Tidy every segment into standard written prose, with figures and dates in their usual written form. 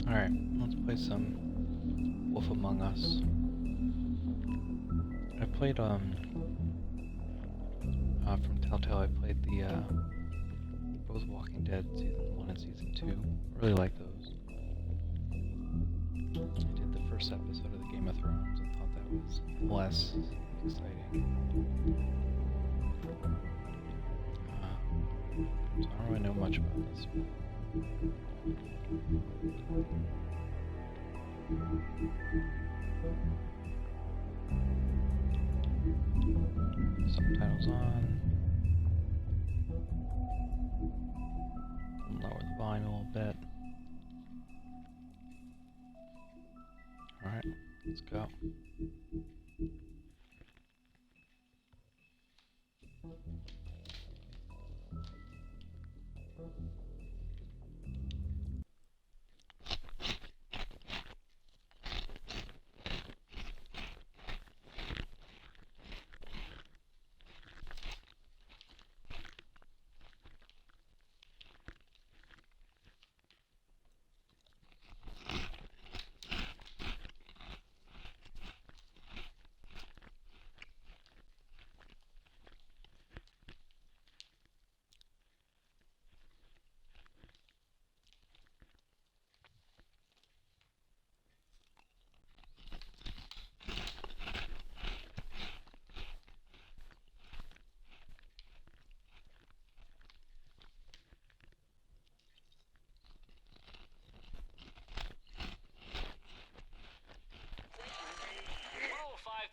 Alright, let's play some Wolf Among Us. I played, from Telltale, I played the, both Walking Dead Season 1 and Season 2. I really like those. I did the first episode of the Game of Thrones and thought that was less exciting. So I don't really know much about this. Subtitles on. Lower the volume a little bit. Alright, let's go.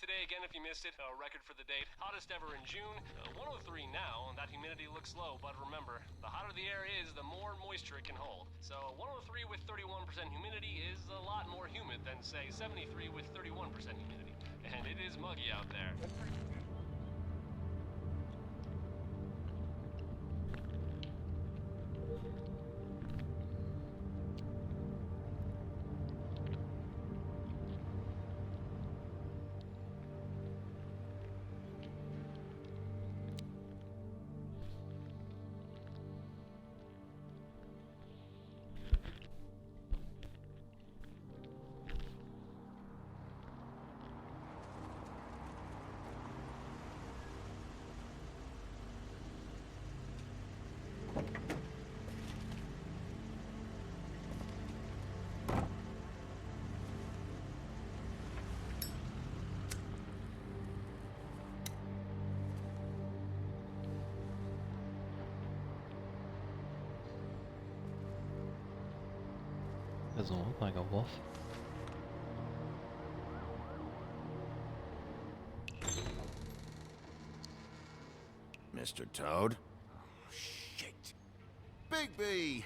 Today again, if you missed it, a record for the date, hottest ever in June, 103 now, and that humidity looks low, but remember, the hotter the air is, the more moisture it can hold. So 103 with 31% humidity is a lot more humid than, say, 73 with 31% humidity. And it is muggy out there. Doesn't look like a wolf. Mr. Toad? Shit. Big B!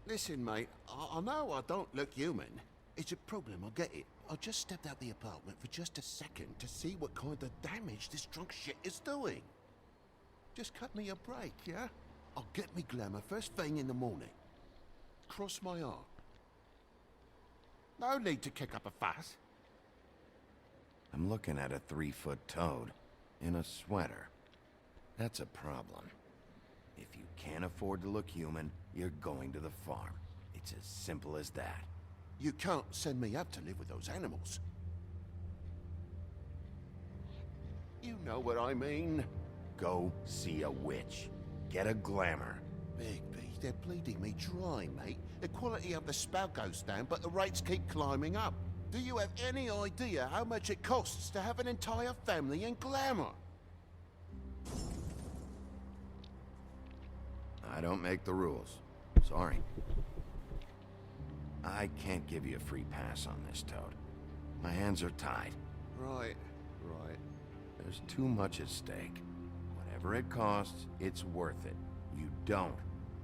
Listen, mate, I know I don't look human. It's a problem, I get it. I just stepped out the apartment for just a second to see what kind of damage this drunk shit is doing. Just cut me a break, yeah? I'll get me glamour first thing in the morning. Cross my heart. No need to kick up a fuss. I'm looking at a 3-foot toad in a sweater. That's a problem. If you can't afford to look human, you're going to the farm. It's as simple as that. You can't send me up to live with those animals. You know what I mean. Go see a witch. Get a glamour. Big B, they're bleeding me dry, mate. The quality of the spout goes down, but the rates keep climbing up. Do you have any idea how much it costs to have an entire family in glamour? I don't make the rules. Sorry. I can't give you a free pass on this, Toad. My hands are tied. Right. There's too much at stake. Whatever it costs, it's worth it. You don't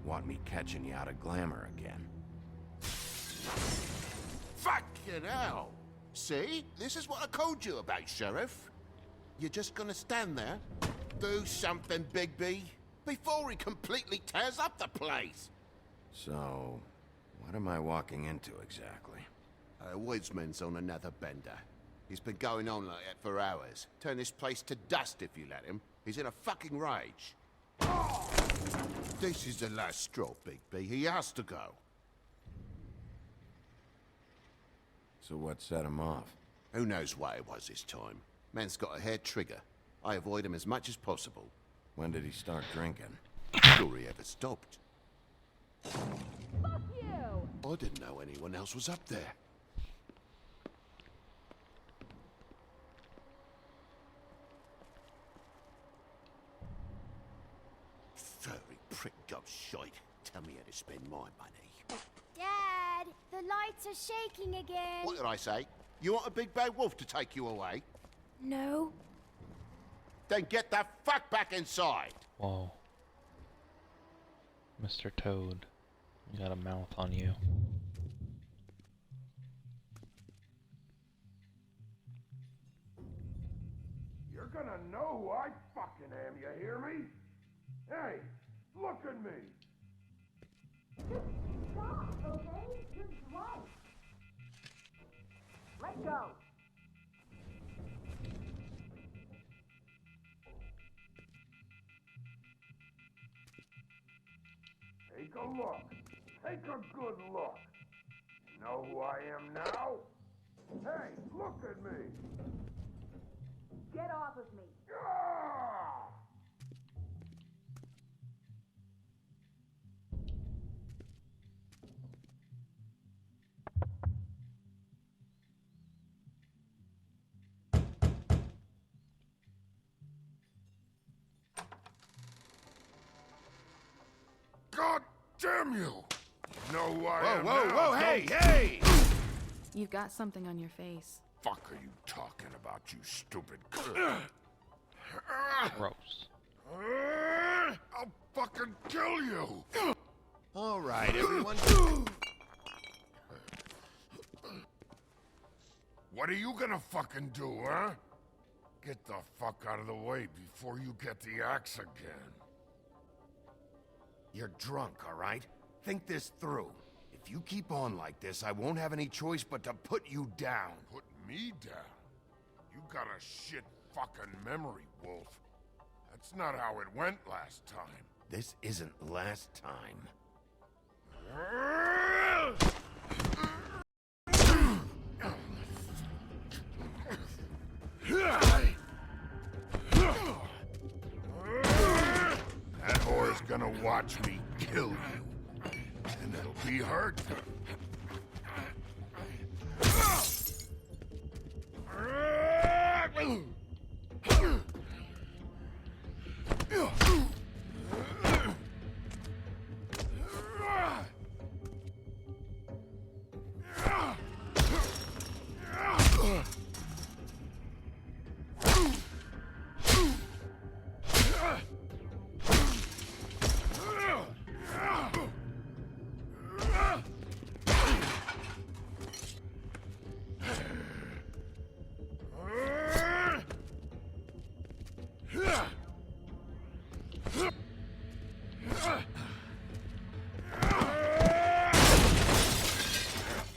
want me catching you out of glamour again. Fucking hell! See? This is what I told you about, Sheriff. You're just gonna stand there, do something, Bigby, before he completely tears up the place. So, what am I walking into exactly? Woodsman's on another bender. He's been going on like that for hours. Turn this place to dust if you let him. He's in a fucking rage. This is the last straw, Bigby. He has to go. So what set him off? Who knows what it was this time? Man's got a hair trigger. I avoid him as much as possible. When did he start drinking? Sure he ever stopped. Fuck you! I didn't know anyone else was up there. Furry prick job shite. Tell me how to spend my money. Dad, the lights are shaking again. What did I say? You want a big bad wolf to take you away? No. Then get the fuck back inside! Whoa. Mr. Toad, you got a mouth on you. You're gonna know who I fucking am, you hear me? Hey, look at me! Stop, okay? You're drunk. Let go. Take a look. Take a good look. Know who I am now? Hey, look at me! Get off of me. Ah! God damn you! Know who I am now, hey, don't hey! You've got something on your face. fuck are you talking about, you stupid Gross. I'll fucking kill you! All right, everyone. What are you gonna fucking do, huh? Get the fuck out of the way before you get the axe again. You're drunk, all right? Think this through. If you keep on like this, I won't have any choice but to put you down. Put me down? You got a shit fucking memory, Wolf. That's not how it went last time. This isn't last time. That whore's gonna watch me kill you. And it'll be her turn.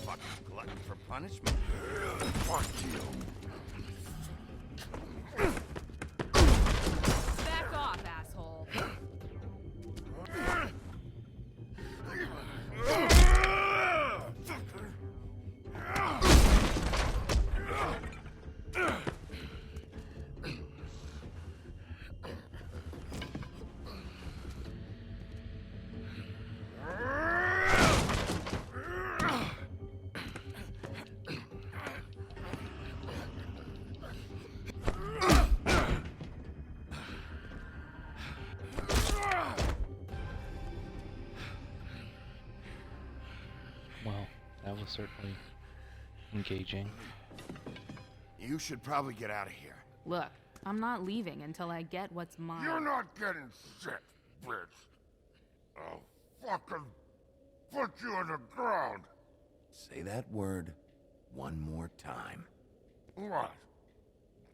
Fucking glutton for punishment. Fuck you. Back off, asshole. That was certainly engaging. You should probably get out of here. Look, I'm not leaving until I get what's mine. You're not getting shit, bitch. I'll fucking put you on the ground. Say that word one more time. What?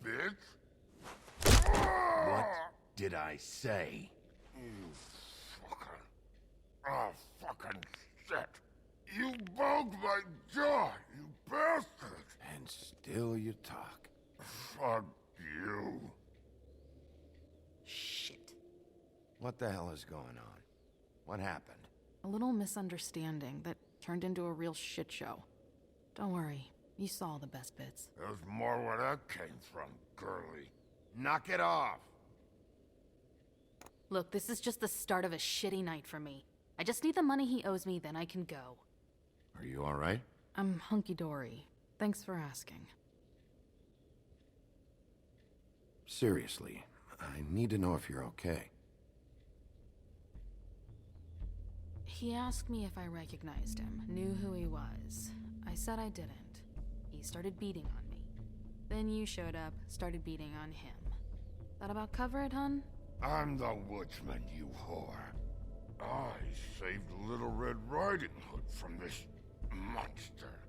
Bitch? What did I say? You fucking... Oh, fucking shit. You bugged my jaw, you bastard. And still you talk. Fuck you. Shit. What the hell is going on? What happened? A little misunderstanding that turned into a real shit show. Don't worry, you saw the best bits. There's more where that came from, girly. Knock it off! Look, this is just the start of a shitty night for me. I just need the money he owes me, then I can go. Are you alright? I'm hunky-dory. Thanks for asking. Seriously, I need to know if you're okay. He asked me if I recognized him, knew who he was. I said I didn't. He started beating on me. Then you showed up, started beating on him. That about cover it, hun? I'm the woodsman, you whore. I saved Little Red Riding Hood from this monster.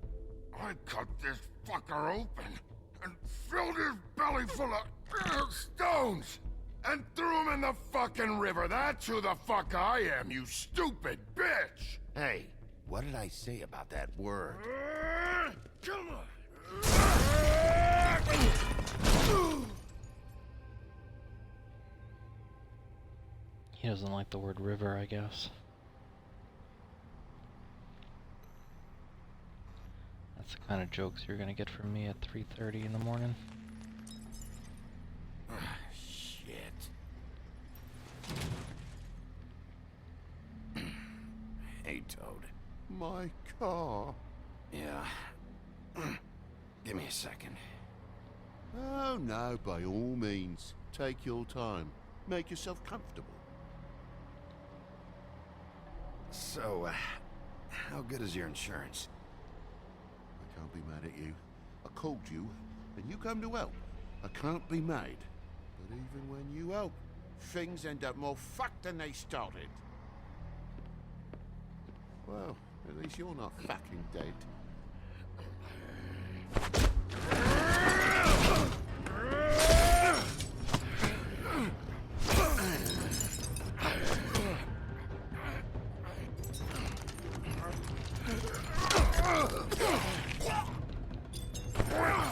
I cut this fucker open and filled his belly full of stones and threw him in the fucking river. That's who the fuck I am, you stupid bitch! Hey, what did I say about that word? Come on! He doesn't like the word river, I guess. That's the kind of jokes you're gonna get from me at 3:30 in the morning. Shit. Hey, Toad. My car? Yeah. Give me a second. Oh, no, by all means. Take your time. Make yourself comfortable. So, how good is your insurance? I can't be mad at you. I called you, and you come to help. I can't be mad. But even when you help, things end up more fucked than they started. Well, at least you're not fucking dead.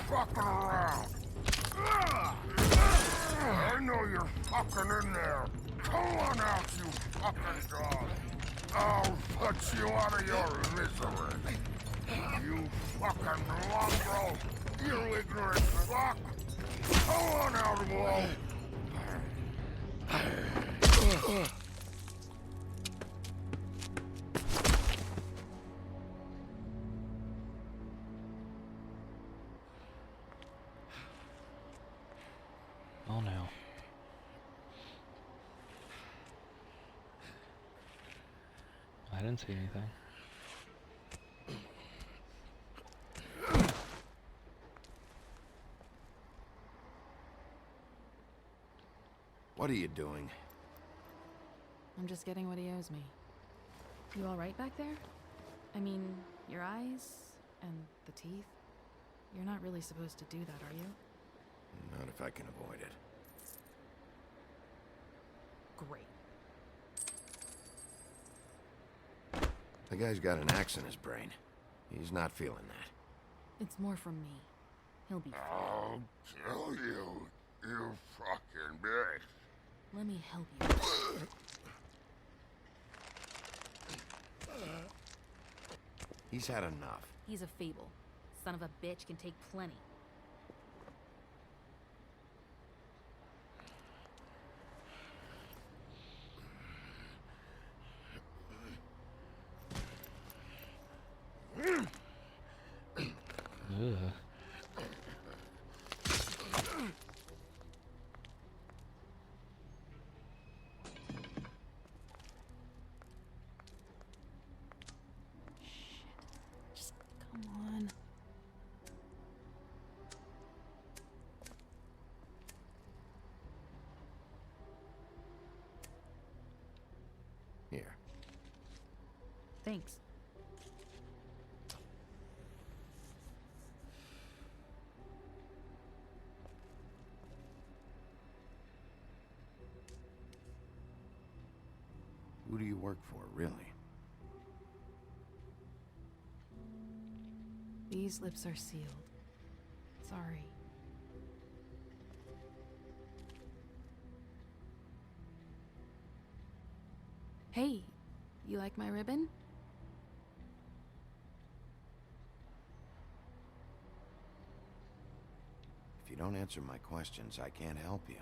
Fucking around! I know you're fucking in there. Come on out, you fucking dog. I'll put you out of your misery. You fucking mongrel. You ignorant fuck. Come on out, Wolf. Oh no. I didn't see anything. What are you doing? I'm just getting what he owes me. You all right back there? I mean, your eyes and the teeth? You're not really supposed to do that, are you? Not if I can avoid it. Great. The guy's got an axe in his brain. He's not feeling that. It's more from me. He'll be fine. I'll kill you, you fucking bitch. Let me help you. He's had enough. He's a fable. Son of a bitch can take plenty. Ugh. Thanks. Who do you work for, really? These lips are sealed. Sorry. Hey, you like my ribbon? If you don't answer my questions, I can't help you.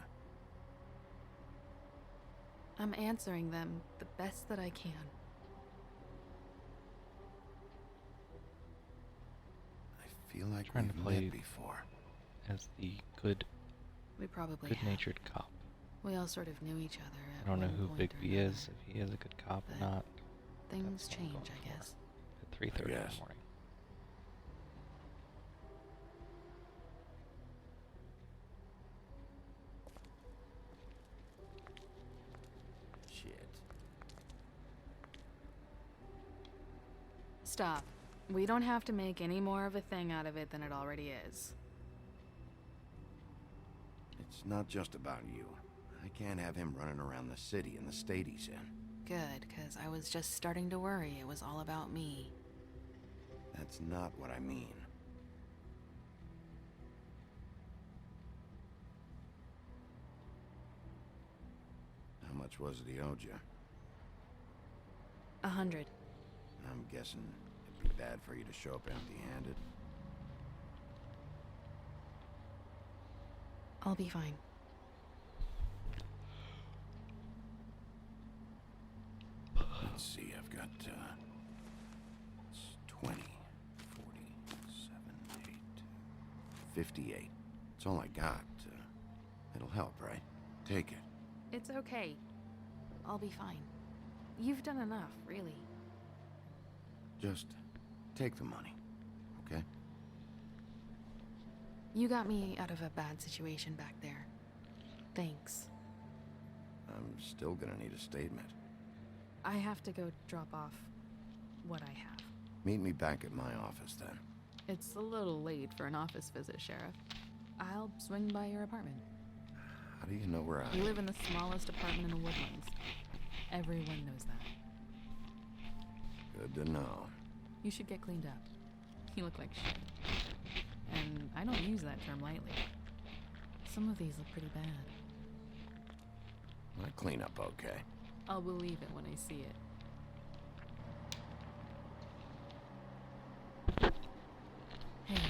I'm answering them the best that I can. I feel like Trying to we've play met before. as the good, We probably have. good-natured cop. We all sort of knew each other at I don't know one who point or Bigby is, another. if he is a good cop or But not. Things That's what I'm change, going I for. guess. At 3:30 in guess. the morning. Shit. Stop. We don't have to make any more of a thing out of it than it already is. It's not just about you. I can't have him running around the city in the state he's in. Good, because I was just starting to worry it was all about me. That's not what I mean. How much was it he owed you? 100. I'm guessing it'd be bad for you to show up empty-handed. I'll be fine. Let's see, I've got, it's 20, 40, 7, 8, 58. It's all I got. It'll help, right? Take it. It's okay. I'll be fine. You've done enough, really. Just take the money, okay? You got me out of a bad situation back there. Thanks. I'm still gonna need a statement. I have to go drop off what I have. Meet me back at my office, then. It's a little late for an office visit, Sheriff. I'll swing by your apartment. How do you know where I You am? live in the smallest apartment in the Woodlands. Everyone knows that. Good to know. You should get cleaned up. You look like shit. And I don't use that term lightly. Some of these look pretty bad. I clean up okay. I'll believe it when I see it. Hey.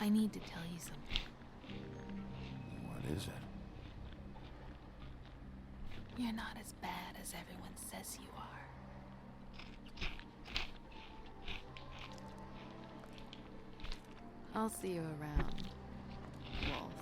I need to tell you something. What is it? You're not as bad as everyone says you are. I'll see you around, Wolf.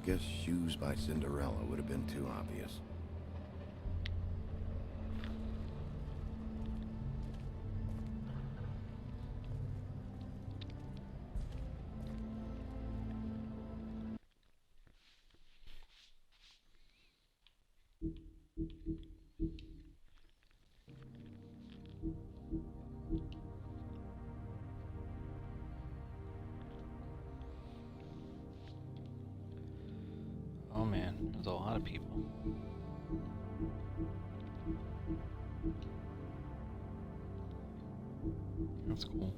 Guess Shoes by Cinderella would have been too obvious. Oh man, there's a lot of people. That's cool.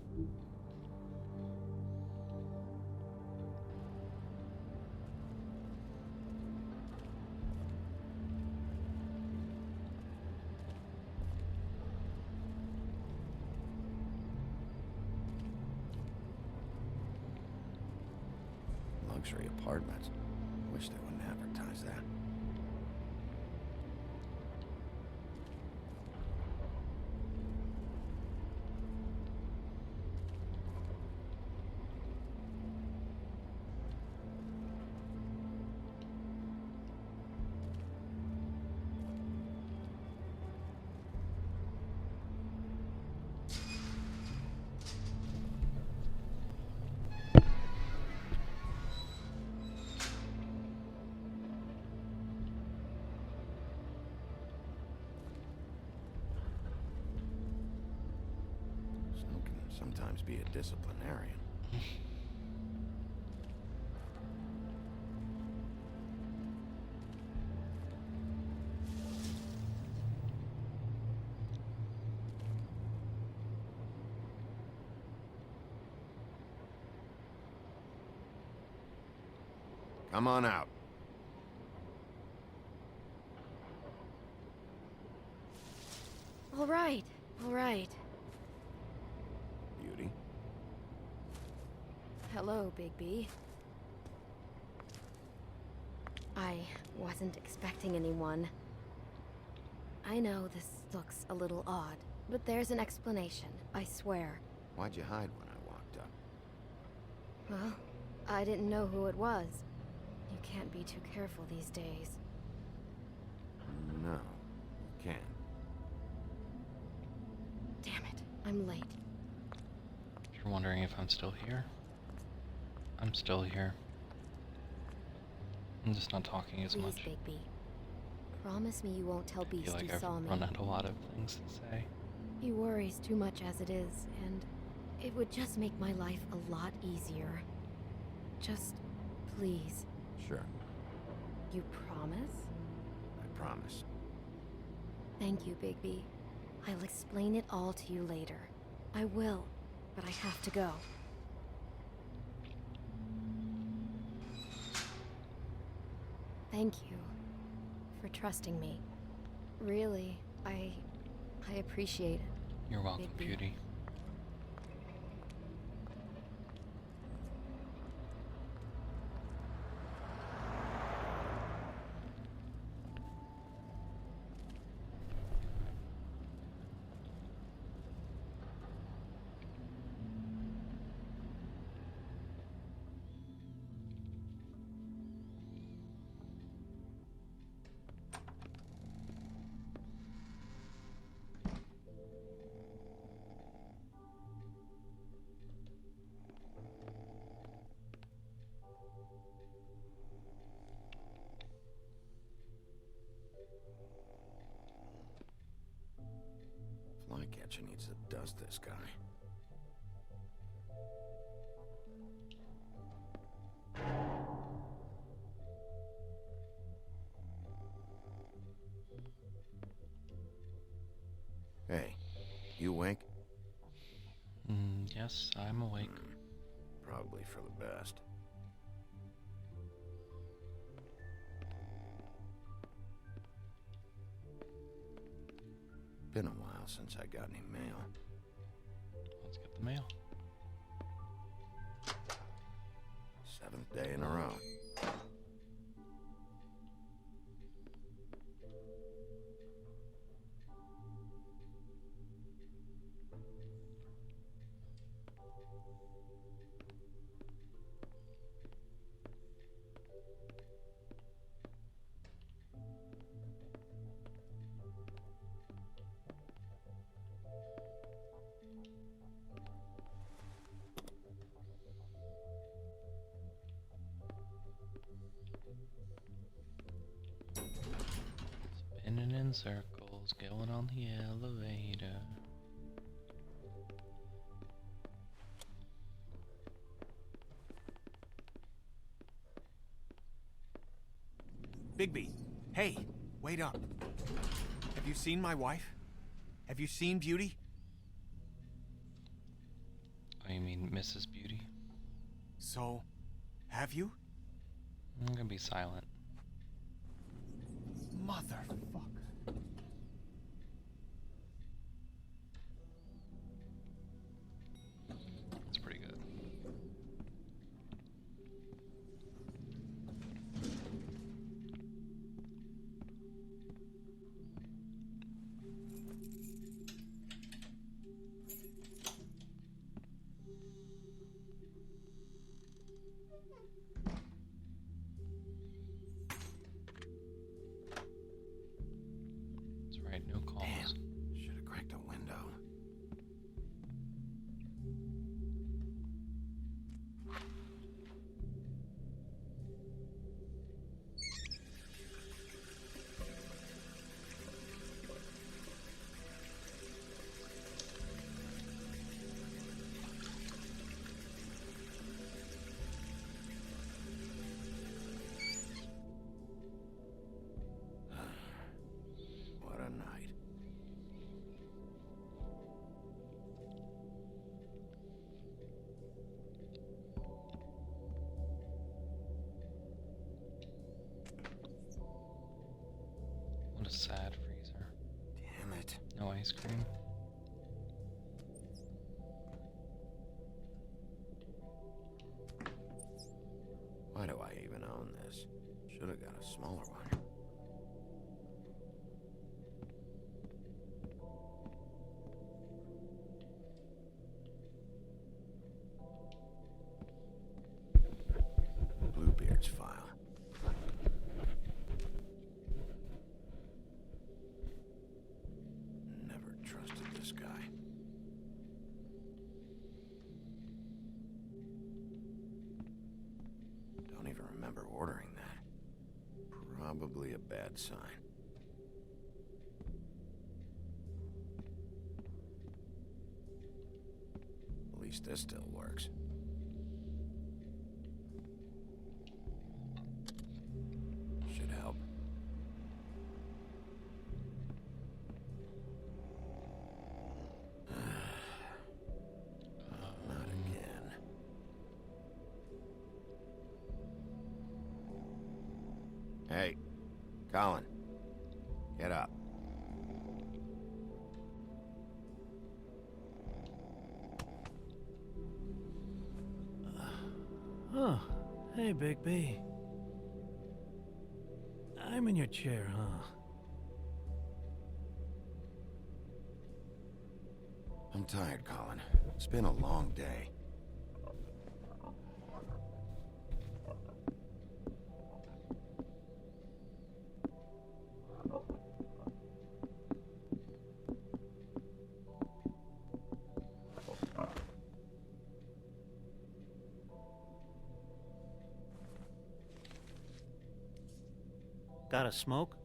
Luxury apartments. Wish they wouldn't advertise that. Snow can sometimes be a disciplinarian. Come on out. All right, all right. Beauty. Hello, Bigby. I wasn't expecting anyone. I know this looks a little odd, but there's an explanation, I swear. Why'd you hide when I walked up? Well, I didn't know who it was. You can't be too careful these days. No, can't. Damn it, I'm late. If you're wondering if I'm still here, I'm still here. I'm just not talking as Please, much. Bigby. Promise me you won't tell I Beast feel like you I've saw me. run out a lot of things to say. He worries too much as it is, and it would just make my life a lot easier. Just, please. Sure, You promise? I promise. Thank you, Bigby. I'll explain it all to you later. I will, but I have to go. Thank you for trusting me. Really, I appreciate it. You're welcome, Bigby. Beauty. Flycatcher needs to dust this guy. Hey, you awake? Yes, I'm awake. Probably for the best. Been a while since I got any mail. Let's get the mail. 7th day in a row. Spinning in circles, going on the elevator. Bigby, hey, wait up. Have you seen my wife? Have you seen Beauty? Oh, you mean Mrs. Beauty? So, have you? I'm gonna be silent. Motherfucker. It's pretty good. That's right, no calls. Should have cracked a window. What a night. What a sad freezer. Damn it. No ice cream. Why do I even own this? Should have got a smaller one. Bluebeard's file. Never trusted this guy. Don't even remember ordering that. Probably a bad sign. At least this still works. Should help. Not again. Hey, Colin. Get up. Oh, hey, Big B. I'm in your chair, huh? I'm tired, Colin. It's been a long day. Got a smoke?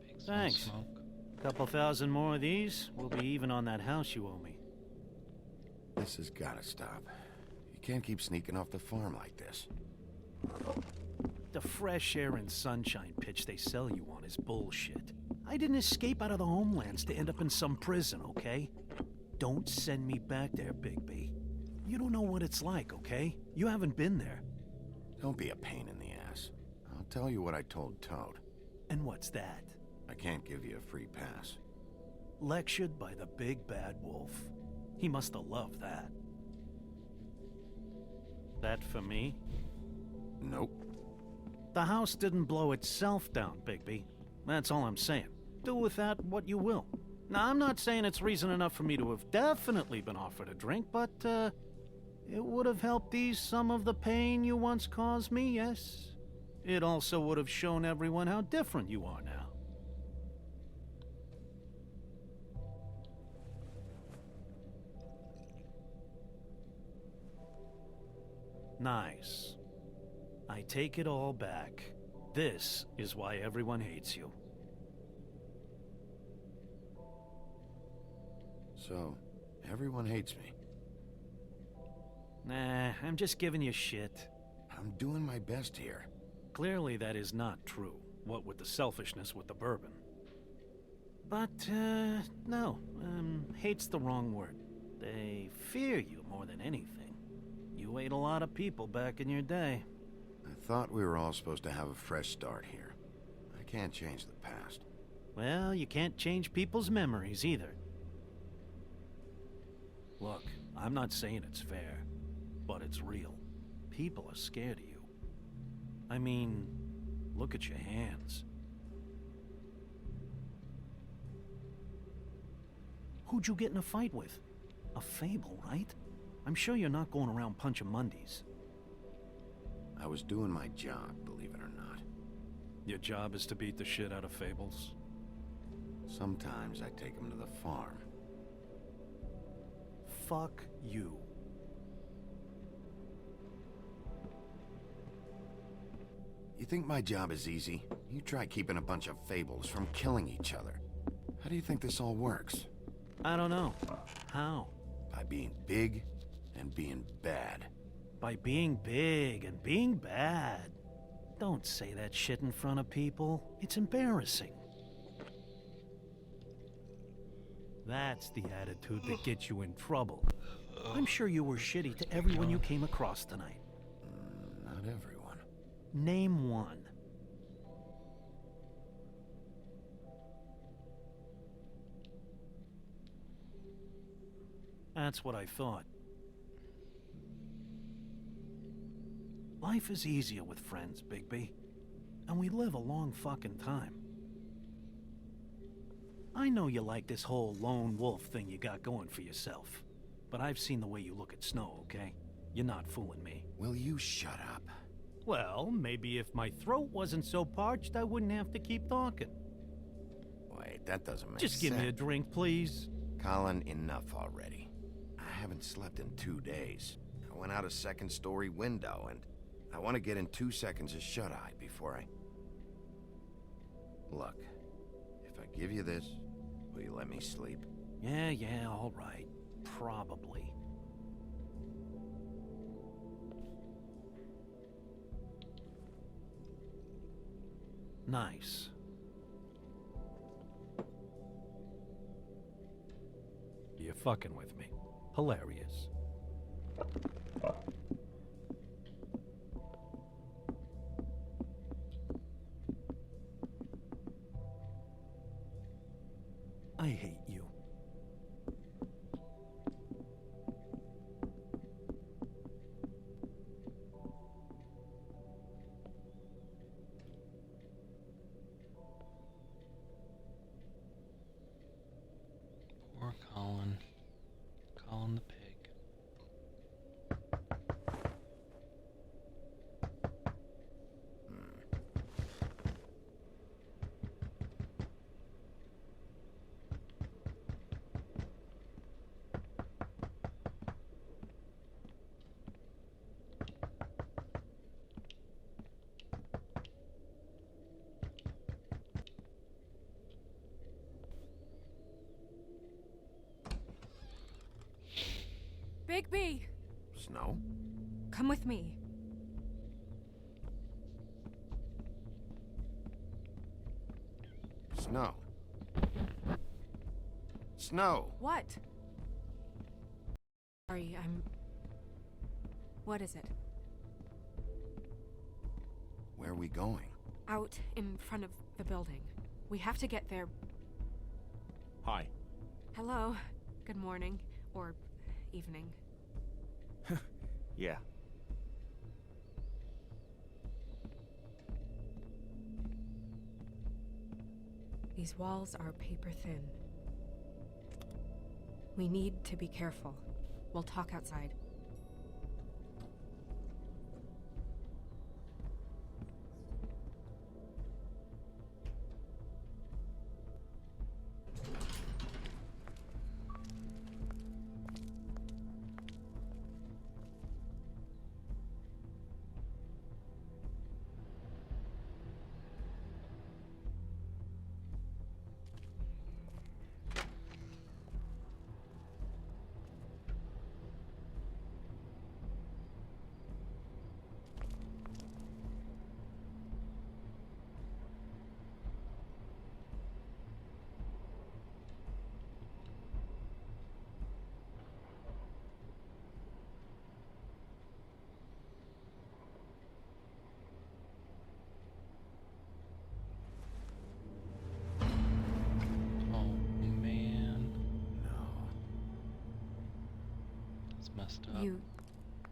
Big Thanks. smoke. Couple thousand more of these, we'll be even on that house you owe me. This has gotta stop. You can't keep sneaking off the farm like this. The fresh air and sunshine pitch they sell you on is bullshit. I didn't escape out of the homelands to end up in some prison, okay? Don't send me back there, Bigby. You don't know what it's like, okay? You haven't been there. Don't be a pain in the ass. I'll tell you what I told Toad. And what's that? I can't give you a free pass. Lectured by the big bad wolf. He must have loved that. That for me? Nope. The house didn't blow itself down, Bigby. That's all I'm saying. Do with that what you will. Now, I'm not saying it's reason enough for me to have definitely been offered a drink, but, it would have helped ease some of the pain you once caused me, yes? It also would have shown everyone how different you are now. Nice. I take it all back. This is why everyone hates you. So, everyone hates me. Nah, I'm just giving you shit. I'm doing my best here. Clearly that is not true, what with the selfishness with the bourbon. But, no, hate's the wrong word. They fear you more than anything. You ate a lot of people back in your day. I thought we were all supposed to have a fresh start here. I can't change the past. Well, you can't change people's memories either. Look, I'm not saying it's fair, but it's real. People are scared of you. I mean, look at your hands. Who'd you get in a fight with? A fable, right? I'm sure you're not going around punching Mondays. I was doing my job, believe it or not. Your job is to beat the shit out of fables? Sometimes I take them to the farm. Fuck you. You think my job is easy? You try keeping a bunch of fables from killing each other. How do you think this all works? I don't know. How? By being big and being bad. By being big and being bad. Don't say that shit in front of people. It's embarrassing. That's the attitude that gets you in trouble. I'm sure you were shitty to everyone you came across tonight. Not everyone. Name one. That's what I thought. Life is easier with friends, Bigby. And we live a long fucking time. I know you like this whole lone wolf thing you got going for yourself. But I've seen the way you look at Snow, okay? You're not fooling me. Will you shut up? Well, maybe if my throat wasn't so parched, I wouldn't have to keep talking. Wait, that doesn't make sense. Just give me a drink, please. Colin, enough already. I haven't slept in 2 days. I went out a second-story window, and I want to get in 2 seconds of shut-eye before I... Look, if I give you this, will you let me sleep? Yeah, all right. Probably. Nice. You're fucking with me. Hilarious. I hate you. Poor Colin. Colin the pig. Bigby! Snow? Come with me. Snow. Snow! What? Sorry, What is it? Where are we going? Out in front of the building. We have to get there. Hi. Hello. Good morning. Or evening. Yeah. These walls are paper thin. We need to be careful. We'll talk outside. messed up. You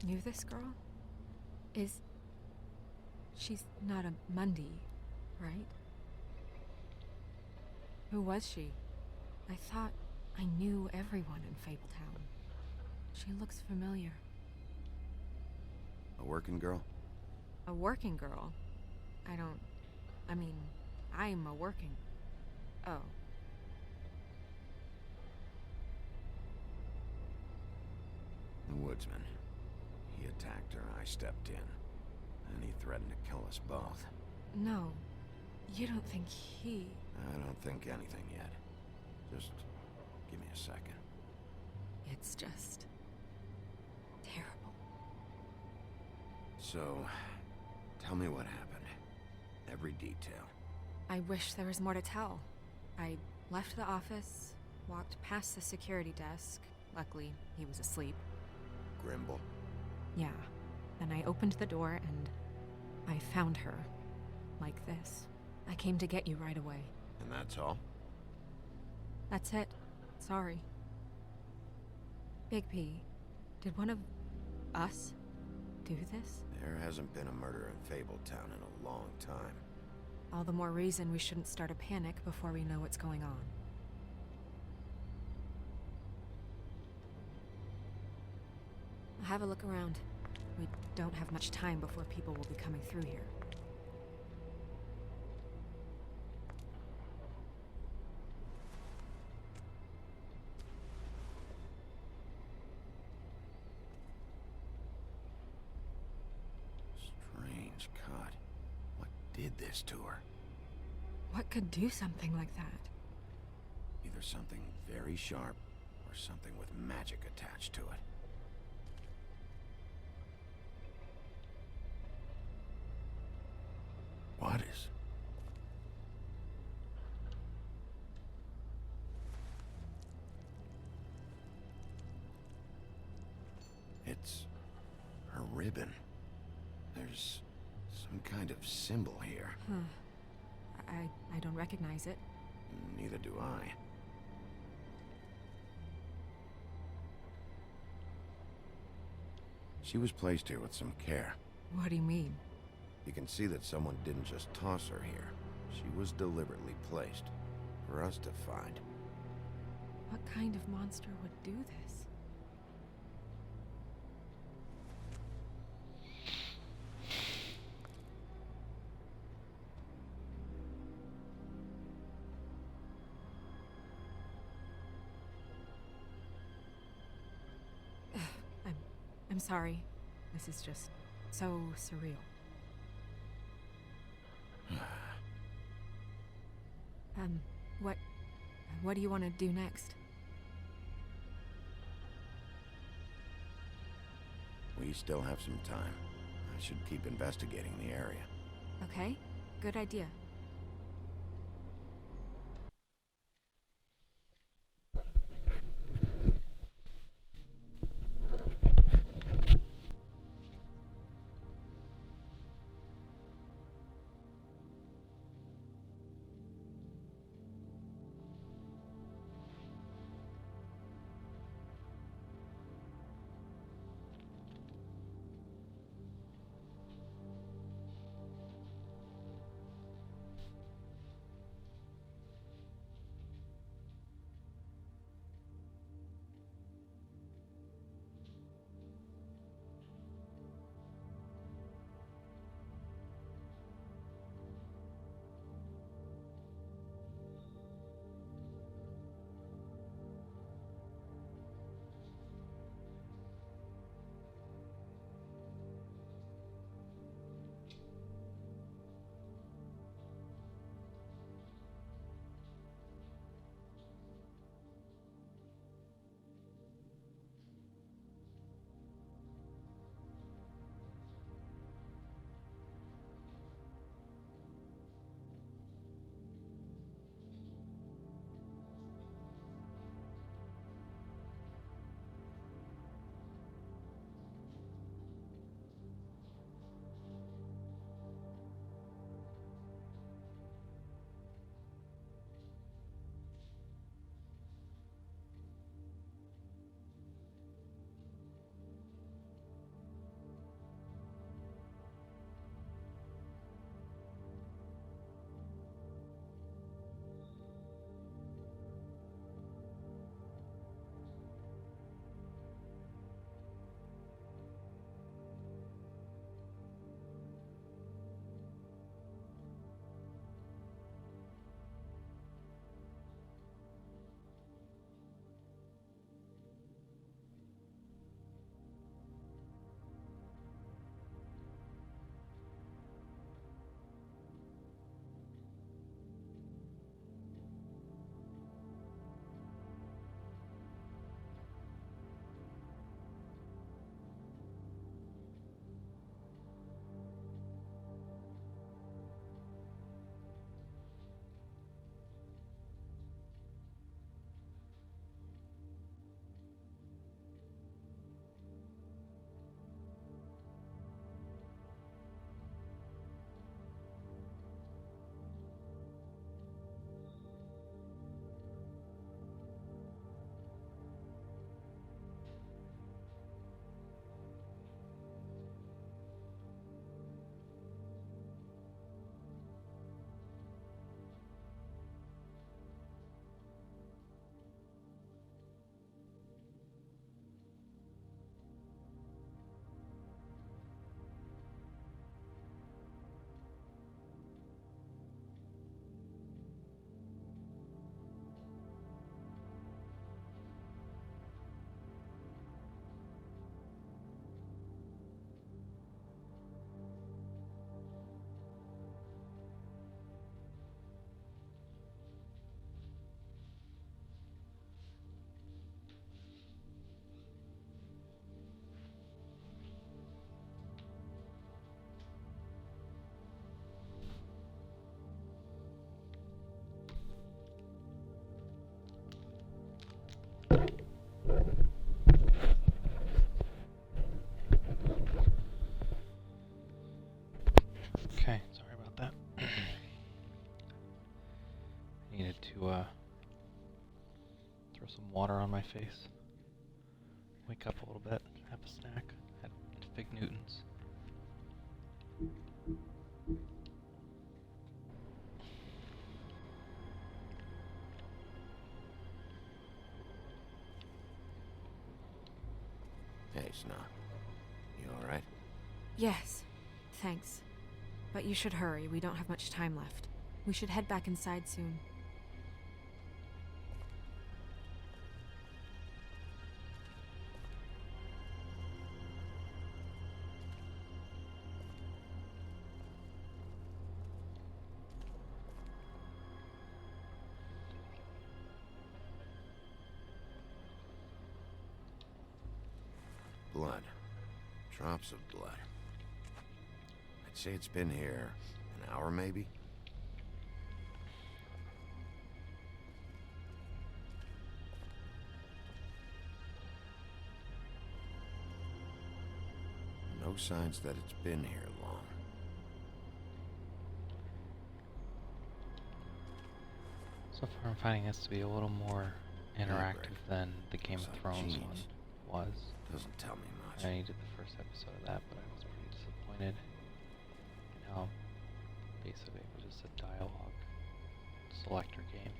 knew this girl? She's not a Mundy, right? Who was she? I thought I knew everyone in Fabletown. She looks familiar. A working girl? A working girl? I'm a working... Oh. The woodsman. He attacked her, I stepped in. And he threatened to kill us both. No. You don't think he... I don't think anything yet. Just give me a second. It's just... terrible. So, tell me what happened. Every detail. I wish there was more to tell. I left the office, walked past the security desk. Luckily, he was asleep. Grimble? Yeah. Then I opened the door and I found her. Like this. I came to get you right away. And that's all? That's it. Sorry. Big P, did one of us do this? There hasn't been a murder in Fabletown in a long time. All the more reason we shouldn't start a panic before we know what's going on. I'll have a look around. We don't have much time before people will be coming through here. Strange cut. What did this to her? What could do something like that? Either something very sharp, or something with magic attached to it. What is... It's... her ribbon. There's some kind of symbol here. Huh. I don't recognize it. Neither do I. She was placed here with some care. What do you mean? You can see that someone didn't just toss her here. She was deliberately placed. For us to find. What kind of monster would do this? I'm sorry. This is just so surreal. What do you want to do next? We still have some time. I should keep investigating the area. Okay, good idea. throw some water on my face. Wake up a little bit, have a snack, had Fig Newtons. Hey, Snow. You alright? Yes, thanks. But you should hurry, we don't have much time left. We should head back inside soon. Blood. Drops of blood. I'd say it's been here an hour, maybe? No signs that it's been here long. So far I'm finding this to be a little more interactive than the Game of Some Thrones genes. one was. Doesn't tell me much. I needed the first episode of that, but I was pretty disappointed in how basically it was just a dialogue selector game.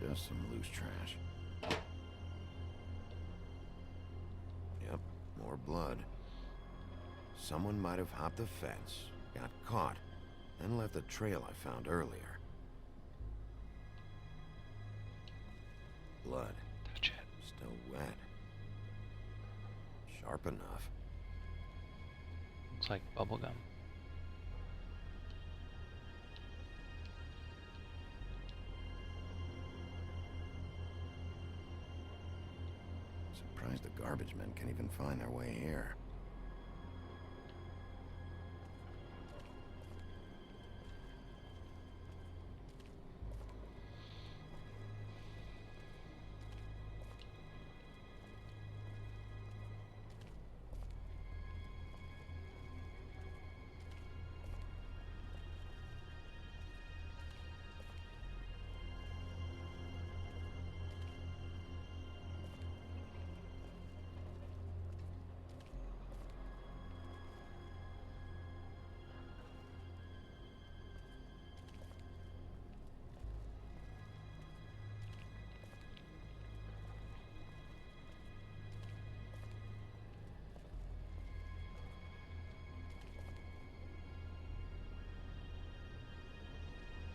Just some loose trash. Yep, more blood. Someone might have hopped the fence, got caught, and left the trail I found earlier. Blood. Touch it. Still wet. Sharp enough. Looks like bubblegum. Surprised the garbage men can even find their way here.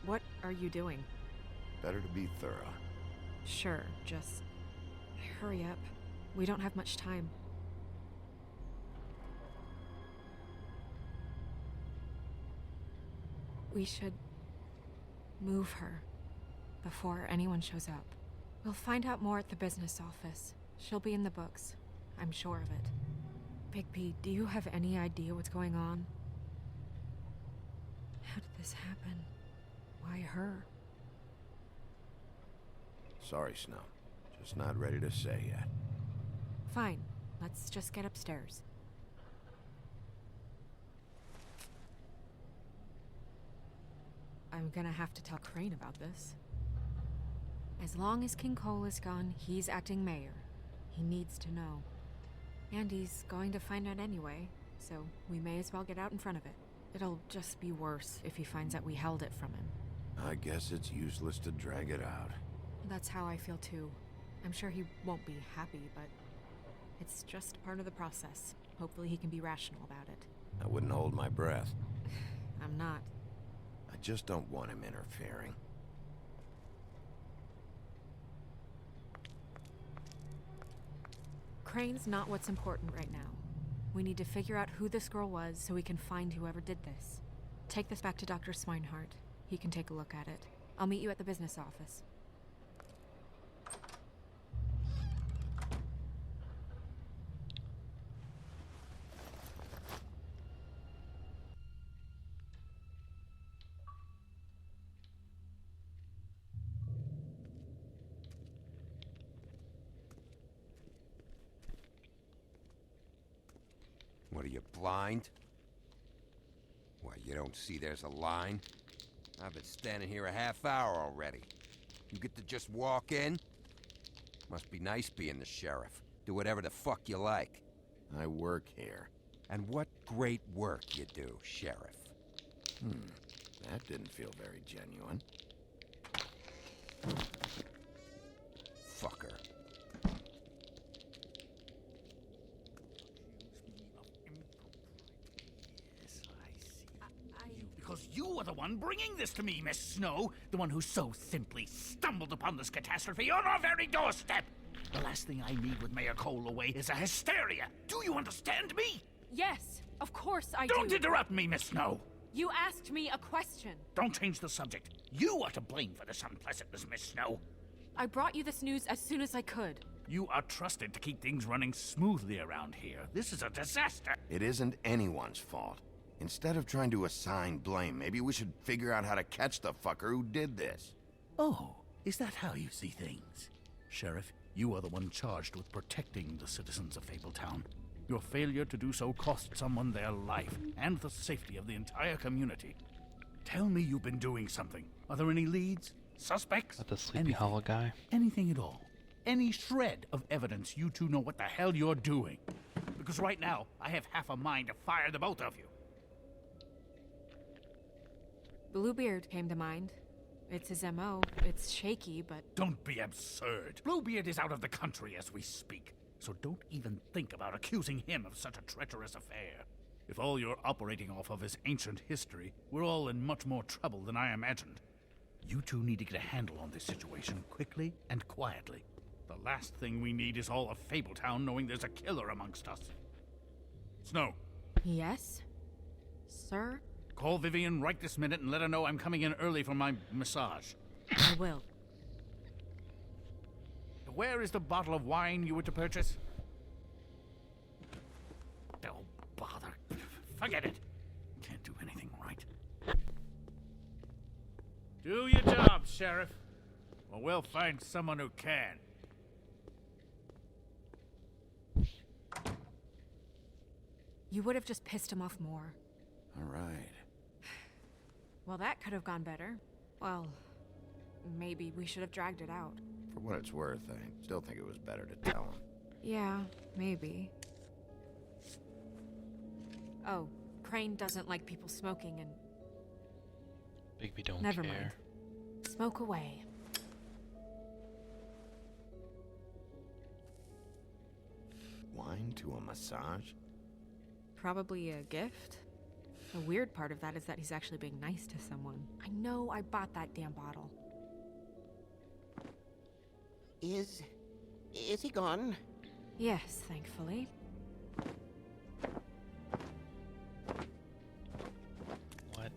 What are you doing? Better to be thorough. Sure, just hurry up. We don't have much time. We should move her before anyone shows up. We'll find out more at the business office. She'll be in the books. I'm sure of it. Bigby, do you have any idea what's going on? How did this happen? Why her? Sorry, Snow. Just not ready to say yet. Fine. Let's just get upstairs. I'm gonna have to tell Crane about this. As long as King Cole is gone, he's acting mayor. He needs to know. And he's going to find out anyway, so we may as well get out in front of it. It'll just be worse if he finds out we held it from him. I guess it's useless to drag it out. That's how I feel too. I'm sure he won't be happy, but it's just part of the process. Hopefully he can be rational about it. I wouldn't hold my breath. I'm not. I just don't want him interfering. Crane's not what's important right now. We need to figure out who this girl was so we can find whoever did this. Take this back to Dr. Swinehart. He can take a look at it. I'll meet you at the business office. What are you, blind? What, you don't see there's a line? I've been standing here a half hour already. You get to just walk in? Must be nice being the sheriff. Do whatever the fuck you like. I work here. And what great work you do, Sheriff. That didn't feel very genuine. Fucker. Because you are the one bringing this to me, Miss Snow. The one who so simply stumbled upon this catastrophe on our very doorstep. The last thing I need with Mayor Cole away is a hysteria. Do you understand me? Yes, of course I do. Don't interrupt me, Miss Snow. You asked me a question. Don't change the subject. You are to blame for this unpleasantness, Miss Snow. I brought you this news as soon as I could. You are trusted to keep things running smoothly around here. This is a disaster. It isn't anyone's fault. Instead of trying to assign blame, maybe we should figure out how to catch the fucker who did this. Oh, is that how you see things? Sheriff, you are the one charged with protecting the citizens of Fabletown. Your failure to do so cost someone their life and the safety of the entire community. Tell me you've been doing something. Are there any leads? Suspects? But the Sleepy Hollow guy. Anything at all. Any shred of evidence you two know what the hell you're doing. Because right now, I have half a mind to fire the both of you. Bluebeard came to mind. It's his MO. It's shaky, but... Don't be absurd. Bluebeard is out of the country as we speak. So don't even think about accusing him of such a treacherous affair. If all you're operating off of is ancient history, we're all in much more trouble than I imagined. You two need to get a handle on this situation quickly and quietly. The last thing we need is all of Fabletown knowing there's a killer amongst us. Snow. Yes? Sir? Call Vivian right this minute and let her know I'm coming in early for my massage. I will. Where is the bottle of wine you were to purchase? Oh, bother. Forget it. Can't do anything right. Do your job, Sheriff. Or we'll find someone who can. You would have just pissed him off more. All right. Well, that could have gone better. Well, maybe we should have dragged it out. For what it's worth, I still think it was better to tell him. Yeah, maybe. Oh, Crane doesn't like people smoking and... Bigby don't Never care. mind. Smoke away. Wine to a massage? Probably a gift. The weird part of that is that he's actually being nice to someone. I know I bought that damn bottle. Is he gone? Yes, thankfully. What?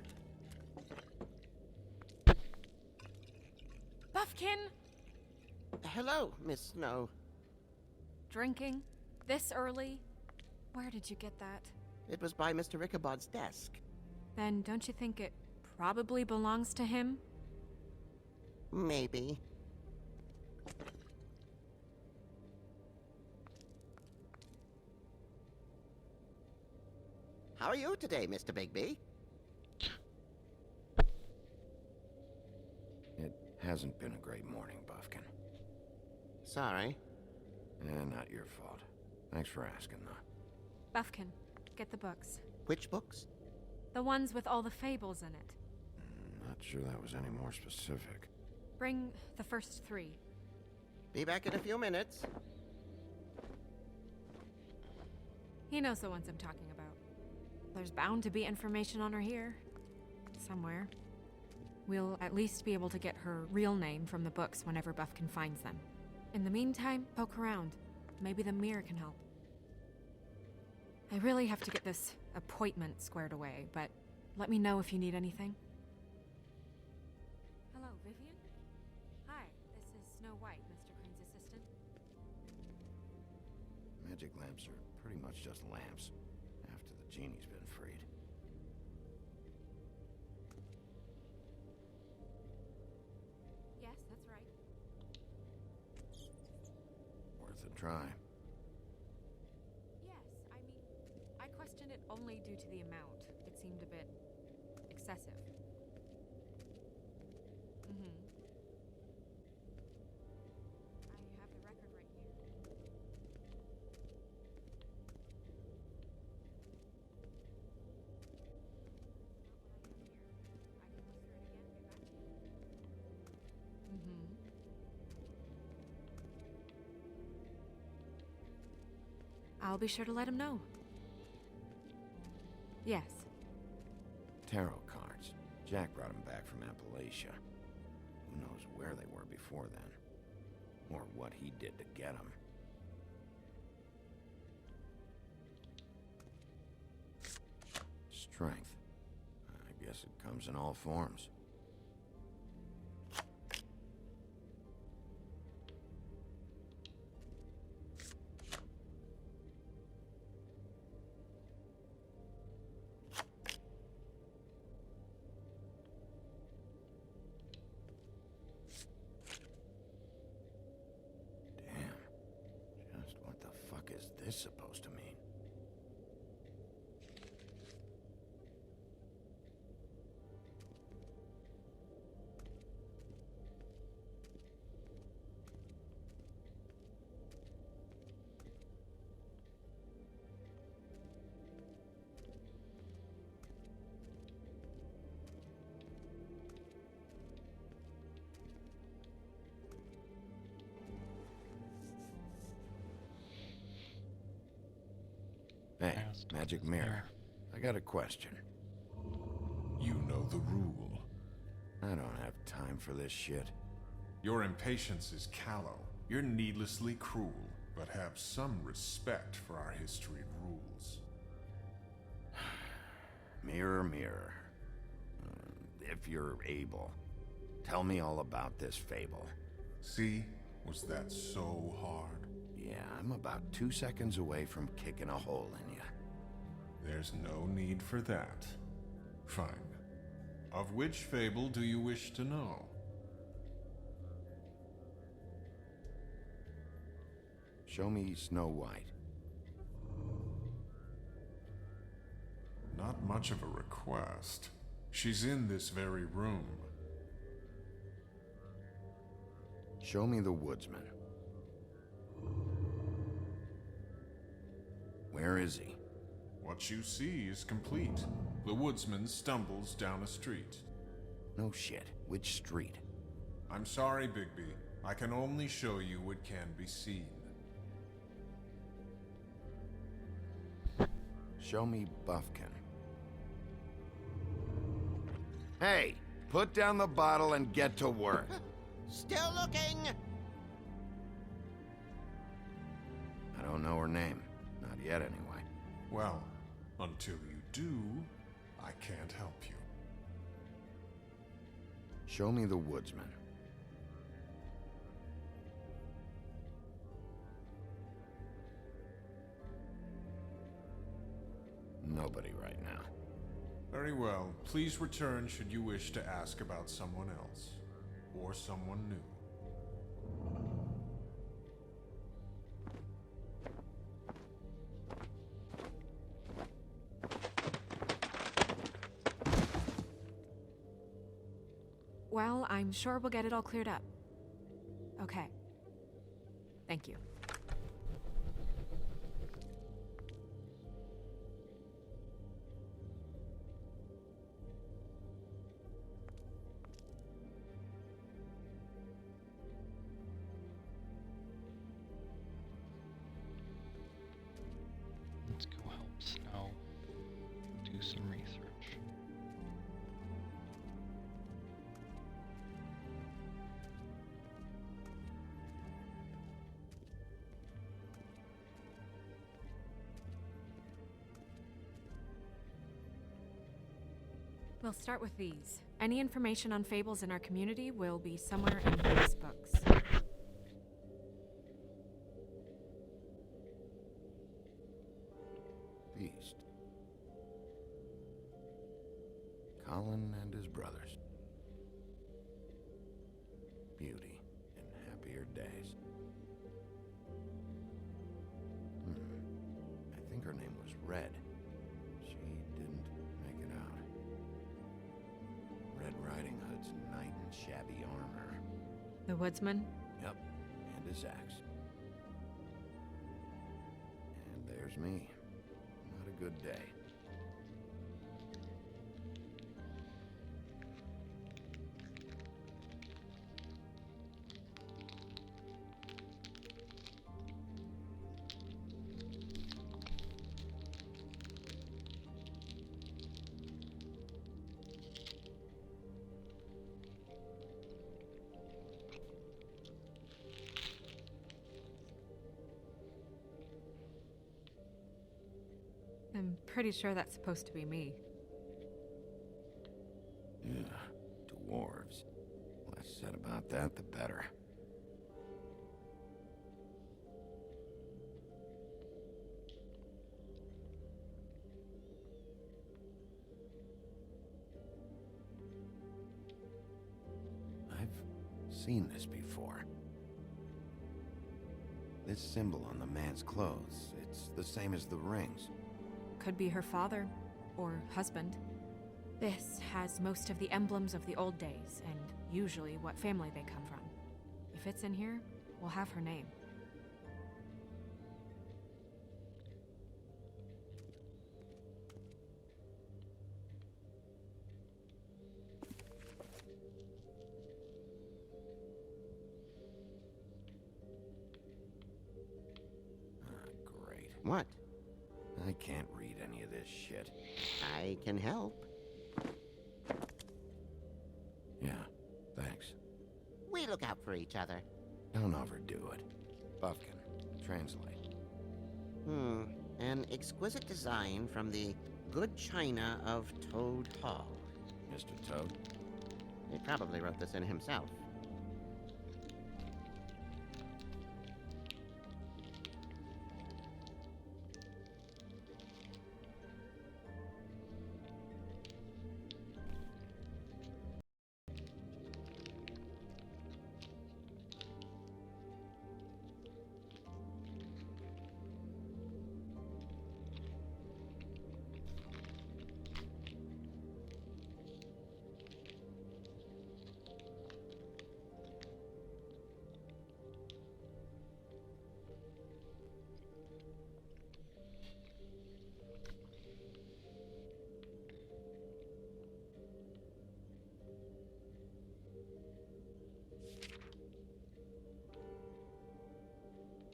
Buffkin! Hello, Miss Snow. Drinking? This early? Where did you get that? It was by Mr. Ichabod's desk. Then don't you think it probably belongs to him? Maybe. How are you today, Mr. Bigby? It hasn't been a great morning, Buffkin. Sorry. Not your fault. Thanks for asking, though. Buffkin, get the books. Which books? The ones with all the fables in it. Not sure that was any more specific. Bring the first 3. Be back in a few minutes. He knows the ones I'm talking about. There's bound to be information on her here. Somewhere. We'll at least be able to get her real name from the books whenever Buffkin finds them. In the meantime, poke around. Maybe the mirror can help. I really have to get this appointment squared away, but let me know if you need anything. Hello, Vivian? Hi, this is Snow White, Mr. Crane's assistant. Magic lamps are pretty much just lamps, after the genie's been freed. Yes, that's right. Worth a try. Yes, I mean, I questioned it only due to the amount. It seemed a bit excessive. I have the record right here. I'll be sure to let him know. Yes. Tarot cards. Jack brought them back from Appalachia. Who knows where they were before then? Or what he did to get them. Strength. I guess it comes in all forms. Is this supposed to mean? Hey, magic mirror. I got a question. You know the rule. I don't have time for this shit. Your impatience is callow. You're needlessly cruel, but have some respect for our history and rules. Mirror, mirror. If you're able, tell me all about this fable. See? Was that so hard? Yeah, I'm about 2 seconds away from kicking a hole in you. There's no need for that. Fine. Of which fable do you wish to know? Show me Snow White. Not much of a request. She's in this very room. Show me the woodsman. Where is he? What you see is complete. The woodsman stumbles down a street. No shit. Which street? I'm sorry, Bigby. I can only show you what can be seen. Show me Buffkin. Hey! Put down the bottle and get to work. Still looking! I don't know her name. Not yet, anyway. Well, until you do, I can't help you. Show me the woodsman. Nobody right now. Very well. Please return should you wish to ask about someone else. Or someone new. Well, I'm sure we'll get it all cleared up. Okay. Thank you. Let's go help Snow do some research. We'll start with these. Any information on fables in our community will be somewhere in these books. Beast. Colin and his brothers. Beauty in happier days. I think her name was Red. She didn't make it out. shabby armor. The woodsman? Yep, and his axe. And there's me. Not a good day. I'm pretty sure that's supposed to be me. Yeah, dwarves. Less said about that, the better. I've seen this before. This symbol on the man's clothes, it's the same as the rings. Could be her father, or husband. This has most of the emblems of the old days, and usually what family they come from. If it's in here, we'll have her name. Great. What? I can't read any of this shit. I can help. Yeah, thanks. We look out for each other. Don't overdo it. Buffkin, translate. An exquisite design from the good china of Toad Hall. Mr. Toad? He probably wrote this in himself.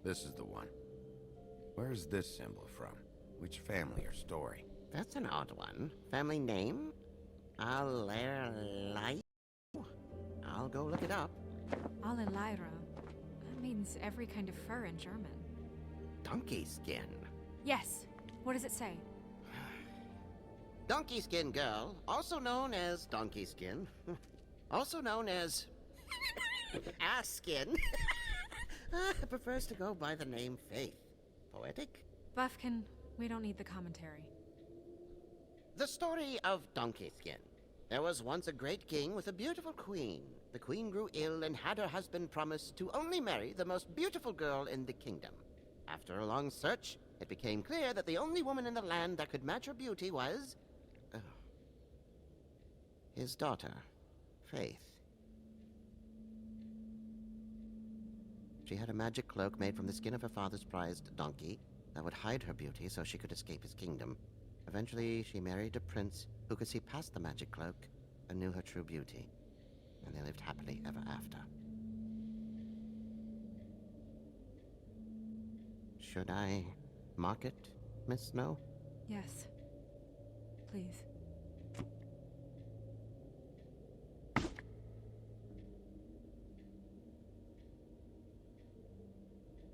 This is the one. Where's this symbol from? Which family or story? That's an odd one. Family name? Alerlai? I'll go look it up. Alelaira. That means every kind of fur in German. Donkey skin. Yes. What does it say? Donkey skin girl, also known as donkey skin, also known as ass skin, prefers to go by the name Faith. Poetic? Buffkin, we don't need the commentary. The story of Donkey Skin. There was once a great king with a beautiful queen. The queen grew ill and had her husband promise to only marry the most beautiful girl in the kingdom. After a long search, it became clear that the only woman in the land that could match her beauty was... his daughter, Faith. She had a magic cloak made from the skin of her father's prized donkey that would hide her beauty so she could escape his kingdom. Eventually, she married a prince who could see past the magic cloak and knew her true beauty. And they lived happily ever after. Should I mark it, Miss Snow? Yes. Please.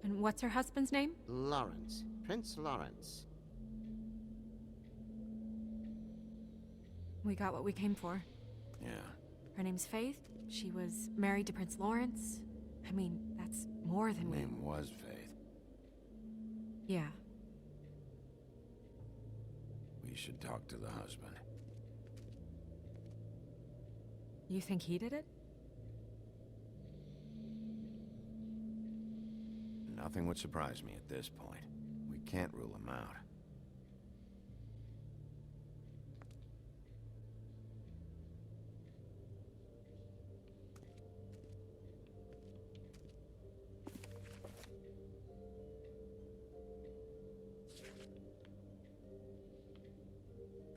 And what's her husband's name? Lawrence. Prince Lawrence. We got what we came for. Yeah. Her name's Faith. She was married to Prince Lawrence. I mean, that's more than Her name was Faith. Yeah. We should talk to the husband. You think he did it? Nothing would surprise me at this point. We can't rule him out.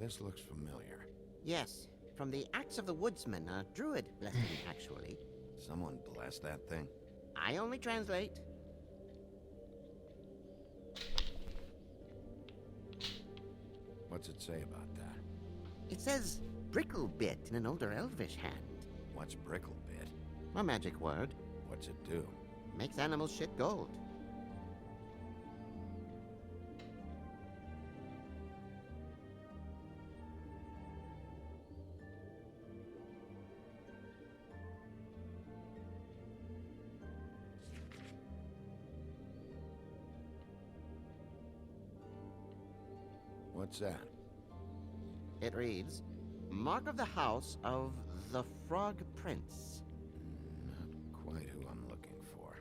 This looks familiar. Yes, from the Axe of the Woodsman, a druid blessing, actually. Someone blessed that thing? I only translate. What's it say about that? It says Bricklebit in an older elvish hand. What's Bricklebit? A magic word. What's it do? Makes animals shit gold. What's that? It reads, Mark of the House of the Frog Prince. Not quite who I'm looking for.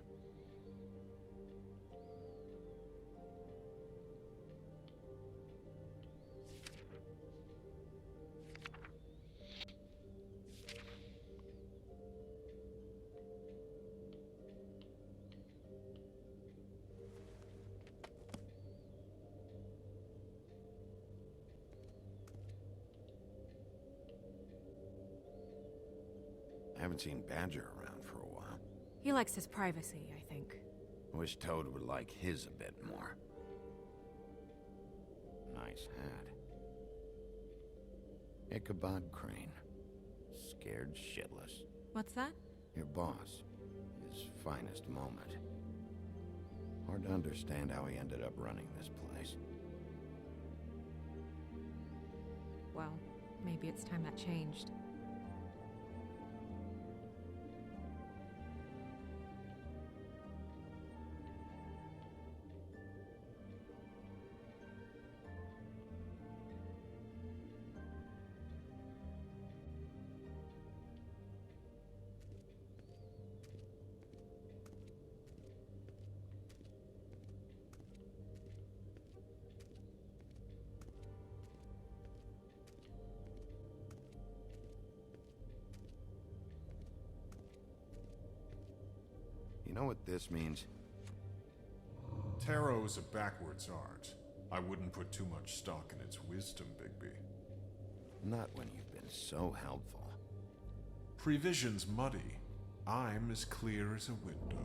I haven't seen Badger around for a while. He likes his privacy, I think. Wish Toad would like his a bit more. Nice hat. Ichabod Crane. Scared shitless. What's that? Your boss. His finest moment. Hard to understand how he ended up running this place. Well, maybe it's time that changed. You know what this means? Tarot is a backwards art. I wouldn't put too much stock in its wisdom, Bigby. Not when you've been so helpful. Prevision's muddy. I'm as clear as a window.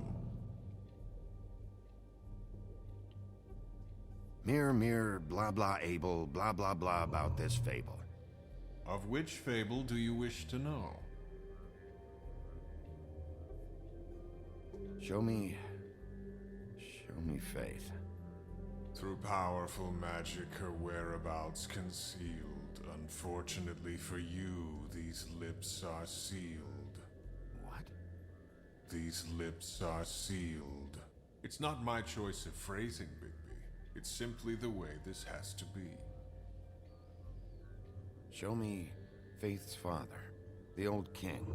Mirror, mirror, blah blah able, blah blah blah about this fable. Of which fable do you wish to know? Show me faith. Through powerful magic, her whereabouts concealed. Unfortunately for you, these lips are sealed. What? These lips are sealed. It's not my choice of phrasing, Bigby. It's simply the way this has to be. Show me Faith's father, the old king.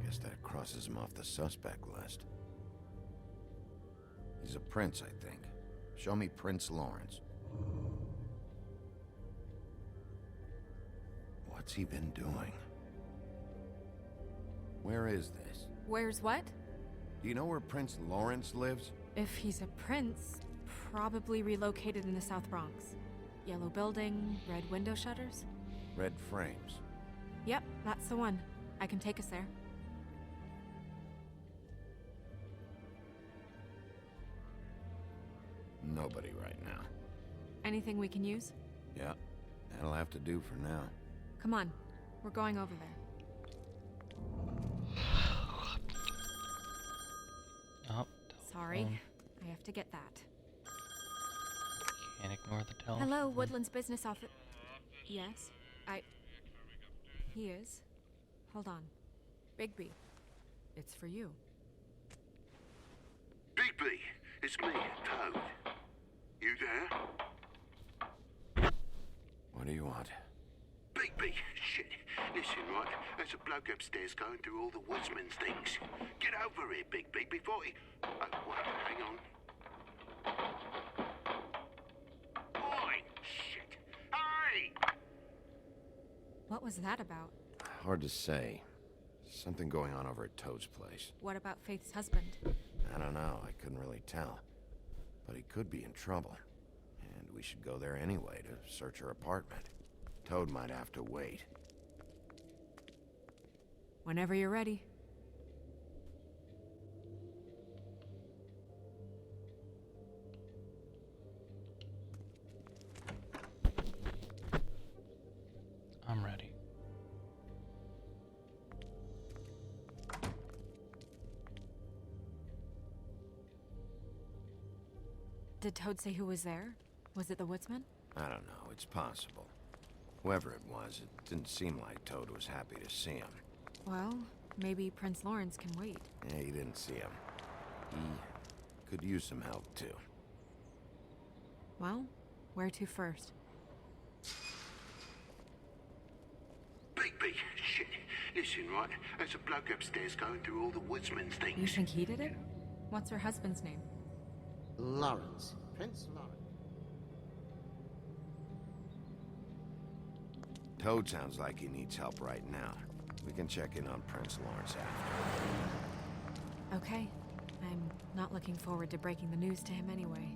Guess that crosses him off the suspect list. He's a prince, I think. Show me Prince Lawrence. What's he been doing? Where is this? Where's what? Do you know where Prince Lawrence lives? If he's a prince, probably relocated in the South Bronx. Yellow building, red window shutters? Red frames. Yep, that's the one. I can take us there. Nobody right now. Anything we can use? Yeah, that'll have to do for now. Come on, we're going over there. Oh, Sorry, telephone. I have to get that. Can't ignore the telephone. Hello, Woodland's business office. Yes, He is. Hold on. Bigby, it's for you. Bigby, it's me, Toad. You there? What do you want? Bigby, shit. Listen, right, there's a bloke upstairs going through all the woodsman's things. Get over here, Bigby, before he... Oh, wait, hang on. Oi, shit. Hey! What was that about? Hard to say. Something going on over at Toad's place. What about Faith's husband? I don't know, I couldn't really tell. But he could be in trouble. And we should go there anyway to search her apartment. Toad might have to wait. Whenever you're ready. I'm ready. Did Toad say who was there? Was it the woodsman? I don't know, it's possible. Whoever it was, it didn't seem like Toad was happy to see him. Well, maybe Prince Lawrence can wait. Yeah, he didn't see him. He could use some help, too. Well, where to first? Big, shit. Listen, right, there's a bloke upstairs going through all the woodsman's things. You think he did it? What's her husband's name? Lawrence. Prince Lawrence. Toad sounds like he needs help right now. We can check in on Prince Lawrence after. Okay. I'm not looking forward to breaking the news to him anyway.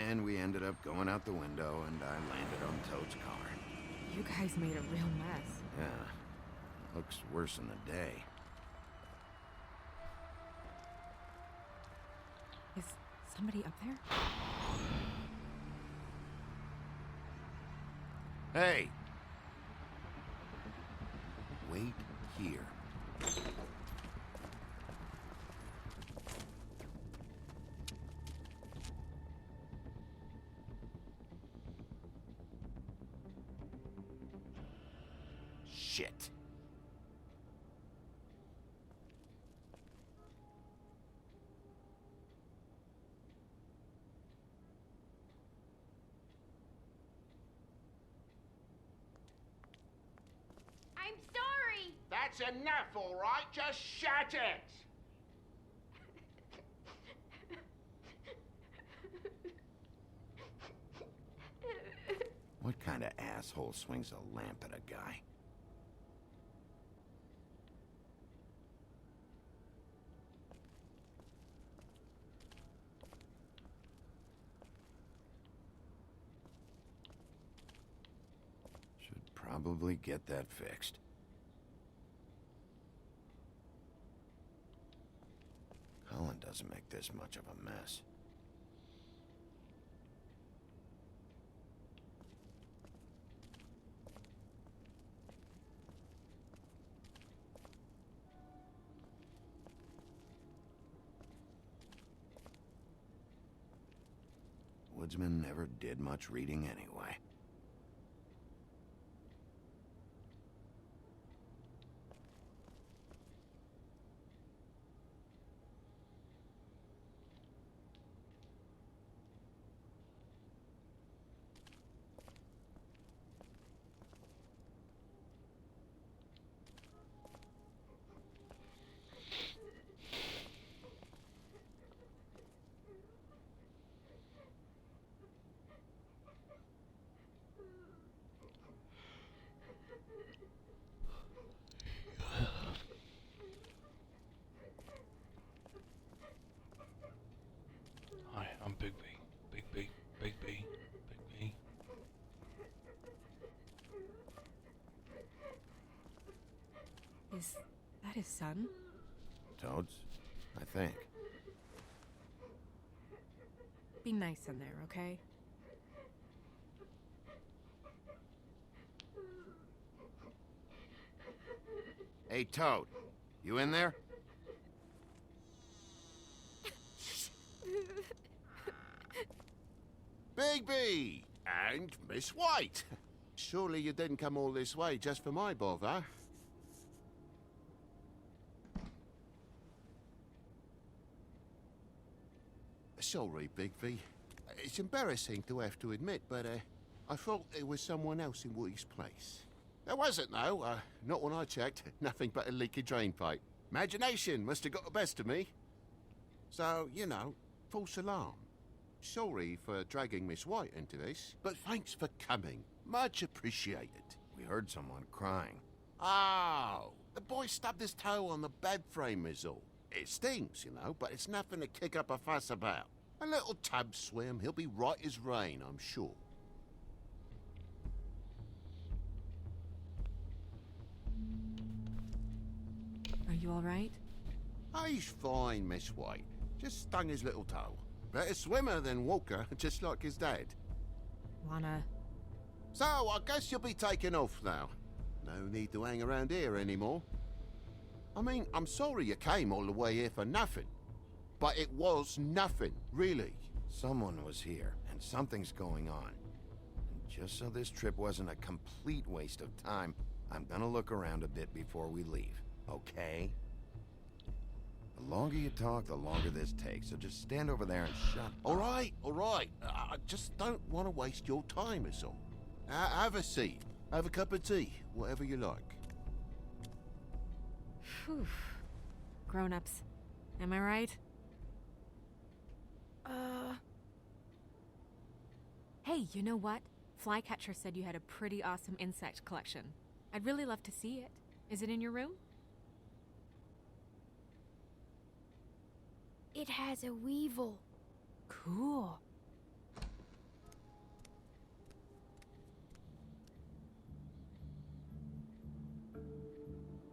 And we ended up going out the window, and I landed on Toad's car. You guys made a real mess. Yeah. Looks worse in the day. Is somebody up there? Hey! Wait here. Shit. I'm sorry! That's enough, all right? Just shut it! What kind of asshole swings a lamp at a guy? Should probably get that fixed. Colin doesn't make this much of a mess. Woodsman never did much reading anyway. Hi, I'm Big B. Big B. Big B. Big B. Is that his son? Toads? I think. Be nice in there, okay? Hey, Toad. You in there? Bigby! And Miss White! Surely you didn't come all this way just for my bother? Sorry, Bigby. It's embarrassing to have to admit, but I thought there was someone else in Woody's place. There wasn't, though. Not when I checked. Nothing but a leaky drain pipe. Imagination must have got the best of me. So, you know, false alarm. sorry for dragging Miss White into this, but thanks for coming. Much appreciated. We heard someone crying. Oh, the boy stubbed his toe on the bed frame is all. It stings, you know, but it's nothing to kick up a fuss about. A little tub swim, he'll be right as rain, I'm sure. Are you all right? He's fine, Miss White. Just stung his little toe. Better swimmer than walker, just like his dad. Wanna... So, I guess you'll be taking off now. No need to hang around here anymore. I mean, I'm sorry you came all the way here for nothing. But it was nothing, really. Someone was here, and something's going on. And just so this trip wasn't a complete waste of time, I'm gonna look around a bit before we leave, okay? The longer you talk, the longer this takes, so just stand over there and shut up. All right. I just don't want to waste your time, is all. Have a seat. Have a cup of tea, whatever you like. Phew. Grown-ups. Am I right? Hey, you know what? Flycatcher said you had a pretty awesome insect collection. I'd really love to see it. Is it in your room? It has a weevil. Cool.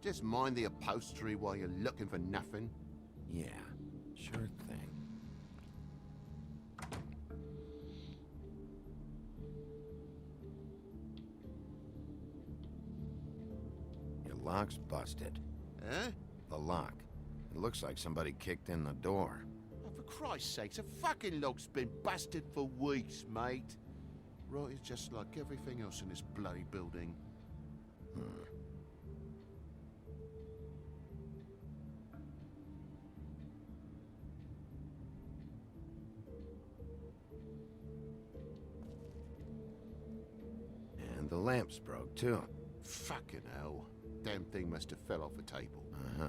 Just mind the upholstery while you're looking for nothing. Yeah, sure thing. Your lock's busted. Eh? The lock. It looks like somebody kicked in the door. Oh, for Christ's sake, the fucking lock's been busted for weeks, mate. Right, it's just like everything else in this bloody building. And the lamp's broke, too. Fucking hell. Damn thing must have fell off a table. Uh-huh.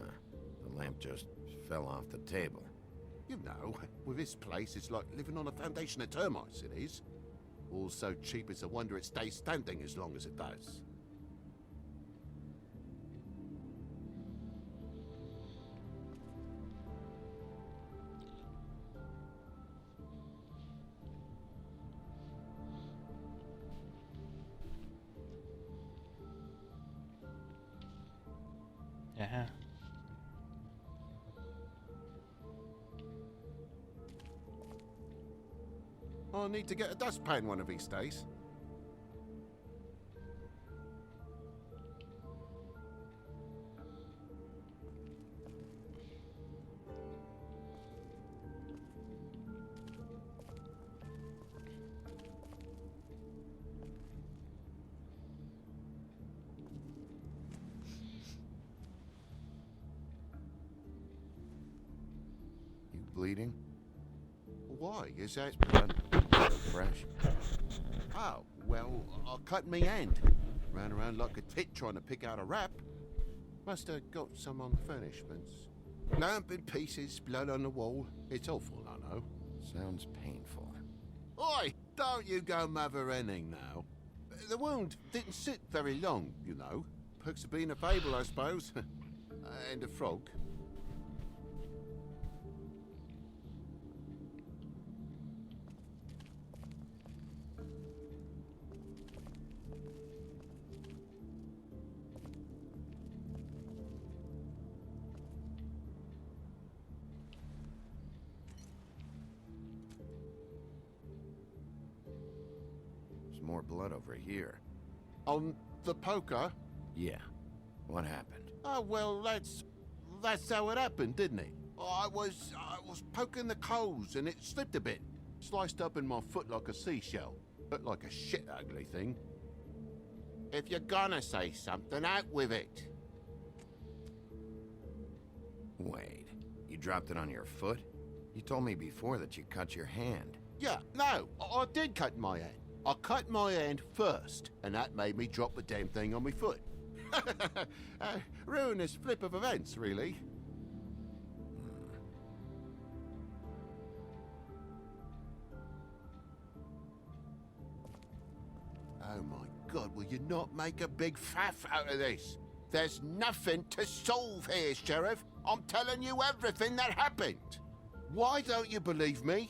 The lamp just fell off the table. You know, with this place, it's like living on a foundation of termites, it is. All so cheap, it's a wonder it stays standing as long as it does. Yeah. I'll need to get a dustpan one of these days. You bleeding? Why? Is that... Blood? So fresh. Oh, well, I cut me hand. Ran around like a tit trying to pick out a wrap. Must have got some unfurnishments. Lamp in pieces, blood on the wall. It's awful, I know. Sounds painful. Oi! Don't you go mother-henning now. The wound didn't sit very long, you know. Perks of being a fable, I suppose. And a frog. More blood over here. On the poker? Yeah. What happened? Oh, well, that's how it happened, didn't it? I was poking the coals and it slipped a bit. Sliced up in my foot like a seashell. Looked like a shit ugly thing. If you're gonna say something, out with it. Wait. You dropped it on your foot? You told me before that you cut your hand. Yeah, no, I did cut my hand. I cut my hand first, and that made me drop the damn thing on my foot. Ruinous flip of events, really. Oh my God, will you not make a big faff out of this? There's nothing to solve here, Sheriff. I'm telling you everything that happened. Why don't you believe me?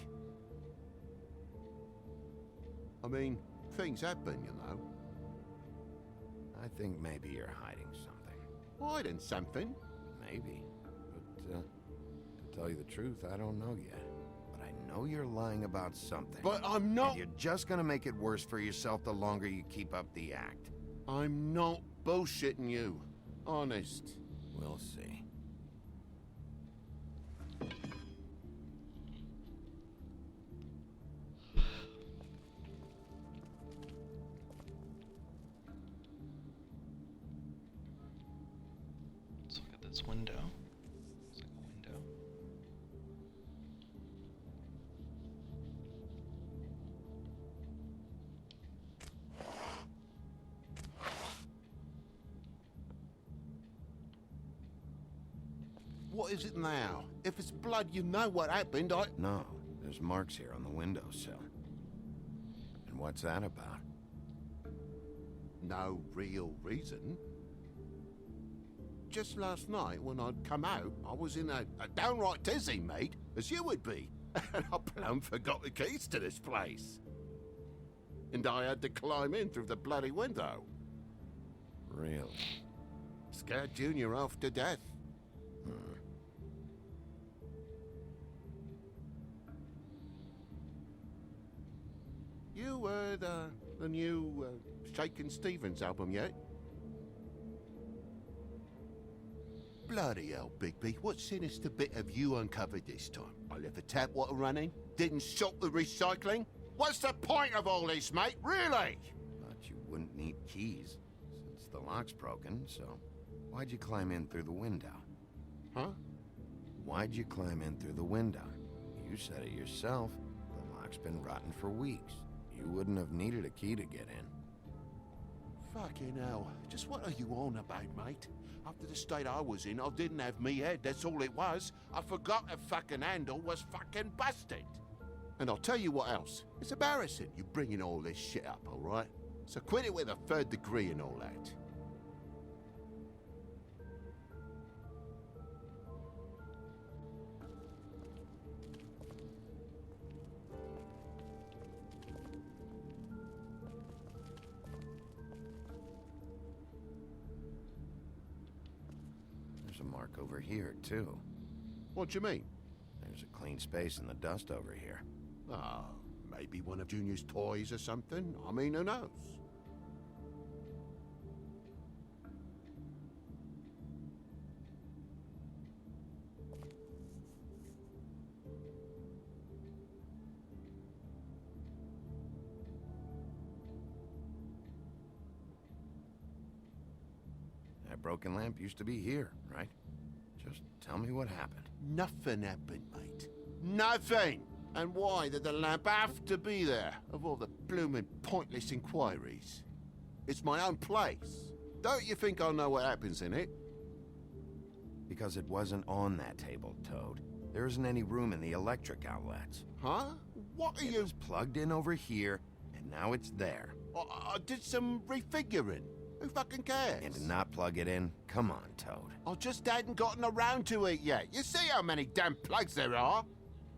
I mean, things happen, you know. I think maybe you're hiding something. Hiding something? Maybe. But, to tell you the truth, I don't know yet. But I know you're lying about something. But I'm not... And you're just gonna make it worse for yourself the longer you keep up the act. I'm not bullshitting you. Honest. We'll see. Let's look at this window. Looks like a window. What is it now? If it's blood, you know what happened. No, there's marks here on the windowsill. And what's that about? No real reason. Just last night, when I'd come out, I was in a downright dizzy, mate, as you would be. And I plumb forgot the keys to this place. And I had to climb in through the bloody window. Really? Scared Junior off to death. You heard the new Shakin' Stevens album yet? Bloody hell, Bigby, what sinister bit have you uncovered this time? I left the tap water running, didn't stop the recycling? What's the point of all this, mate, really? Thought you wouldn't need keys, since the lock's broken, so why'd you climb in through the window? Huh? Why'd you climb in through the window? You said it yourself. The lock's been rotten for weeks. You wouldn't have needed a key to get in. Fucking hell, just what are you on about, mate? After the state I was in, I didn't have me head, that's all it was. I forgot the fucking handle was fucking busted. And I'll tell you what else. It's embarrassing you bringing all this shit up, all right? So quit it with a third degree and all that. There's a mark over here, too. What do you mean? There's a clean space in the dust over here. Oh, maybe one of Junior's toys or something? I mean, who knows? That broken lamp used to be here, right? Just tell me what happened. Nothing happened, mate. Nothing! And why did the lamp have to be there, of all the bloomin' pointless inquiries? It's my own place. Don't you think I know what happens in it? Because it wasn't on that table, Toad. There isn't any room in the electric outlets. Huh? What are you... It was plugged in over here, and now it's there. I did some refiguring. Who fucking cares? And to not plug it in? Come on, Toad. I just hadn't gotten around to it yet. You see how many damn plugs there are?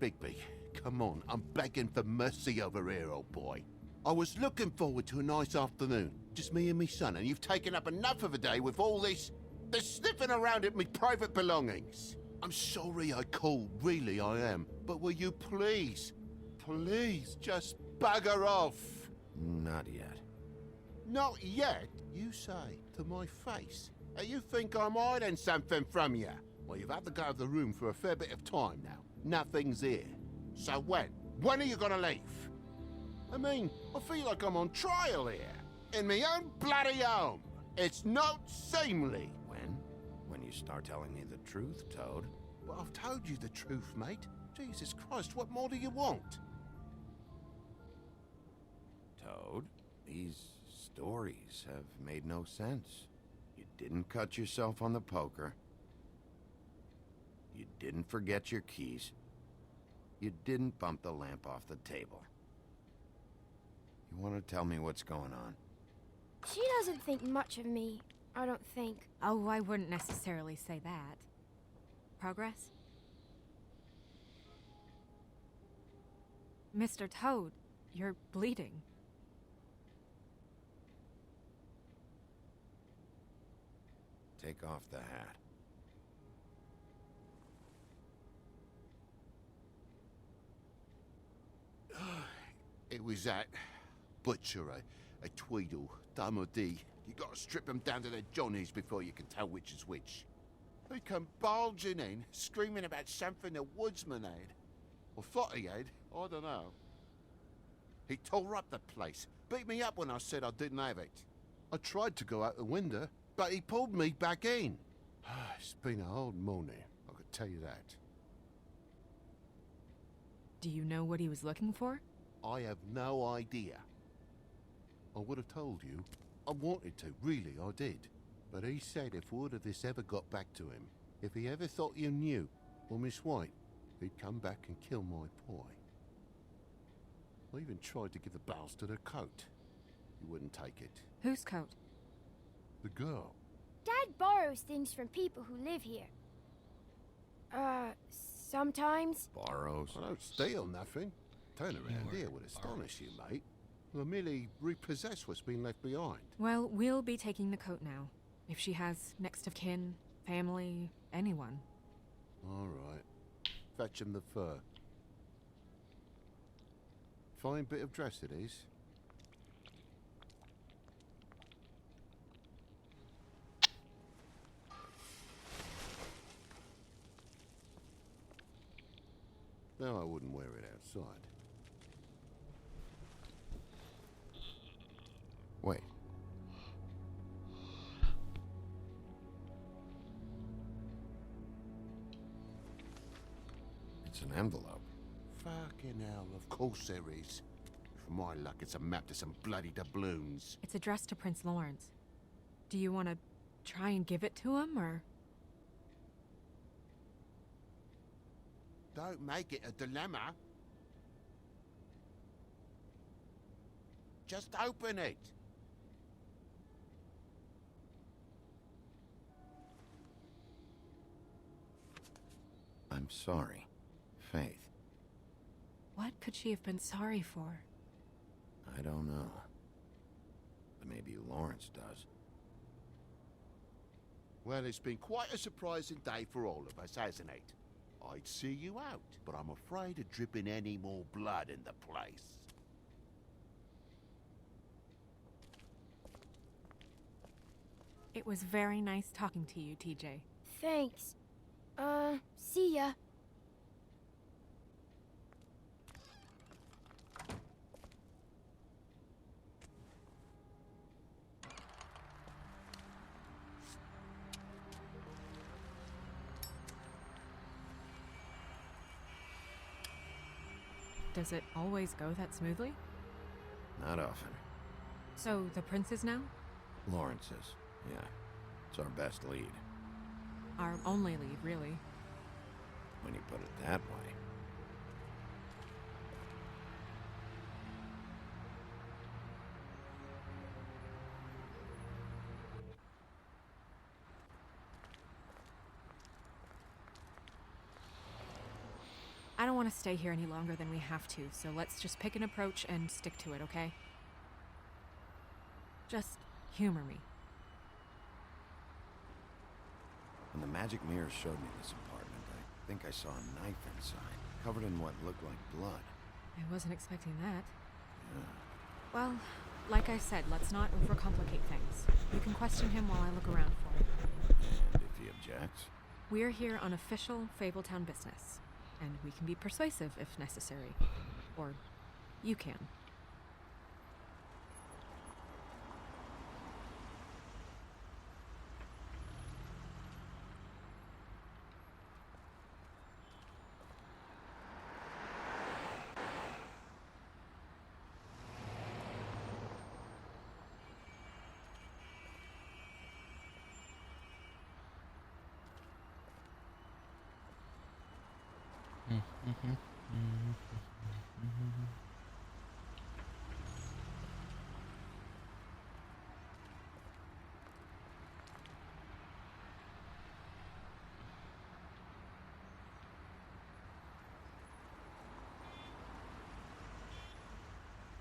Bigby, come on. I'm begging for mercy over here, old boy. I was looking forward to a nice afternoon. Just me and me son, and you've taken up enough of a day with all this sniffing around at me private belongings. I'm sorry I called, really I am. But will you please just bugger off? Not yet. Not yet, you say, to my face. You think I'm hiding something from you? Well, you've had to go out of the room for a fair bit of time now. Nothing's here. So when? When are you gonna leave? I mean, I feel like I'm on trial here. In my own bloody home. It's not seemly. When? When you start telling me the truth, Toad. Well, I've told you the truth, mate. Jesus Christ, what more do you want? Toad, these stories have made no sense. You didn't cut yourself on the poker. You didn't forget your keys. You didn't bump the lamp off the table. You want to tell me what's going on? She doesn't think much of me, I don't think. Oh, I wouldn't necessarily say that. Progress? Mr. Toad, you're bleeding. Take off the hat. It was that butcher, a Tweedle, Dum or D. You gotta strip them down to their johnnies before you can tell which is which. They come bulging in, screaming about something the woodsman had. Or thought he had, I don't know. He tore up the place, beat me up when I said I didn't have it. I tried to go out the window, but he pulled me back in. It's been a hard morning, I could tell you that. Do you know what he was looking for? I have no idea. I would have told you. I wanted to, really, I did. But he said if word of this ever got back to him, if he ever thought you knew, or Miss White, he'd come back and kill my boy. I even tried to give the bastard a coat. He wouldn't take it. Whose coat? The girl. Dad borrows things from people who live here. Sometimes. Borrows? I don't steal nothing. Turn around here would astonish you, mate. I merely repossess what's been left behind. Well, we'll be taking the coat now. If she has next of kin, family, anyone. All right. Fetch him the fur. Fine bit of dress it is. No, I wouldn't wear it outside. Wait. It's an envelope. Fucking hell, of course there is. For my luck, it's a map to some bloody doubloons. It's addressed to Prince Lawrence. Do you want to try and give it to him, or...? Don't make it a dilemma. Just open it. I'm sorry. Faith. What could she have been sorry for? I don't know. But maybe Lawrence does. Well, it's been quite a surprising day for all of us, hasn't it? I'd see you out, but I'm afraid of dripping any more blood in the place. It was very nice talking to you, TJ. Thanks. See ya. Does it always go that smoothly? Not often. So, the prince's now? Lawrence's. Yeah. It's our best lead. Our only lead, really. When you put it that way. I don't want to stay here any longer than we have to, so let's just pick an approach and stick to it, okay? Just humor me. When the magic mirror showed me this apartment, I think I saw a knife inside, covered in what looked like blood. I wasn't expecting that. Yeah. Well, like I said, let's not overcomplicate things. You can question him while I look around for him. And if he objects? We're here on official Fabletown business, and we can be persuasive if necessary. Or you can.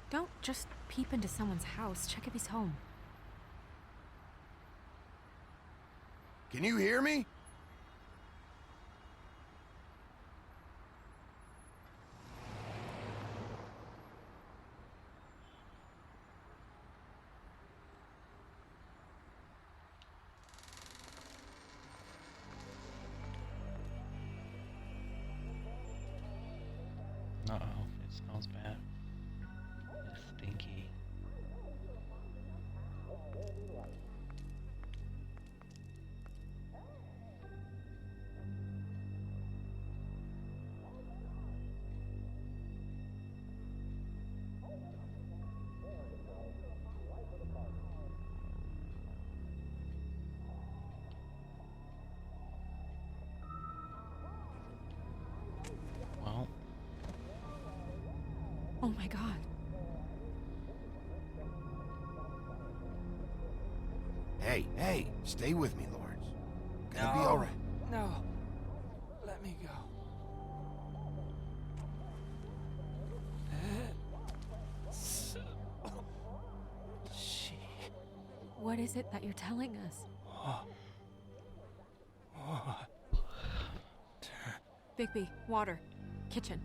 Don't just peep into someone's house. Check if he's home. Can you hear me? Uh-oh, it smells bad. It's stinky. Well, Oh my god. Hey, stay with me, Lawrence. Gonna be all right. No. Let me go. What is it that you're telling us? Bigby, water. Kitchen.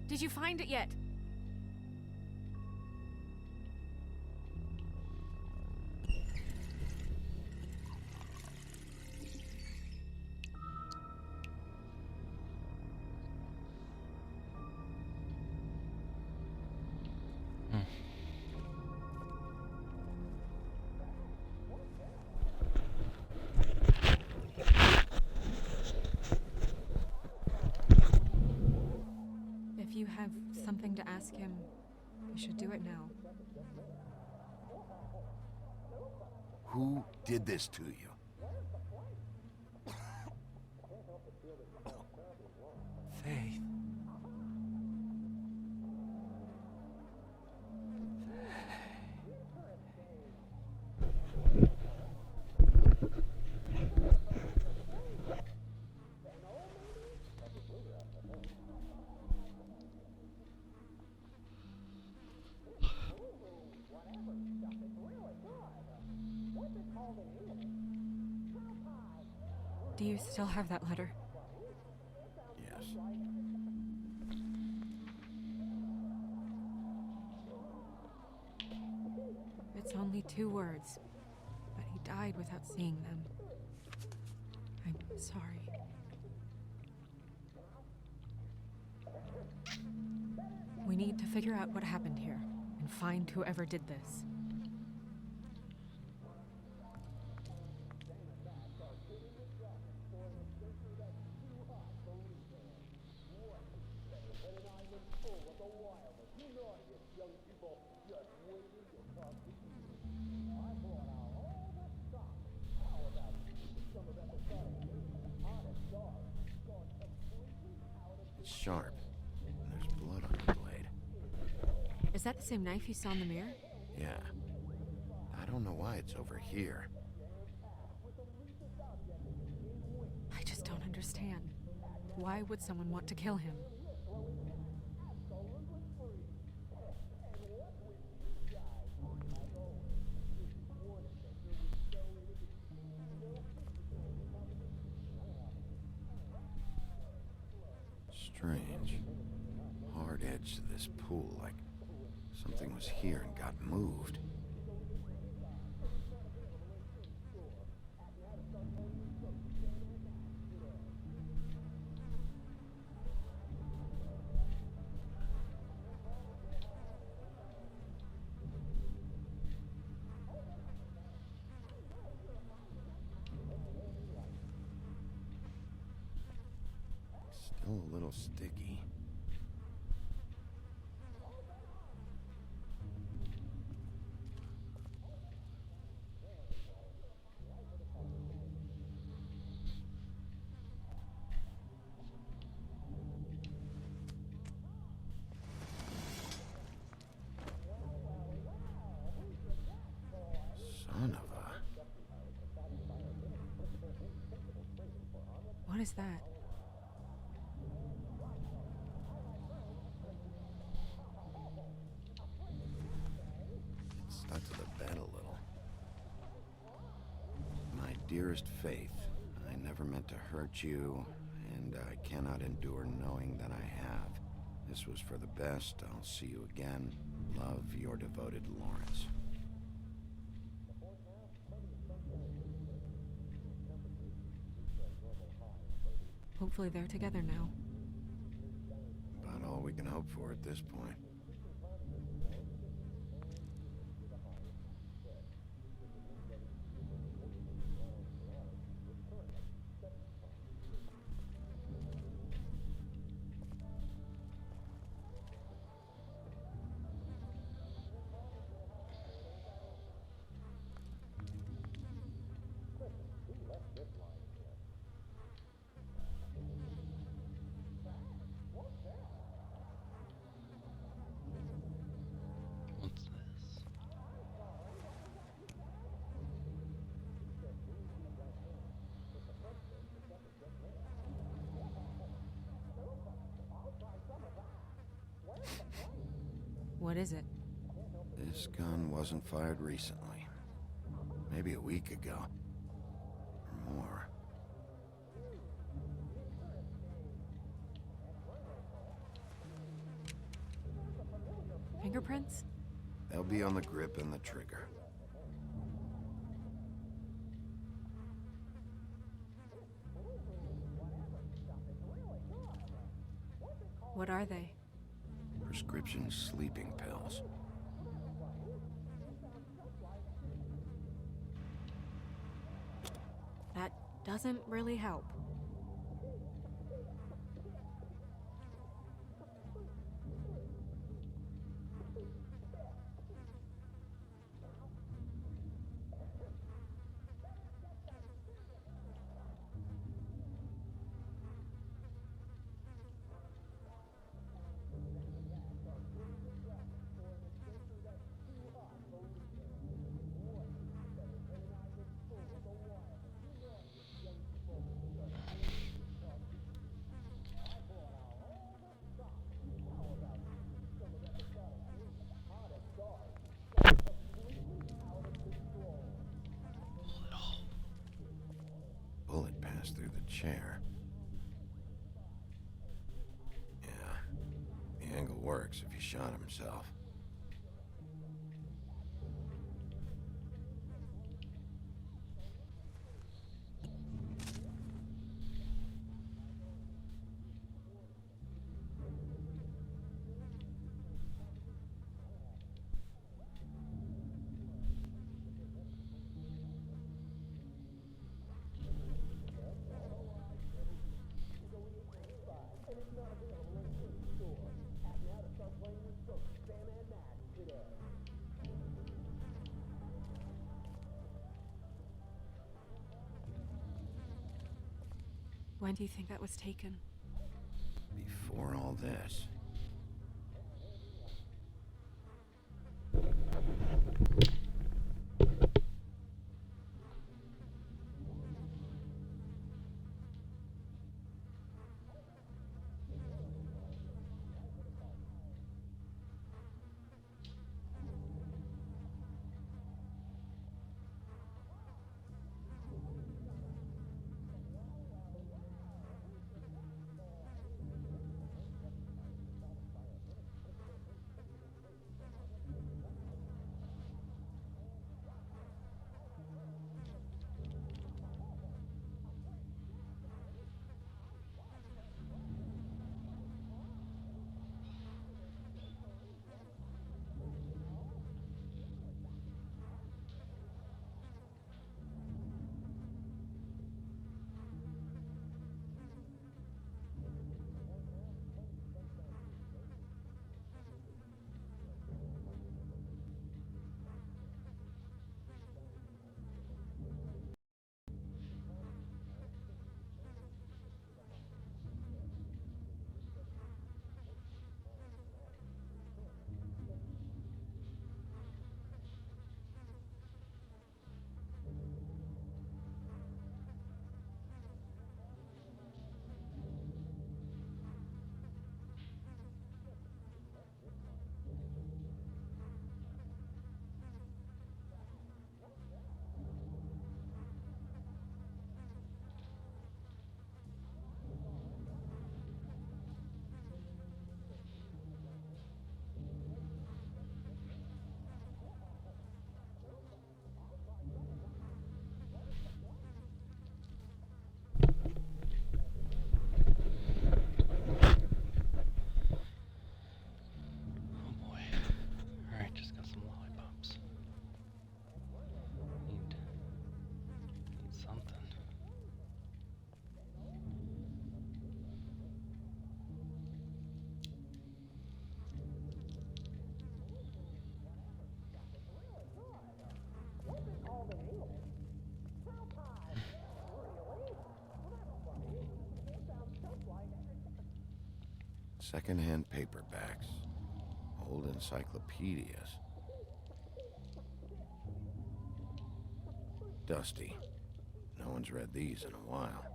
Did you find it yet? If you have something to ask him, you should do it now. Who did this to you? Faith. Do you still have that letter? Yes. It's only 2 words, but he died without seeing them. I'm sorry. We need to figure out what happened here and find whoever did this. It's sharp. And there's blood on the blade. Is that the same knife you saw in the mirror? Yeah. I don't know why it's over here. I just don't understand. Why would someone want to kill him? Strange. Hard edge to this pool, like something was here and got moved. Still a little sticky. Son of a... What is that? It stuck to the bed a little. My dearest Faith, I never meant to hurt you, and I cannot endure knowing that I have. This was for the best. I'll see you again. Love, your devoted Lawrence. Hopefully they're together now. About all we can hope for at this point. What's this? What is it? This gun wasn't fired recently. Maybe a week ago. Or more. Fingerprints? They'll be on the grip and the trigger. What are they? Prescription sleeping pills. That doesn't really help. Bullet passed through the chair. Yeah, the angle works if he shot himself. When do you think that was taken? Before all this. Second-hand paperbacks. Old encyclopedias. Dusty. No one's read these in a while.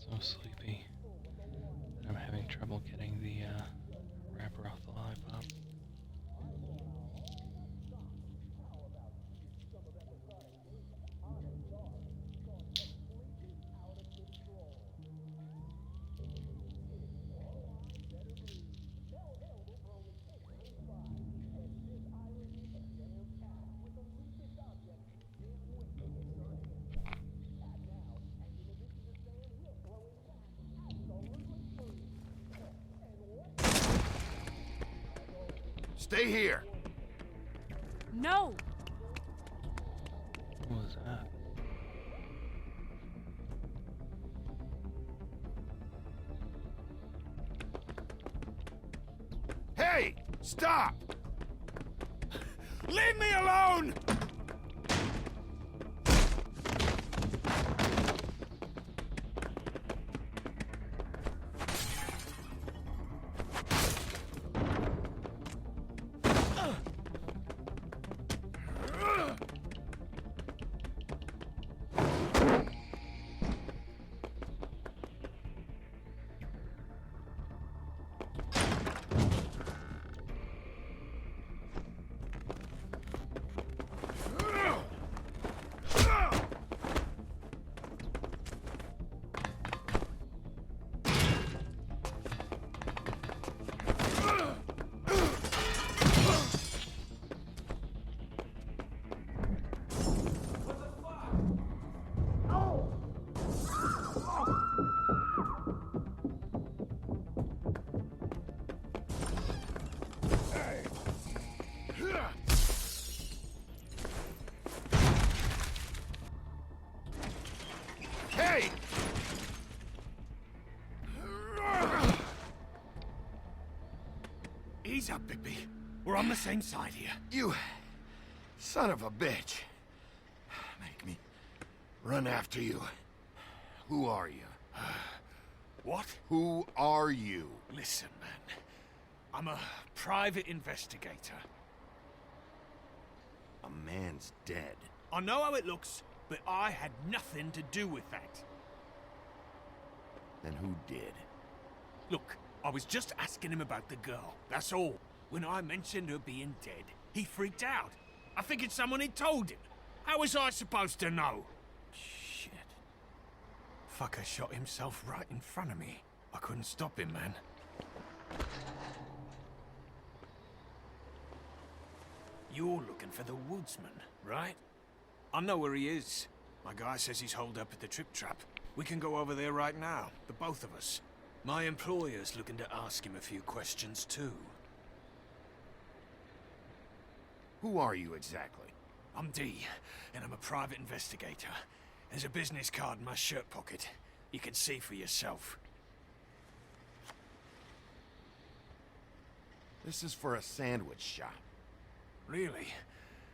So sleepy. I'm having trouble getting the wrapper off the lollipop. Stay here! No! What was that? Hey! Stop! Leave me alone! Hey! Ease up, Bigby. We're on the same side here. You son of a bitch. Make me run after you. Who are you? What? Who are you? Listen, man. I'm a private investigator. A man's dead. I know how it looks, but I had nothing to do with that. Then who did? Look, I was just asking him about the girl, that's all. When I mentioned her being dead, he freaked out. I figured someone had told him. How was I supposed to know? Shit. Fucker shot himself right in front of me. I couldn't stop him, man. You're looking for the woodsman, right? I know where he is. My guy says he's holed up at the Trip Trap. We can go over there right now, the both of us. My employer's looking to ask him a few questions, too. Who are you exactly? I'm D, and I'm a private investigator. There's a business card in my shirt pocket. You can see for yourself. This is for a sandwich shop. Really?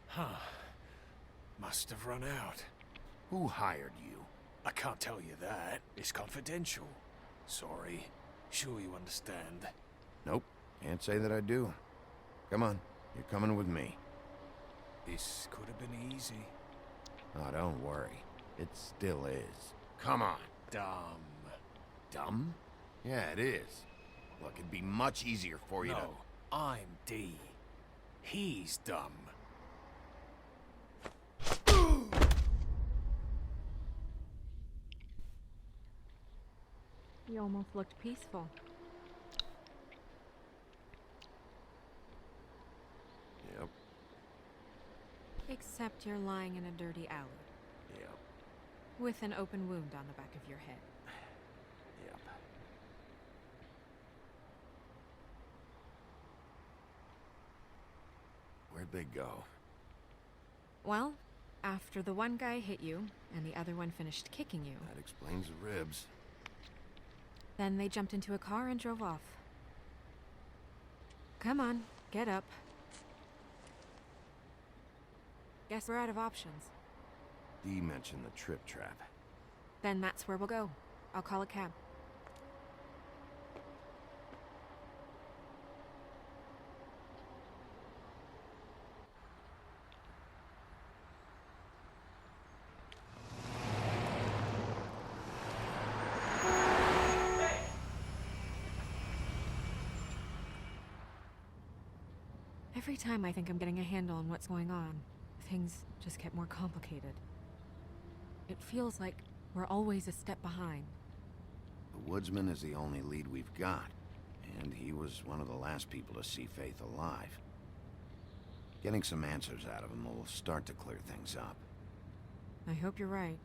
Huh. Must have run out. Who hired you? I can't tell you that. It's confidential. Sorry. Sure you understand. Nope. Can't say that I do. Come on. You're coming with me. This could have been easy. Oh, don't worry. It still is. Come on. Dumb. Dumb? Yeah, it is. Look, it'd be much easier for you to... No, I'm D. He's dumb. You almost looked peaceful. Yep. Except you're lying in a dirty alley. Yep. With an open wound on the back of your head. Yep. Where'd they go? Well, after the one guy hit you, and the other one finished kicking you. That explains the ribs. Then they jumped into a car and drove off. Come on, get up. Guess we're out of options. Dee mentioned the trip trap. Then that's where we'll go. I'll call a cab. Every time I think I'm getting a handle on what's going on, things just get more complicated. It feels like we're always a step behind. The woodsman is the only lead we've got, and he was one of the last people to see Faith alive. Getting some answers out of him will start to clear things up. I hope you're right.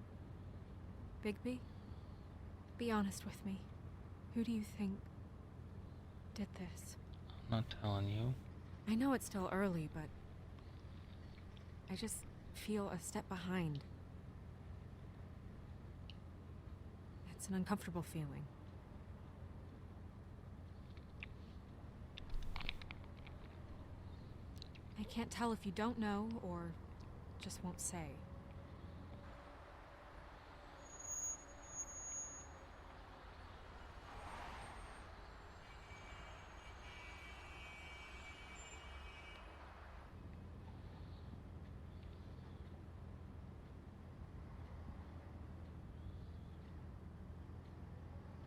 Bigby, be honest with me. Who do you think did this? I'm not telling you. I know it's still early, but I just feel a step behind. It's an uncomfortable feeling. I can't tell if you don't know or just won't say.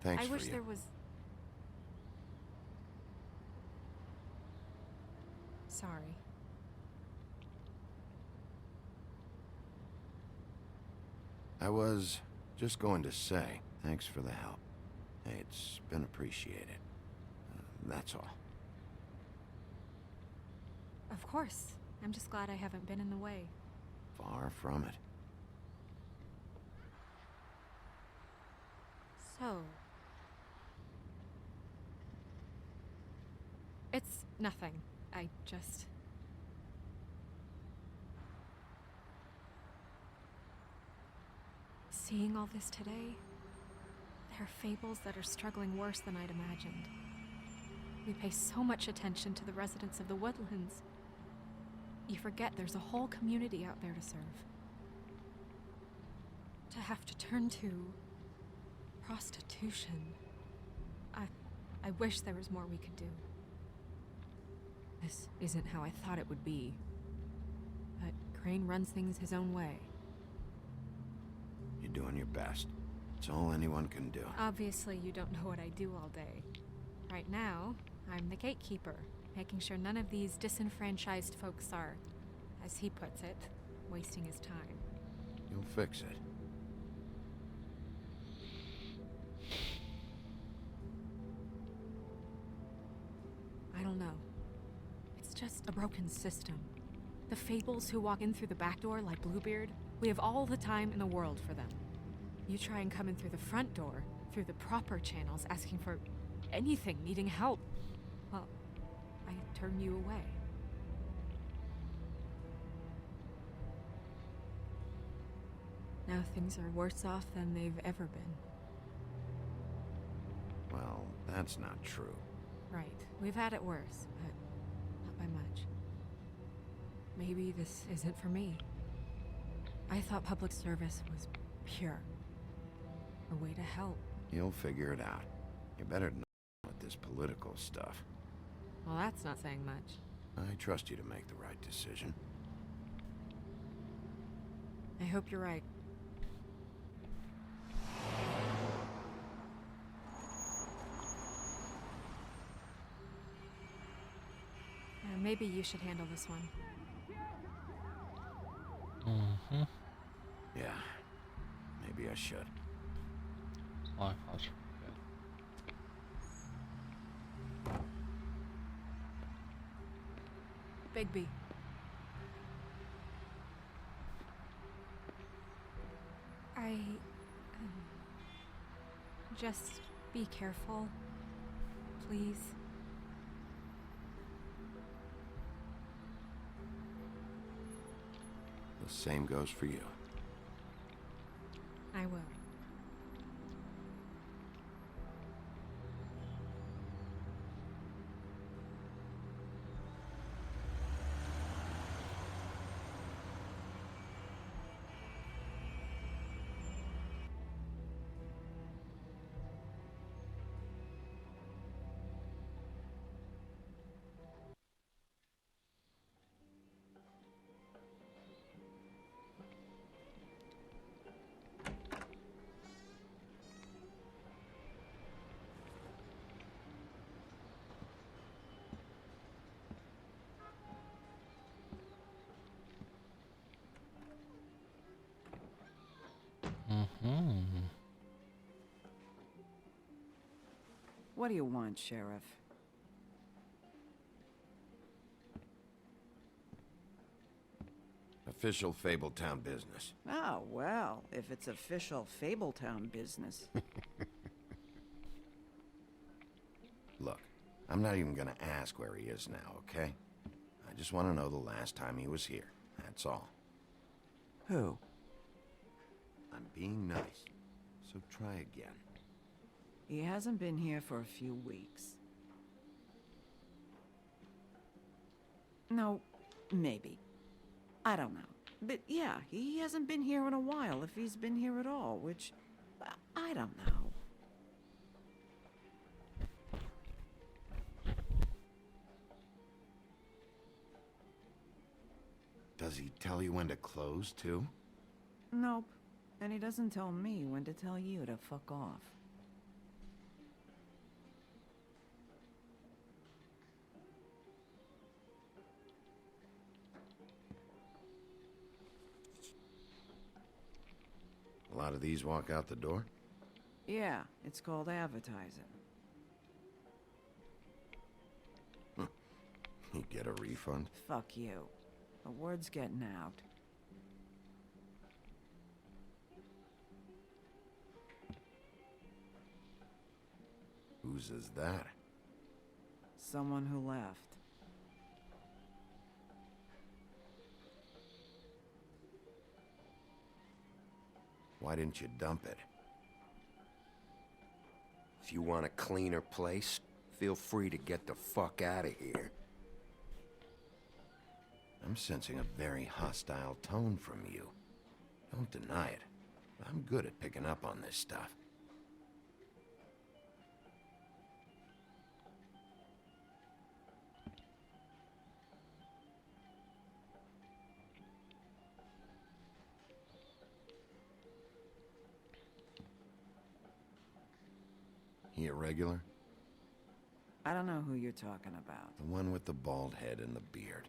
Thanks I for wish you. there was... Sorry. I was just going to say, thanks for the help. It's been appreciated. That's all. Of course. I'm just glad I haven't been in the way. Far from it. So... It's nothing. I just... Seeing all this today, there are fables that are struggling worse than I'd imagined. We pay so much attention to the residents of the woodlands. You forget there's a whole community out there to serve. To have to turn to prostitution. I wish there was more we could do. This isn't how I thought it would be. But Crane runs things his own way. You're doing your best. It's all anyone can do. Obviously, you don't know what I do all day. Right now, I'm the gatekeeper, making sure none of these disenfranchised folks are, as he puts it, wasting his time. You'll fix it. I don't know. It's just a broken system. The fables who walk in through the back door like Bluebeard, we have all the time in the world for them. You try and come in through the front door, through the proper channels, asking for anything, needing help. Well, I turn you away. Now things are worse off than they've ever been. Well, that's not true. Right. We've had it worse, but not by much. Maybe this isn't for me. I thought public service was pure. A way to help. You'll figure it out. You better know with this political stuff. Well, that's not saying much. I trust you to make the right decision. I hope you're right. Maybe you should handle this one. Mm-hmm. Yeah. Maybe I should. Life was good. Bigby. Just be careful, please. The same goes for you. I will. What do you want, Sheriff? Official Fabletown business. Oh, well, if it's official Fabletown business. Look, I'm not even gonna ask where he is now, okay? I just want to know the last time he was here. That's all. Who? I'm being nice, so try again. He hasn't been here for a few weeks. No, maybe. I don't know. But yeah, he hasn't been here in a while, if he's been here at all, which... I don't know. Does he tell you when to close, too? Nope. And he doesn't tell me when to tell you to fuck off. A lot of these walk out the door? Yeah, it's called advertising. You get a refund? Fuck you. The word's getting out. Whose is that? Someone who left. Why didn't you dump it? If you want a cleaner place, feel free to get the fuck out of here. I'm sensing a very hostile tone from you. Don't deny it. I'm good at picking up on this stuff. He a regular? I don't know who you're talking about. The one with the bald head and the beard.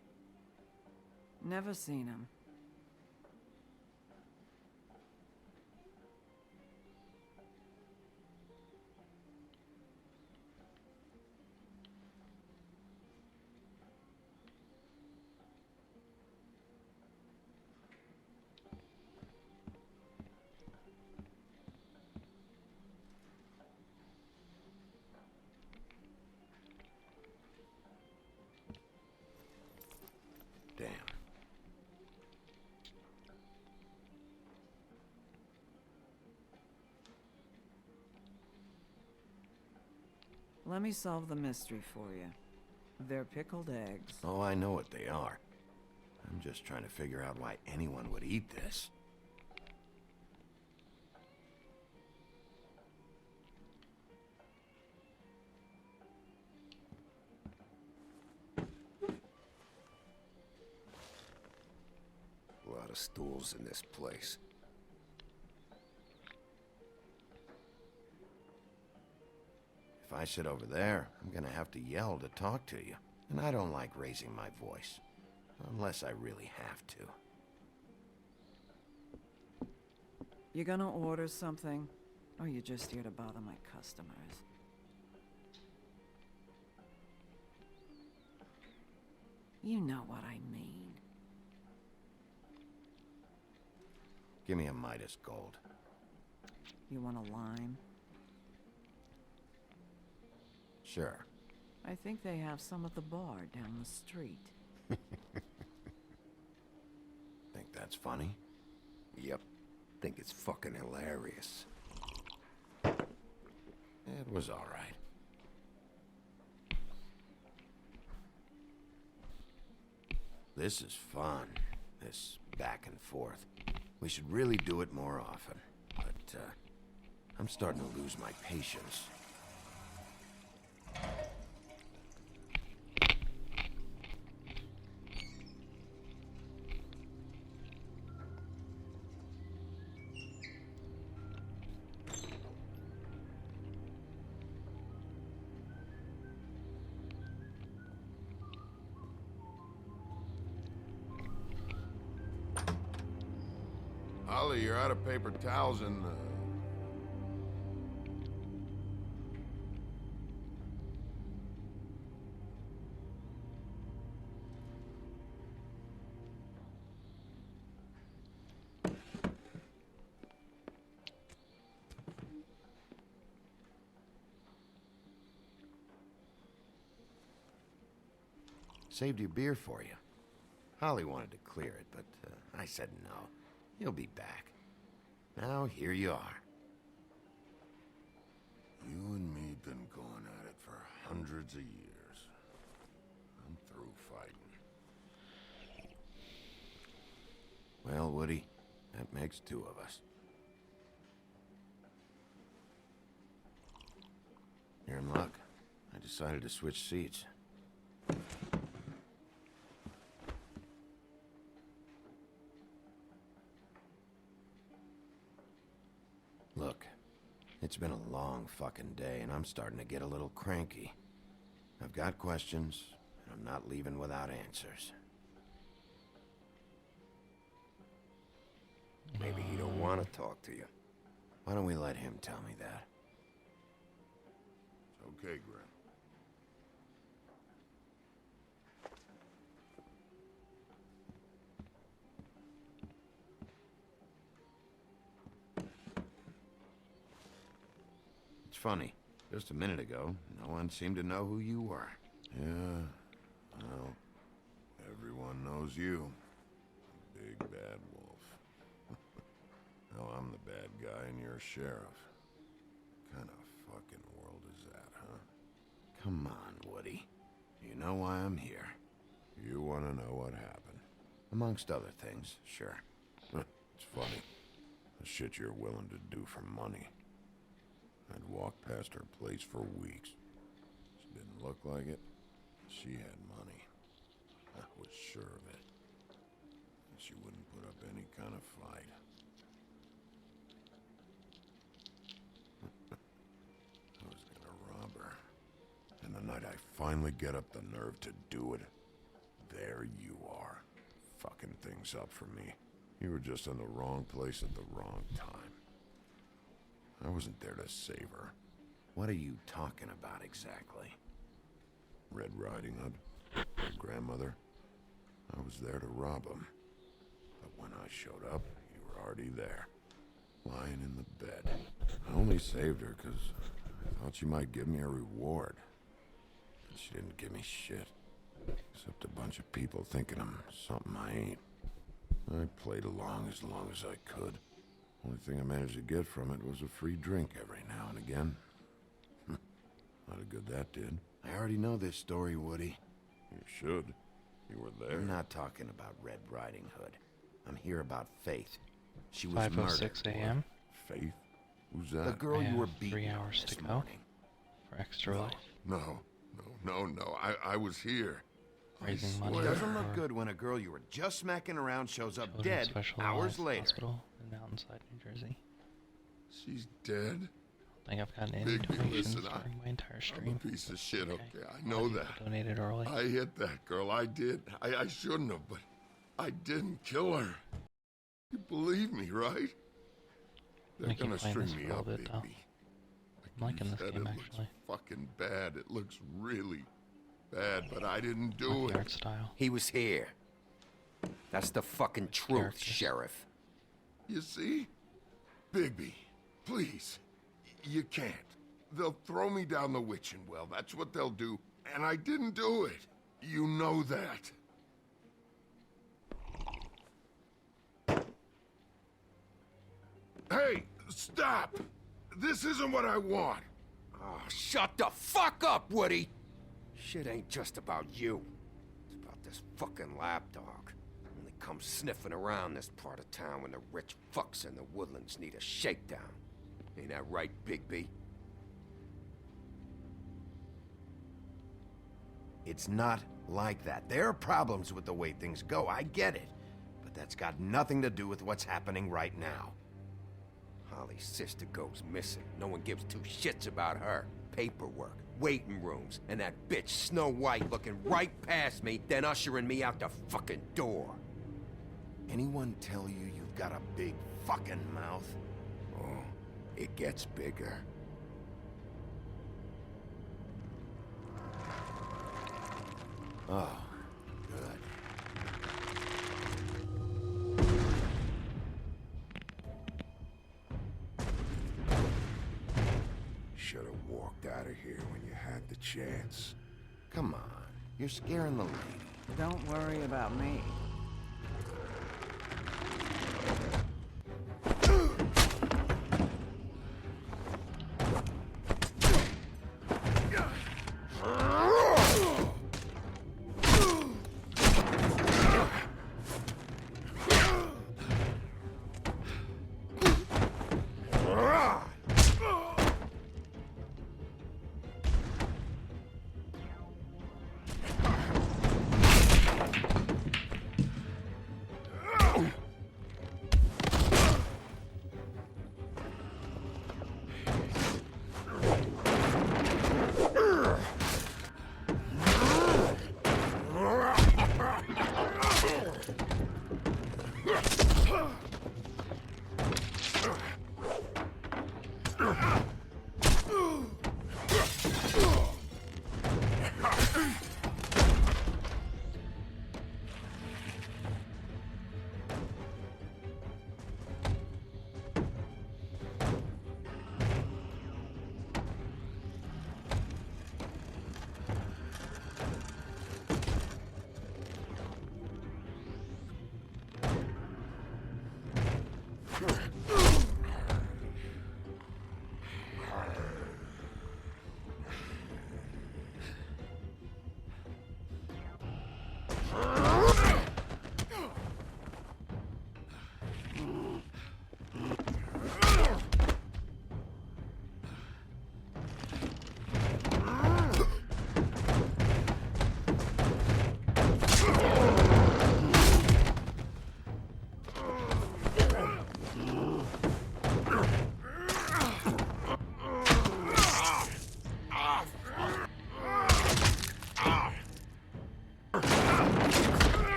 Never seen him. Damn. Let me solve the mystery for you. They're pickled eggs. Oh, I know what they are. I'm just trying to figure out why anyone would eat this. A lot of stools in this place. If I sit over there, I'm gonna have to yell to talk to you. And I don't like raising my voice. Unless I really have to. You gonna order something? Or you just here to bother my customers? You know what I mean. Give me a Midas Gold. You want a lime? Sure. I think they have some at the bar down the street. Think that's funny? Yep. Think it's fucking hilarious. It was all right. This is fun. This back and forth. We should really do it more often. But, I'm starting to lose my patience. Ollie, you're out of paper towels and, Saved your beer for you. Holly wanted to clear it, but I said no. He'll be back. Now, here you are. You and me been going at it for hundreds of years. I'm through fighting. Well, Woody, that makes two of us. You're in luck. I decided to switch seats. Look, it's been a long fucking day, and I'm starting to get a little cranky. I've got questions, and I'm not leaving without answers. Maybe he don't want to talk to you. Why don't we let him tell me that? It's okay, Grim. It's funny. Just a minute ago, no one seemed to know who you were. Yeah, well, everyone knows you. Big bad wolf. Now I'm the bad guy and you're a sheriff. Kind of fucking world is that, huh? Come on, Woody. You know why I'm here. You want to know what happened? Amongst other things, sure. It's funny. The shit you're willing to do for money. I'd walk past her place for weeks. She didn't look like it. She had money. I was sure of it. And she wouldn't put up any kind of fight. I was gonna rob her. And the night I finally get up the nerve to do it, there you are. Fucking things up for me. You were just in the wrong place at the wrong time. I wasn't there to save her. What are you talking about exactly? Red Riding Hood, my grandmother. I was there to rob him. But when I showed up, you were already there, lying in the bed. I only saved her because I thought she might give me a reward. But she didn't give me shit. Except a bunch of people thinking I'm something I ain't. I played along as I could. Only thing I managed to get from it was a free drink every now and again. Not a good that did. I already know this story, Woody. You should. You were there. I'm not talking about Red Riding Hood. I'm here about Faith. She was 5:06 murdered. a.m. Faith? Who's that? The girl I you were have beating 3 hours this to go morning. for Extra Life. No. I was here. Raising money. It swear. doesn't look for good when a girl you were just smacking around shows up Children's dead Specialized hours later. Hospital in Mountainside, New Jersey. She's dead? I think I've gotten any Bigby, donations listen, during my entire I'm stream. a piece of shit, okay? I A know lot of that. people donated early. I hit that girl, I did. I shouldn't have, but I didn't kill her. You believe me, right? They're I keep gonna playing string this me for a up, bit, though. Bigby. I'm liking this Said game, it actually. looks fucking bad. It looks really bad, but I didn't do Like the it. art style. He was here. That's the fucking truth, Characters. Sheriff. You see? Bigby, please. You can't. They'll throw me down the witching well. That's what they'll do. And I didn't do it. You know that. Hey, stop! This isn't what I want. Oh, shut the fuck up, Woody! Shit ain't just about you. It's about this fucking lapdog. Only comes sniffing around this part of town when the rich fucks in the woodlands need a shakedown. Ain't that right, Bigby? It's not like that. There are problems with the way things go, I get it. But that's got nothing to do with what's happening right now. Holly's sister goes missing. No one gives two shits about her. Paperwork, waiting rooms, and that bitch Snow White looking right past me, then ushering me out the fucking door. Anyone tell you you've got a big fucking mouth? Oh, it gets bigger. Oh, good. Should have walked out of here when you had the chance. Come on, you're scaring the lady. Don't worry about me.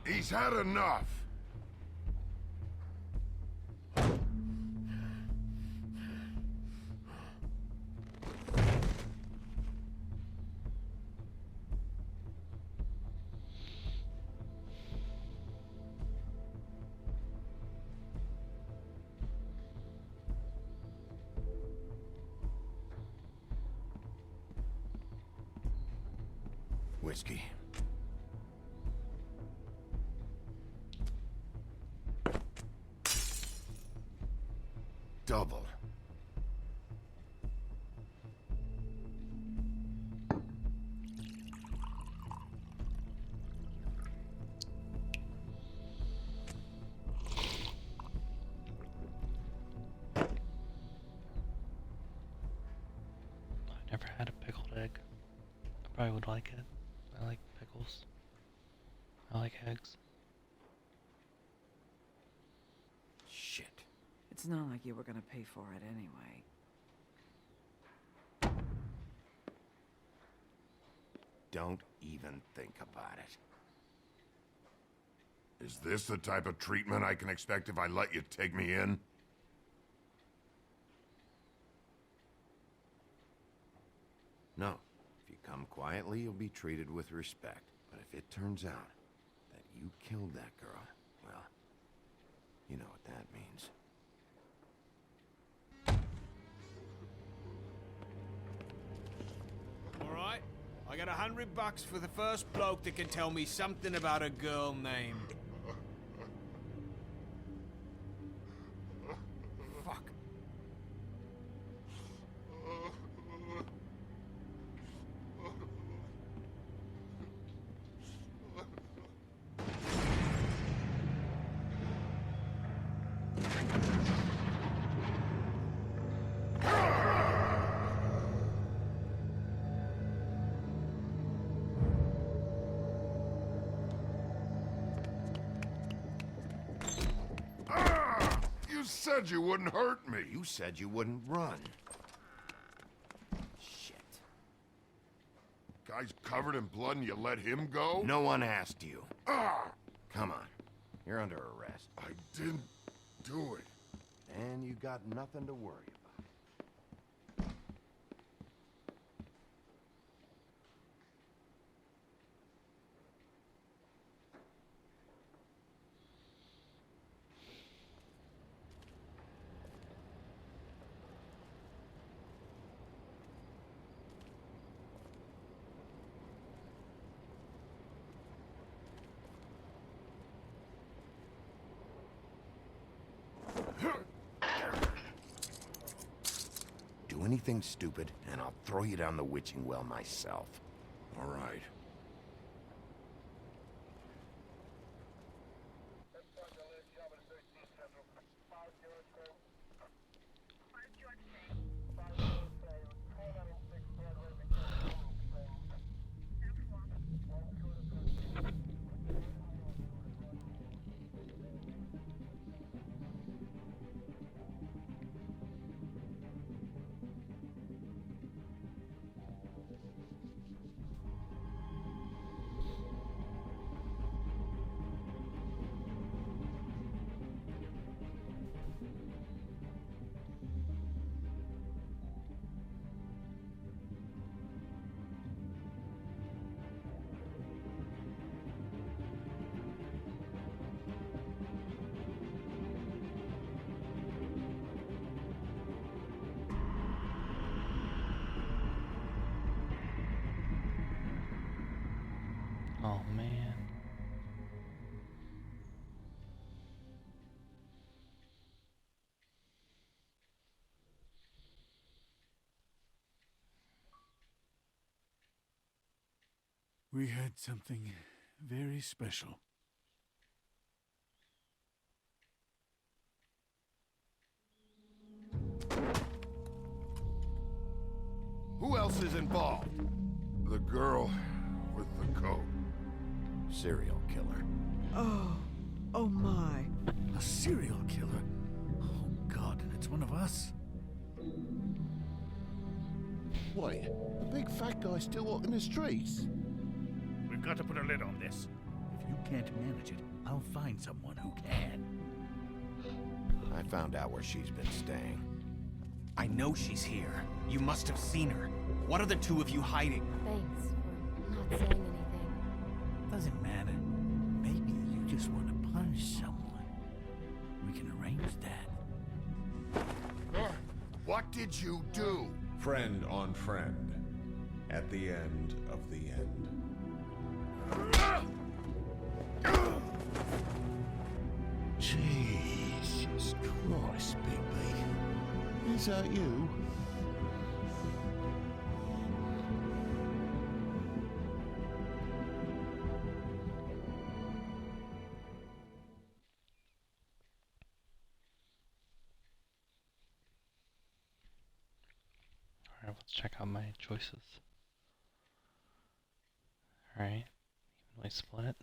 He's had enough. Whiskey. Double. I never had a pickled egg. I probably would like it. I like pickles. I like eggs. Shit. It's not like you were gonna pay for it anyway. Don't even think about it. Is this the type of treatment I can expect if I let you take me in? No. If you come quietly, you'll be treated with respect. But if it turns out that you killed that girl, well, you know what that means. Alright, I got $100 for the first bloke that can tell me something about a girl named... Fuck. You said you wouldn't hurt me. You said you wouldn't run. Shit. Guy's covered in blood and you let him go? No one asked you. Ah! Come on. You're under arrest. I didn't do it. And you got nothing to worry about. Do anything stupid, and I'll throw you down the witching well myself. All right. Oh man. We had something very special. Who else is involved? The girl with the coat. Serial killer. Oh my. A serial killer? Oh God, and it's one of us? Wait, the big fat guy still walking the streets? We've got to put a lid on this. If you can't manage it, I'll find someone who can. I found out where she's been staying. I know she's here. You must have seen her. What are the two of you hiding? Thanks for not saying anything. Doesn't matter. Maybe you just want to punish someone. We can arrange that. What did you do? Friend on friend. At the end of the end. Jesus Christ, Bigby. Is that you? Alright, let's check out my choices. Alright, evenly split.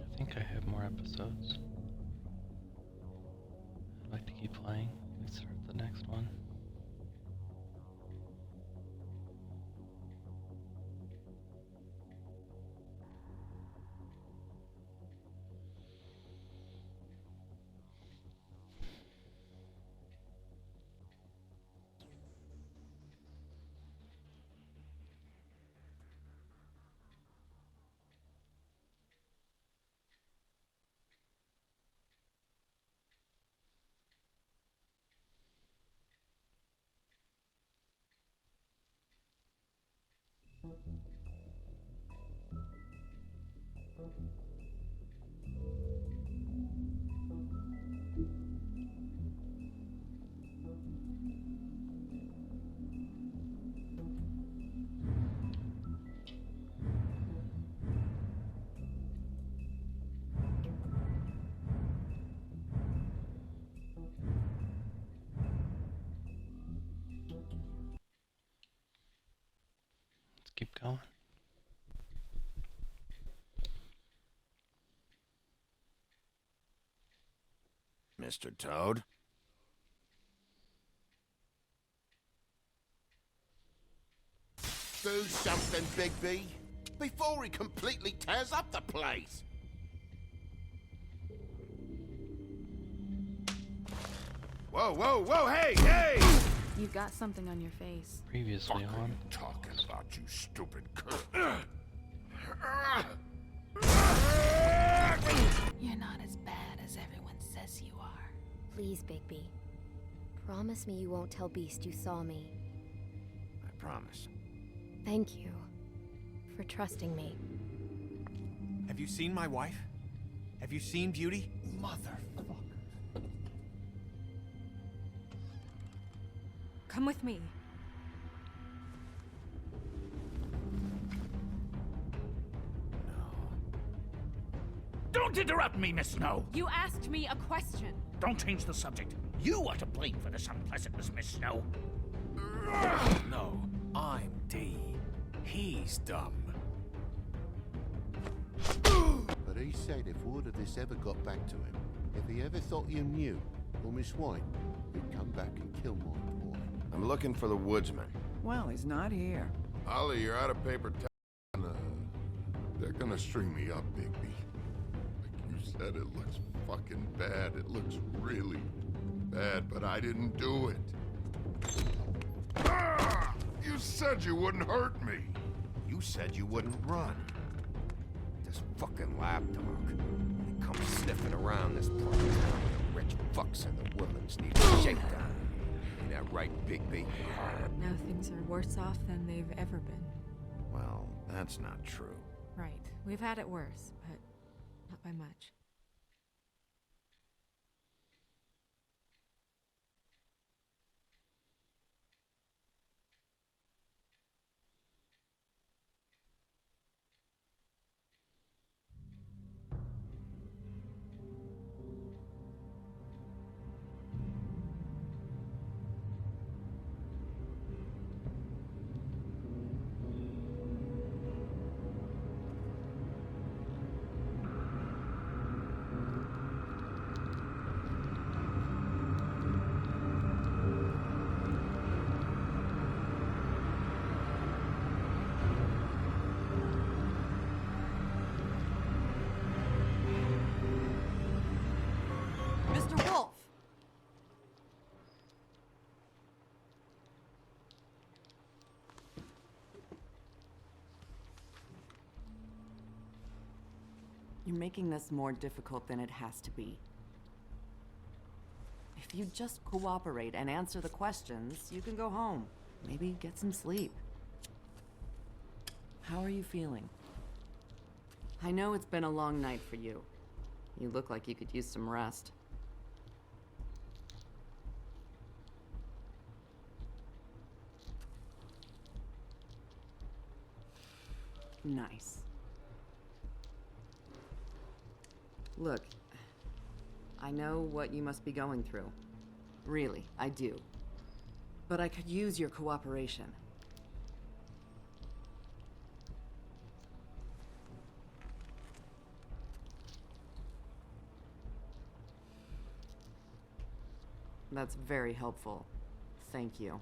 I think I have more episodes. I'd like to keep playing. Let me start the next one. going. Mr. Toad? Do something, Bigby, before he completely tears up the place. Whoa, whoa, whoa, hey, hey! You've got something on your face. Previously on. Talking about you stupid You're not as bad as everyone says you are. Please, Bigby. Promise me you won't tell Beast you saw me. I promise. Thank you for trusting me. Have you seen my wife? Have you seen Beauty? Motherfucker. Come with me. Don't interrupt me, Miss Snow! You asked me a question. Don't change the subject. You are to blame for this unpleasantness, Miss Snow. No, I'm D. He's dumb. But he said if word of this ever got back to him, if he ever thought you knew, or Miss White, he'd come back and kill my boy. I'm looking for the woodsman. Well, he's not here. Ollie, you're out of paper they're gonna string me up, Bigby. Like you said, it looks fucking bad. It looks really bad, but I didn't do it. Ah! You said you wouldn't hurt me. You said you wouldn't run. This fucking lapdog. They come sniffing around this part of town. The rich fucks and the woodlands need a shakedown. Ain't that right, Bigby? Now things are worse off than they've ever been. Well, that's not true. Right. We've had it worse, but not by much. Mr. Wolf! You're making this more difficult than it has to be. If you just cooperate and answer the questions, you can go home. Maybe get some sleep. How are you feeling? I know it's been a long night for you. You look like you could use some rest. Nice. Look, I know what you must be going through. Really, I do. But I could use your cooperation. That's very helpful. Thank you.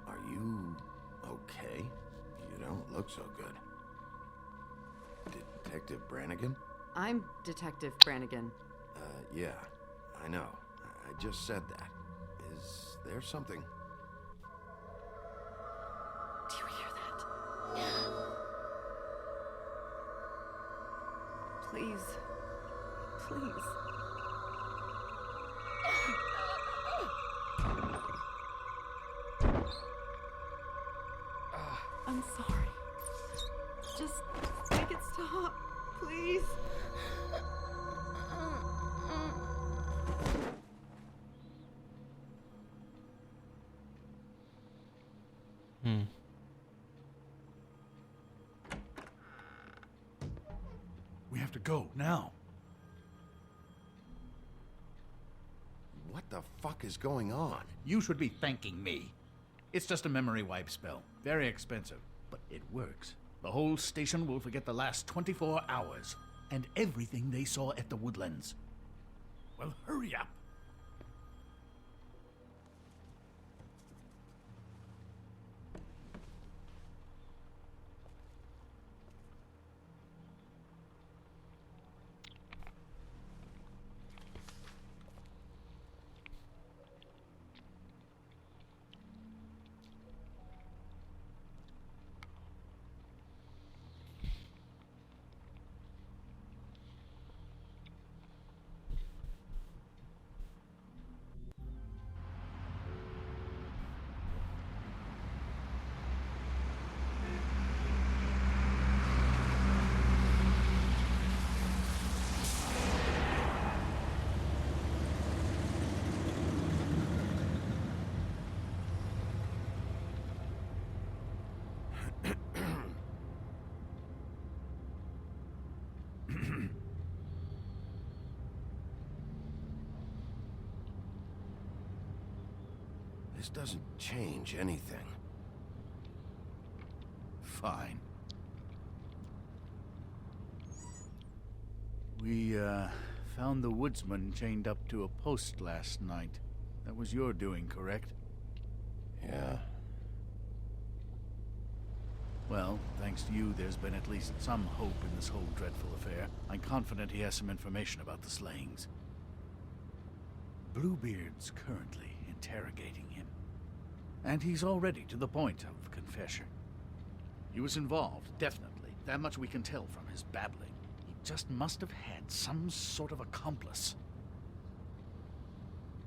Are you okay? You don't look so good. Detective Brannigan? I'm Detective Brannigan. Yeah, I know. I just said that. Is there something? Do you hear that? Please. Please. I'm sorry. Just stay make it stop. Please. We have to go, now. What the fuck is going on? You should be thanking me. It's just a memory wipe spell. Very expensive, but it works. The whole station will forget the last 24 hours and everything they saw at the Woodlands. Well, hurry up. This doesn't change anything. Fine. We, found the woodsman chained up to a post last night. That was your doing, correct? Yeah. Well, thanks to you, there's been at least some hope in this whole dreadful affair. I'm confident he has some information about the slayings. Bluebeard's currently interrogating him. And he's already to the point of confession. He was involved, definitely. That much we can tell from his babbling. He just must have had some sort of accomplice.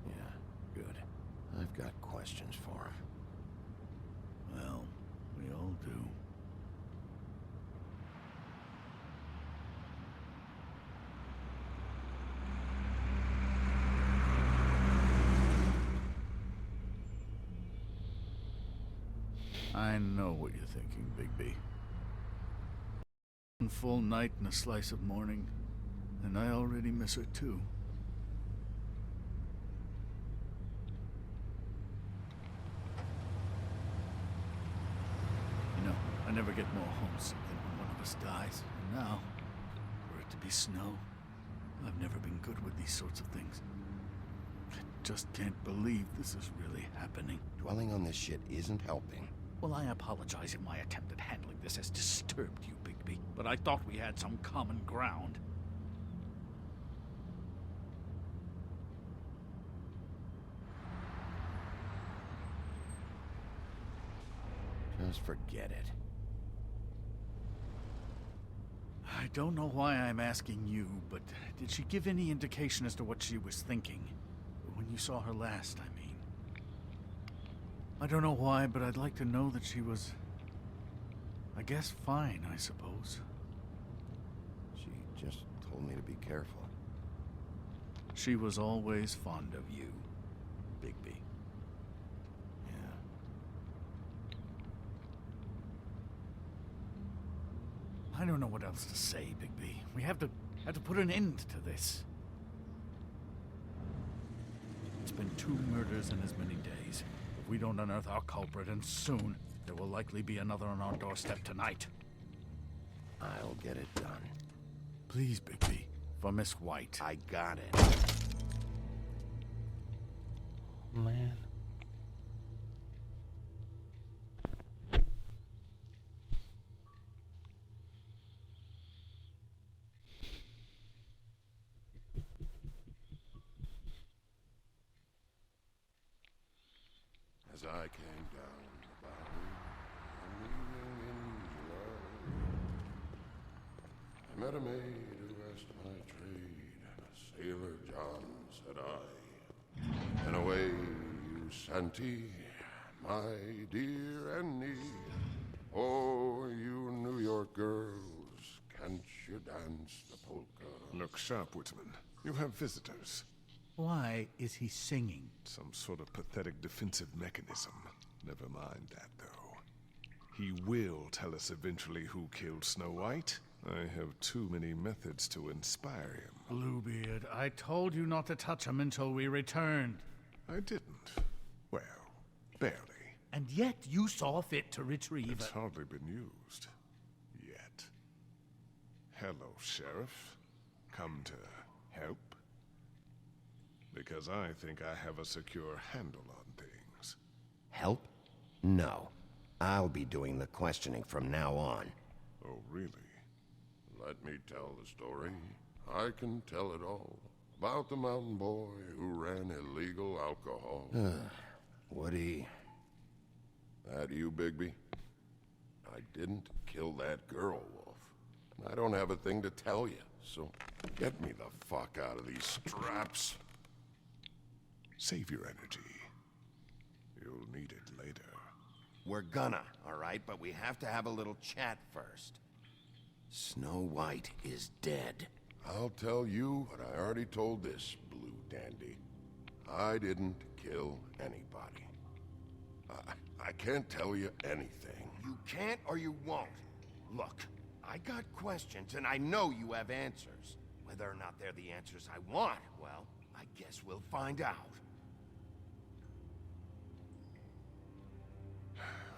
Yeah, good. I've got questions for him. Well, we all do. I know what you're thinking, Bigby. One full night and a slice of morning, and I already miss her too. You know, I never get more homesick than when one of us dies. And now, for it to be snow, I've never been good with these sorts of things. I just can't believe this is really happening. Dwelling on this shit isn't helping. Well, I apologize if my attempt at handling this has disturbed you, Bigby, but I thought we had some common ground. Just forget it. I don't know why I'm asking you, but did she give any indication as to what she was thinking? When you saw her last, I mean. I don't know why, but I'd like to know that she was, I guess, fine, I suppose. She just told me to be careful. She was always fond of you, Bigby. Yeah. I don't know what else to say, Bigby. We have to put an end to this. It's been 2 murders in as many days. If we don't unearth our culprit, and soon, there will likely be another on our doorstep tonight. I'll get it done. Please, Bigby. For Miss White. I got it. Man. As I came down the valley, in July, I met a maid who asked my trade. Sailor John, said I, and away you Santee, my dear Annie. Oh, you New York girls Look sharp, Woodsman. You have visitors. Why is he singing? Some sort of pathetic defensive mechanism. Never mind that, though. He will tell us eventually who killed Snow White. I have too many methods to inspire him. Bluebeard, I told you not to touch him until we returned. I didn't. Well, barely. And yet you saw fit to retrieve It's hardly been used. Yet. Hello, Sheriff. Come to help? Because I think I have a secure handle on things. Help? No. I'll be doing the questioning from now on. Oh, really? Let me tell the story. I can tell it all. About the mountain boy who ran illegal alcohol. Woody... That you, Bigby? I didn't kill that girl, Wolf. I don't have a thing to tell you, so get me the fuck out of these straps. Save your energy. You'll need it later. We're gonna, all right? But we have to have a little chat first. Snow White is dead. I'll tell you what I already told this blue dandy. I didn't kill anybody. I can't tell you anything. You can't or you won't. Look, I got questions and I know you have answers. Whether or not they're the answers I want, well, I guess we'll find out.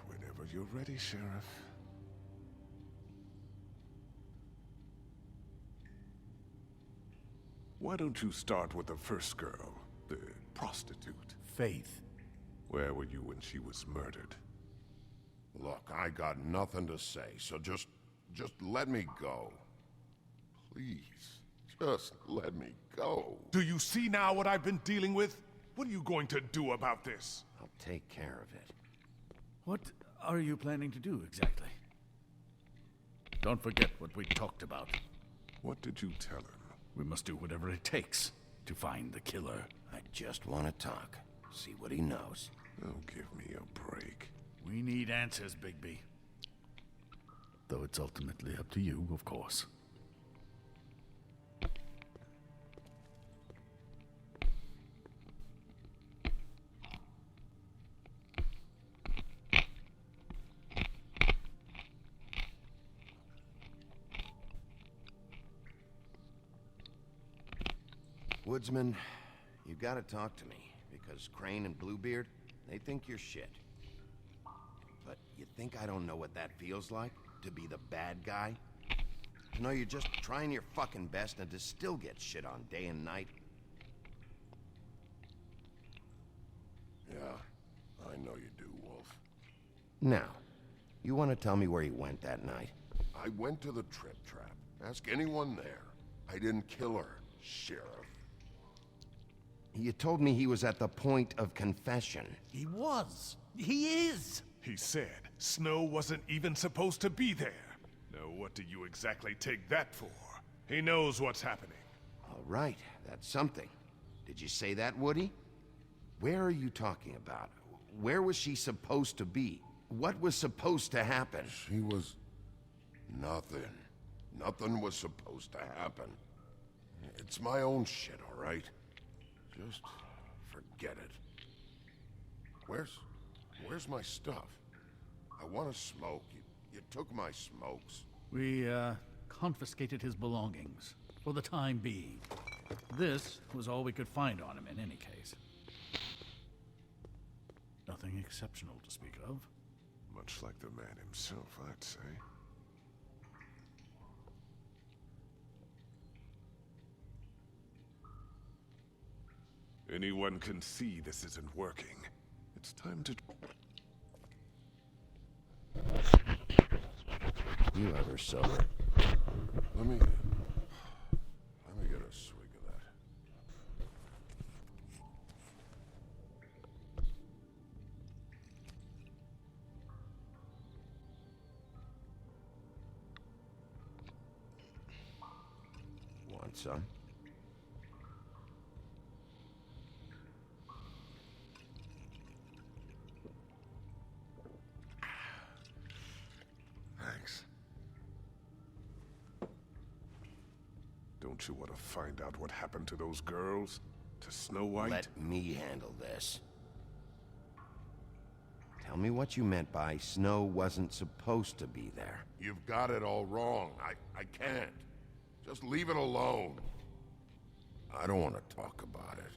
Whenever you're ready, Sheriff. Why don't you start with the first girl, the prostitute? Faith. Where were you when she was murdered? Look, I got nothing to say, so just let me go. Please, just let me go. Do you see now what I've been dealing with? What are you going to do about this? I'll take care of it. What are you planning to do exactly? Don't forget what we talked about. What did you tell him? We must do whatever it takes to find the killer. I just want to talk. See what he knows. Oh, give me a break. We need answers, Bigby. Though it's ultimately up to you, of course. Woodsman, you gotta talk to me, because Crane and Bluebeard, they think you're shit. But you think I don't know what that feels like? To be the bad guy? To know you're just trying your fucking best and to still get shit on day and night? Yeah, I know you do, Wolf. Now, you want to tell me where you went that night? I went to the Trip Trap. Ask anyone there. I didn't kill her, Sheriff. You told me he was at the point of confession. He was. He is. He said Snow wasn't even supposed to be there. Now what do you exactly take that for? He knows what's happening. All right, that's something. Did you say that, Woody? Where are you talking about? Where was she supposed to be? What was supposed to happen? She was... nothing. Nothing was supposed to happen. It's my own shit, all right? Just forget it. Where's my stuff? I want to smoke. You took my smokes. We, confiscated his belongings. For the time being. This was all we could find on him in any case. Nothing exceptional to speak of. Much like the man himself, I'd say. Anyone can see this isn't working. It's time to... You ever sober? Let me get a swig of that. Want some? Thanks. Don't Don't you want to find out what happened to those girls? To Snow White? Let me handle this. Tell me what you meant by Snow wasn't supposed to be there. You've got it all wrong. I can't. Just leave it alone. I don't want to talk about it.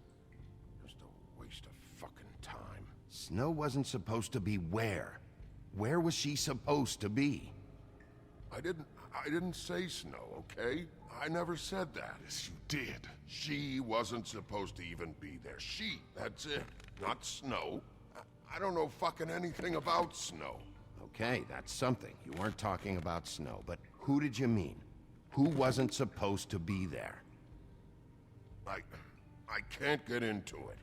Just a waste of fucking time. Snow wasn't supposed to be where? Where was she supposed to be? I didn't say Snow, okay? I never said that. Yes, you did. She wasn't supposed to even be there. She, that's it. Not Snow. I don't know fucking anything about Snow. Okay, that's something. You weren't talking about Snow, but who did you mean? Who wasn't supposed to be there? I can't get into it.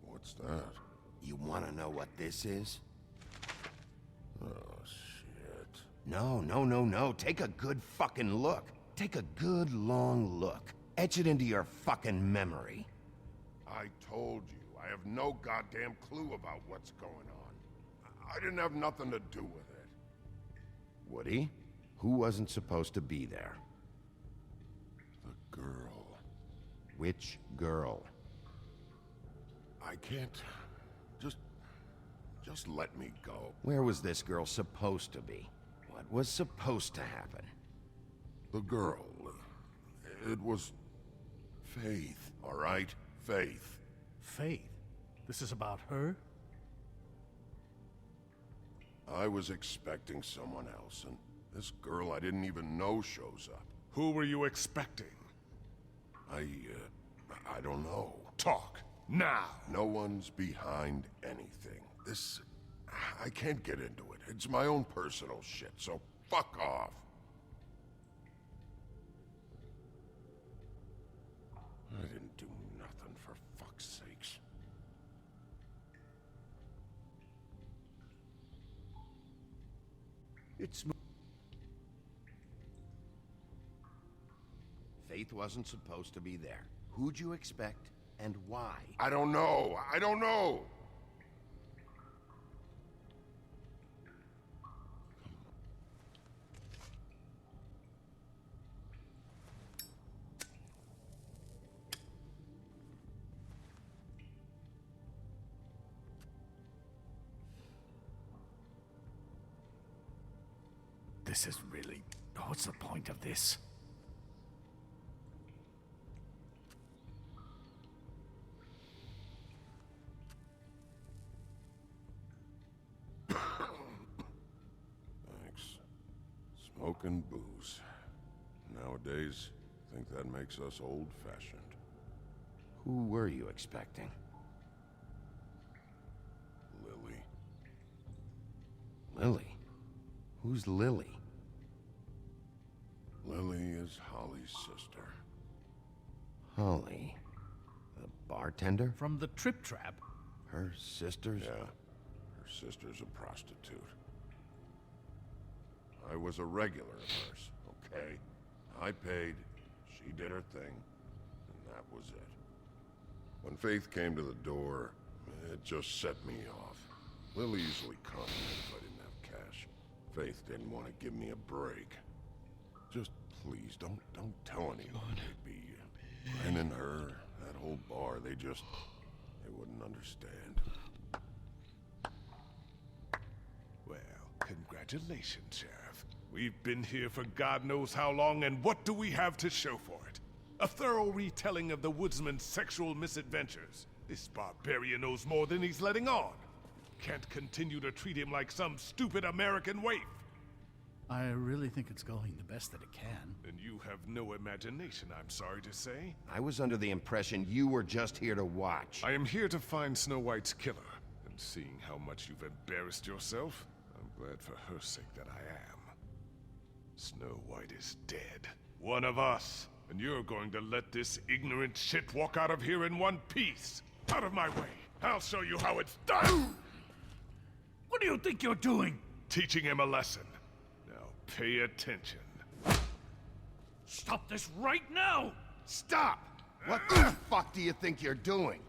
What's that? You want to know what this is? Oh, shit. No. Take a good fucking look. Take a good long look. Etch it into your fucking memory. I told you, I have no goddamn clue about what's going on. I didn't have nothing to do with it. Woody, who wasn't supposed to be there? The girl. Which girl? I can't... Just let me go. Where was this girl supposed to be? What was supposed to happen? The girl. It was... Faith, all right? Faith. Faith? This is about her? I was expecting someone else, and this girl I didn't even know shows up. Who were you expecting? I don't know. Talk, now! No one's behind anything. This... I can't get into it. It's my own personal shit, so fuck off. I didn't do nothing, for fuck's sakes. It's... Faith wasn't supposed to be there. Who'd you expect, and why? I don't know. I don't know. This is really... What's the point of this? Thanks. Smoke and booze. Nowadays, I think that makes us old-fashioned. Who were you expecting? Lily. Lily? Who's Lily? Lily is Holly's sister. Holly? The bartender? From the Trip Trap? Her sister's? Yeah. Her sister's a prostitute. I was a regular of hers, okay? I paid, she did her thing, and that was it. When Faith came to the door, it just set me off. Lily usually caught me if I didn't have cash. Faith didn't want to give me a break. Just please, don't tell anyone. It'd be Ren and her, that whole bar, they wouldn't understand. Well, congratulations, Sheriff. We've been here for God knows how long, and what do we have to show for it? A thorough retelling of the woodsman's sexual misadventures. This barbarian knows more than he's letting on. Can't continue to treat him like some stupid American waif. I really think it's going the best that it can. And you have no imagination, I'm sorry to say. I was under the impression you were just here to watch. I am here to find Snow White's killer, and seeing how much you've embarrassed yourself, I'm glad for her sake that I am. Snow White is dead. One of us. And you're going to let this ignorant shit walk out of here in one piece. Out of my way. I'll show you how it's done. What do you think you're doing? Teaching him a lesson. Now pay attention. Stop this right now! Stop! What the fuck do you think you're doing?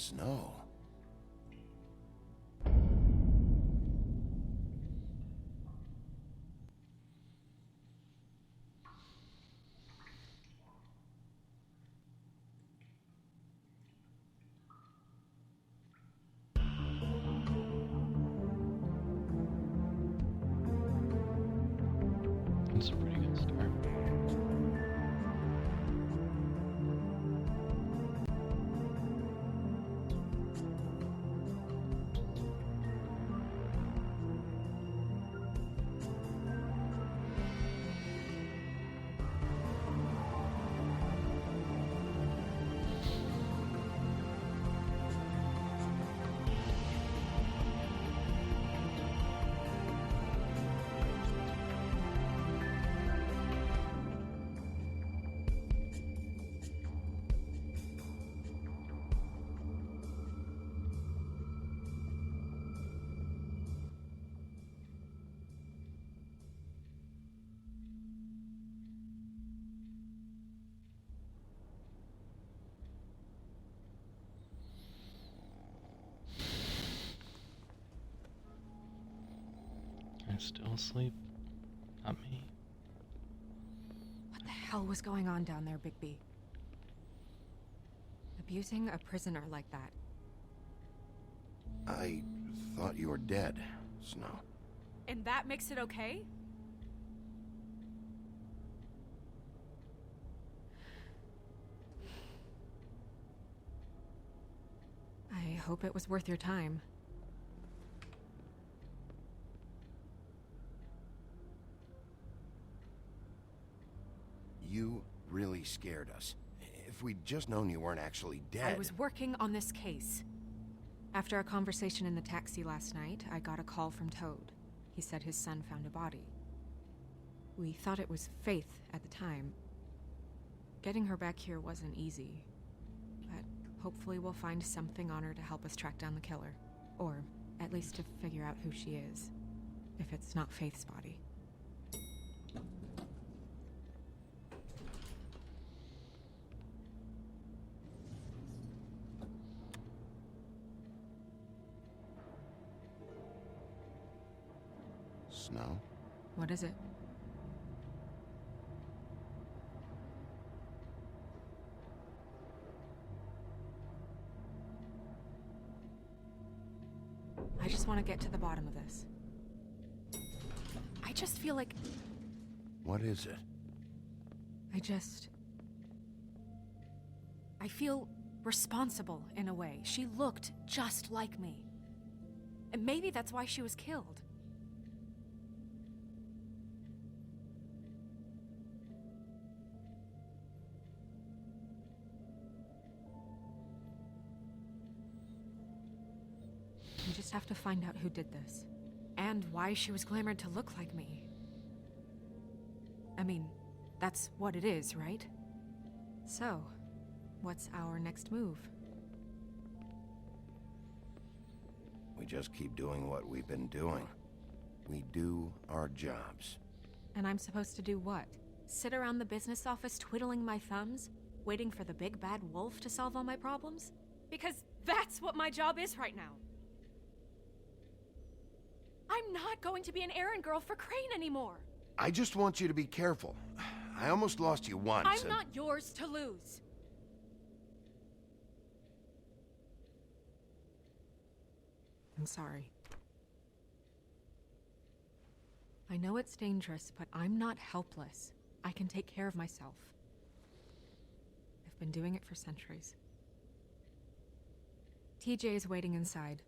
Snow. It's a pretty good start. Are you still asleep? Not me. What the hell was going on down there, Bigby? Abusing a prisoner like that. I thought you were dead, Snow. And that makes it okay? I hope it was worth your time. You really scared us. If we'd just known you weren't actually dead... I was working on this case. After our conversation in the taxi last night, I got a call from Toad. He said his son found a body. We thought it was Faith at the time. Getting her back here wasn't easy. But hopefully we'll find something on her to help us track down the killer. Or at least to figure out who she is. If it's not Faith's body. Snow? What is it? I just want to get to the bottom of this. I just feel like... What is it? I feel responsible in a way. She looked just like me. And maybe that's why she was killed. We just have to find out who did this. And why she was glamored to look like me. I mean, that's what it is, right? So, what's our next move? We just keep doing what we've been doing. We do our jobs. And I'm supposed to do what? Sit around the business office twiddling my thumbs, waiting for the big bad wolf to solve all my problems? Because that's what my job is right now. I'm not going to be an errand girl for Crane anymore. I just want you to be careful. I almost lost you once. I'm not yours to lose. I'm sorry. I know it's dangerous, but I'm not helpless. I can take care of myself. I've been doing it for centuries. TJ is waiting inside.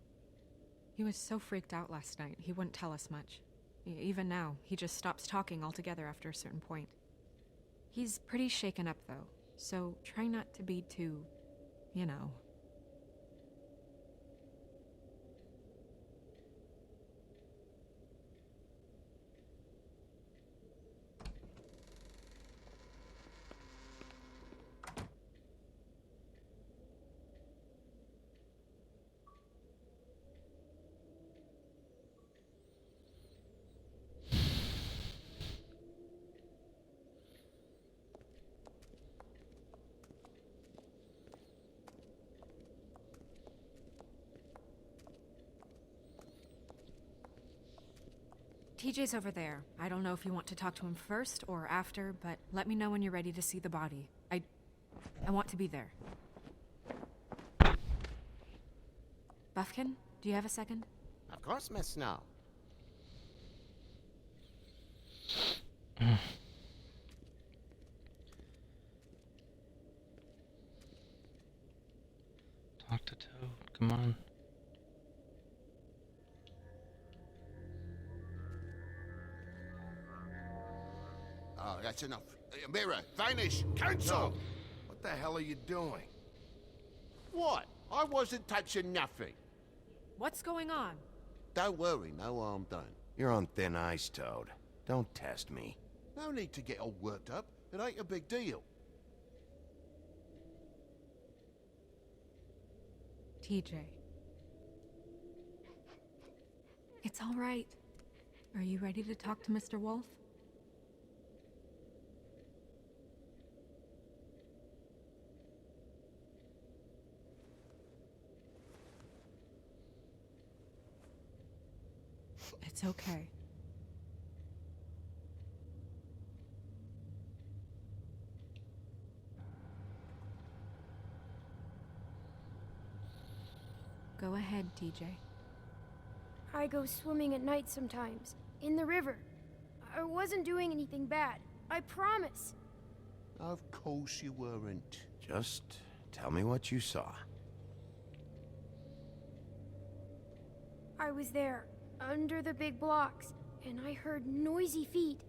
He was so freaked out last night, he wouldn't tell us much. Even now, he just stops talking altogether after a certain point. He's pretty shaken up, though, so try not to be too, you know. TJ's over there. I don't know if you want to talk to him first or after, but let me know when you're ready to see the body. I want to be there. Buffkin, do you have a second? Of course, Miss Snow. Talk to Toad, come on. Oh, that's enough. Mirror, vanish, cancel! What the hell are you doing? What? I wasn't touching nothing. What's going on? Don't worry, no harm done. You're on thin ice, Toad. Don't test me. No need to get all worked up. It ain't a big deal. TJ. It's all right. Are you ready to talk to Mr. Wolf? It's okay. Go ahead, TJ. I go swimming at night sometimes, in the river. I wasn't doing anything bad. I promise. Of course you weren't. Just tell me what you saw. I was there, under the big blocks, and I heard noisy feet.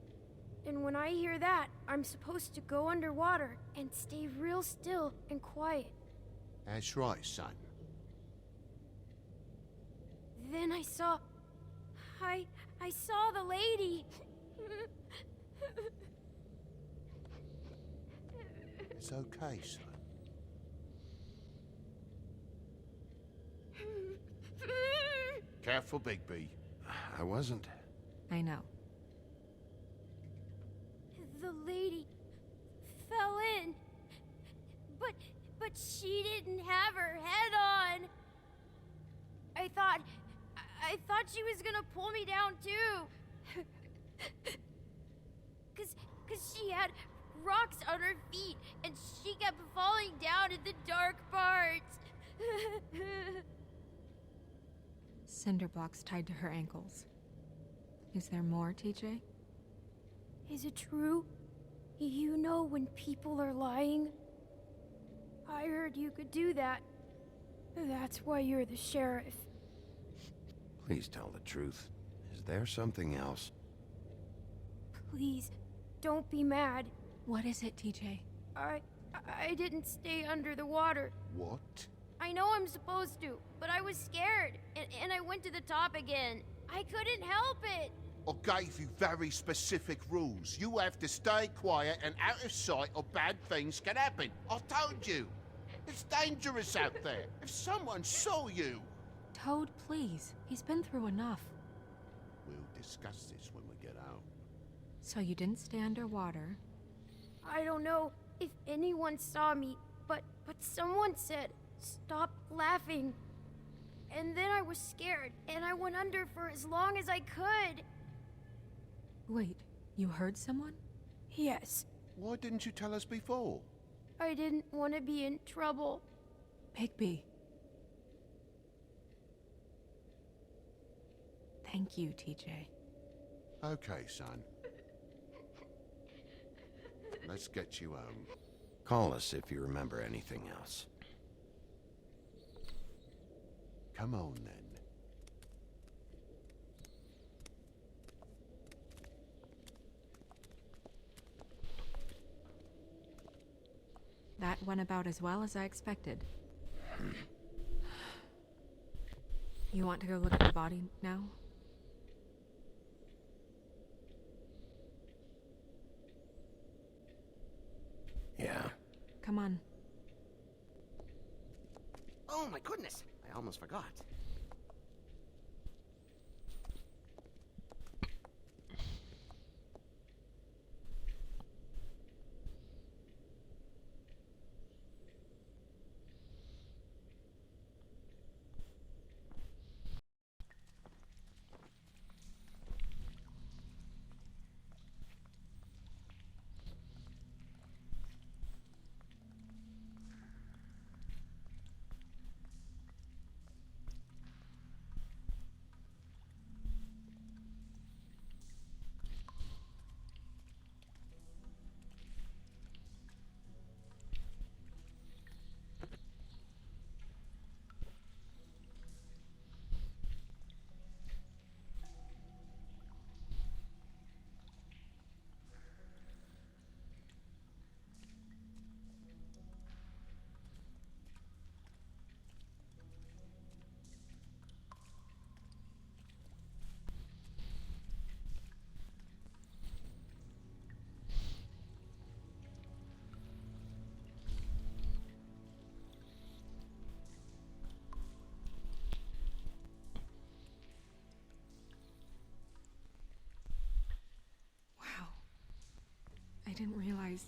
And when I hear that, I'm supposed to go underwater and stay real still and quiet. That's right, son. Then I saw the lady. It's okay, son. Careful, Bigby. I wasn't. I know. The lady fell in. But she didn't have her head on. I thought she was gonna pull me down too. Cause she had rocks on her feet and she kept falling down in the dark parts. Cinder blocks tied to her ankles. Is there more, TJ? Is it true? You know when people are lying? I heard you could do that. That's why you're the sheriff. Please tell the truth. Is there something else? Please, don't be mad. What is it, TJ? I didn't stay under the water. What? I know I'm supposed to, but I was scared, and I went to the top again. I couldn't help it. I gave you very specific rules. You have to stay quiet and out of sight or bad things can happen. I told you. It's dangerous out there. If someone saw you... Toad, please. He's been through enough. We'll discuss this when we get out. So you didn't stay underwater? I don't know if anyone saw me, but someone said, "Stop laughing." And then I was scared, and I went under for as long as I could. Wait, you heard someone? Yes. Why didn't you tell us before? I didn't want to be in trouble. Bigby. Thank you, TJ. Okay, son. Let's get you home. Call us if you remember anything else. Come on, then. That went about as well as I expected. You want to go look at the body now? Yeah. Come on. Oh my goodness, I almost forgot. I didn't realize...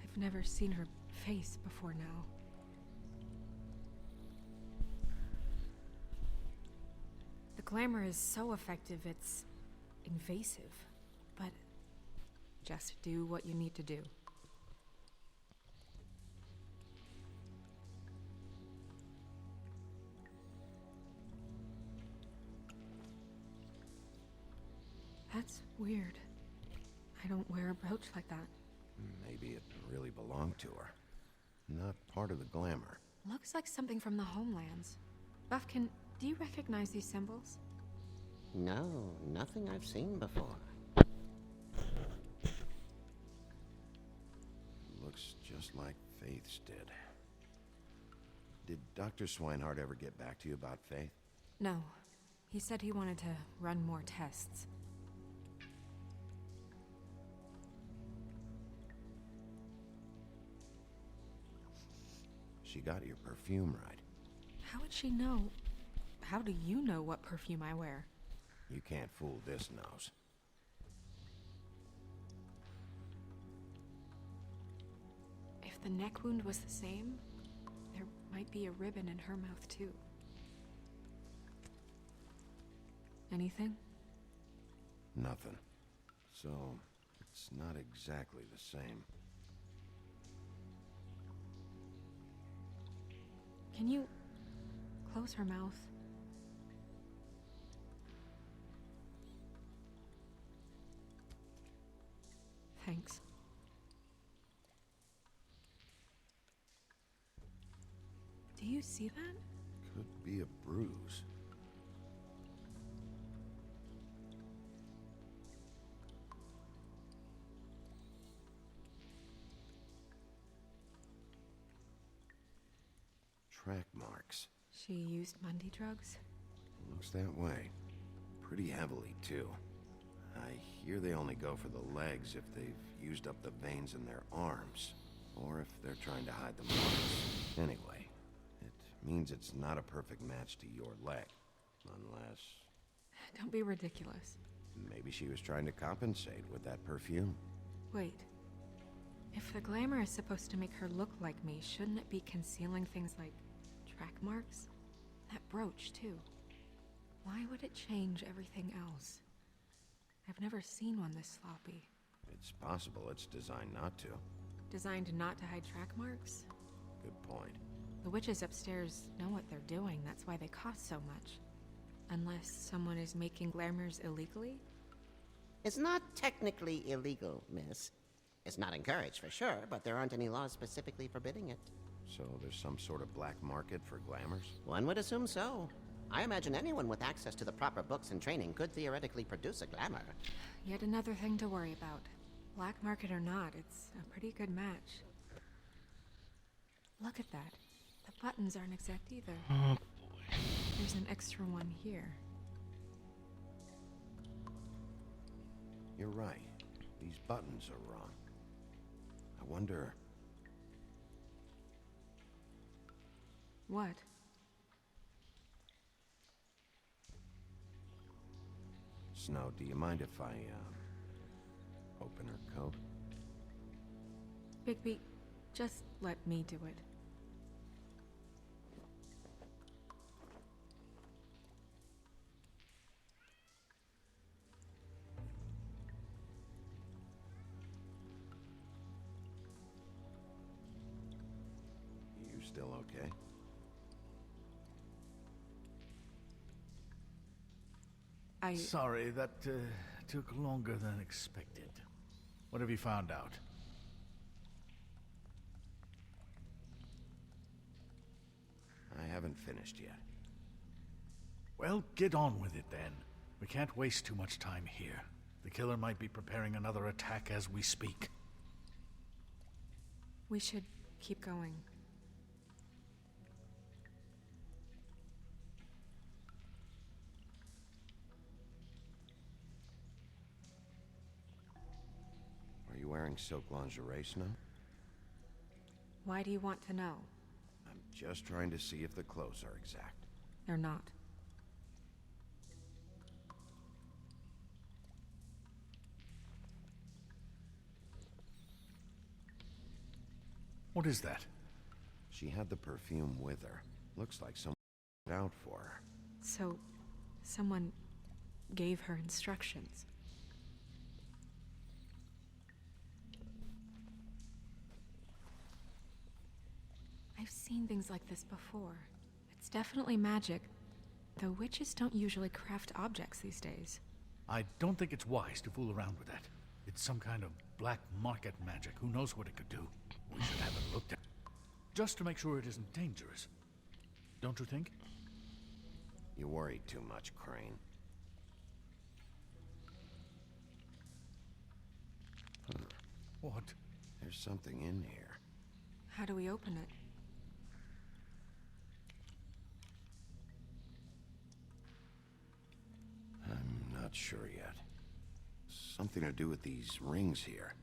I've never seen her face before now. The glamour is so effective, it's invasive. But just do what you need to do. That's weird. I don't wear a brooch like that. Maybe it really belonged to her. Not part of the glamour. Looks like something from the homelands. Buffkin, do you recognize these symbols? No, nothing I've seen before. Looks just like Faith's did. Did Dr. Swinehart ever get back to you about Faith? No. He said he wanted to run more tests. She got your perfume right. How would she know? How do you know what perfume I wear? You can't fool this nose. If the neck wound was the same, there might be a ribbon in her mouth too. Anything? Nothing. So, it's not exactly the same. Can you close her mouth? Thanks. Do you see that? Could be a bruise. Track marks. She used Mundy drugs? Looks that way. Pretty heavily, too. I hear they only go for the legs if they've used up the veins in their arms, or if they're trying to hide the marks. Anyway, it means it's not a perfect match to your leg, unless... Don't be ridiculous. Maybe she was trying to compensate with that perfume. Wait. If the glamour is supposed to make her look like me, shouldn't it be concealing things like track marks? That brooch, too. Why would it change everything else? I've never seen one this sloppy. It's possible it's designed not to. Designed not to hide track marks? Good point. The witches upstairs know what they're doing, that's why they cost so much. Unless someone is making glamours illegally? It's not technically illegal, miss. It's not encouraged for sure, but there aren't any laws specifically forbidding it. So there's some sort of black market for glamours? One would assume so. I imagine anyone with access to the proper books and training could theoretically produce a glamour. Yet another thing to worry about. Black market or not, it's a pretty good match. Look at that. The buttons aren't exact either. Oh boy. There's an extra one here. You're right. These buttons are wrong. I wonder... What? Snow, do you mind if I, open her coat? Bigby, just let me do it. You still okay? Sorry, that took longer than expected. What have you found out? I haven't finished yet. Well, get on with it then. We can't waste too much time here. The killer might be preparing another attack as we speak. We should keep going. Are you wearing silk lingerie, Snow? Why do you want to know? I'm just trying to see if the clothes are exact. They're not. What is that? She had the perfume with her. Looks like someone put it out for her. So, someone gave her instructions. I've seen things like this before. It's definitely magic, though witches don't usually craft objects these days. I don't think it's wise to fool around with that. It's some kind of black market magic. Who knows what it could do? We should have it looked at. Just to make sure it isn't dangerous. Don't you think? You worry too much, Crane. What? There's something in here. How do we open it? I'm not sure yet. Something to do with these rings here.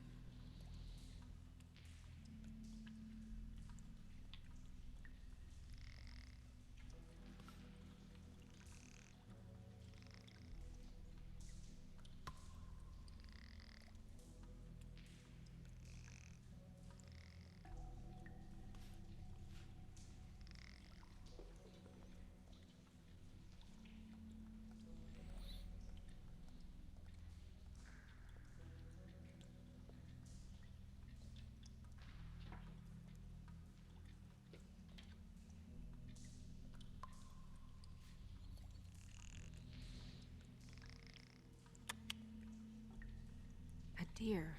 A deer.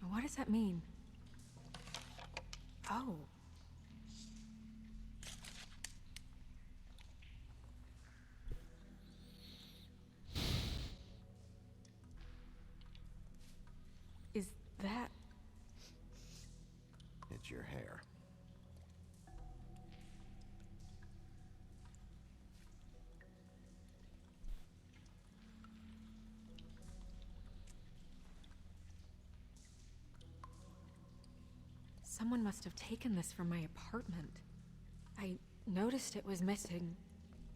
What does that mean? Oh. Is that... It's your hair. Someone must have taken this from my apartment. I noticed it was missing,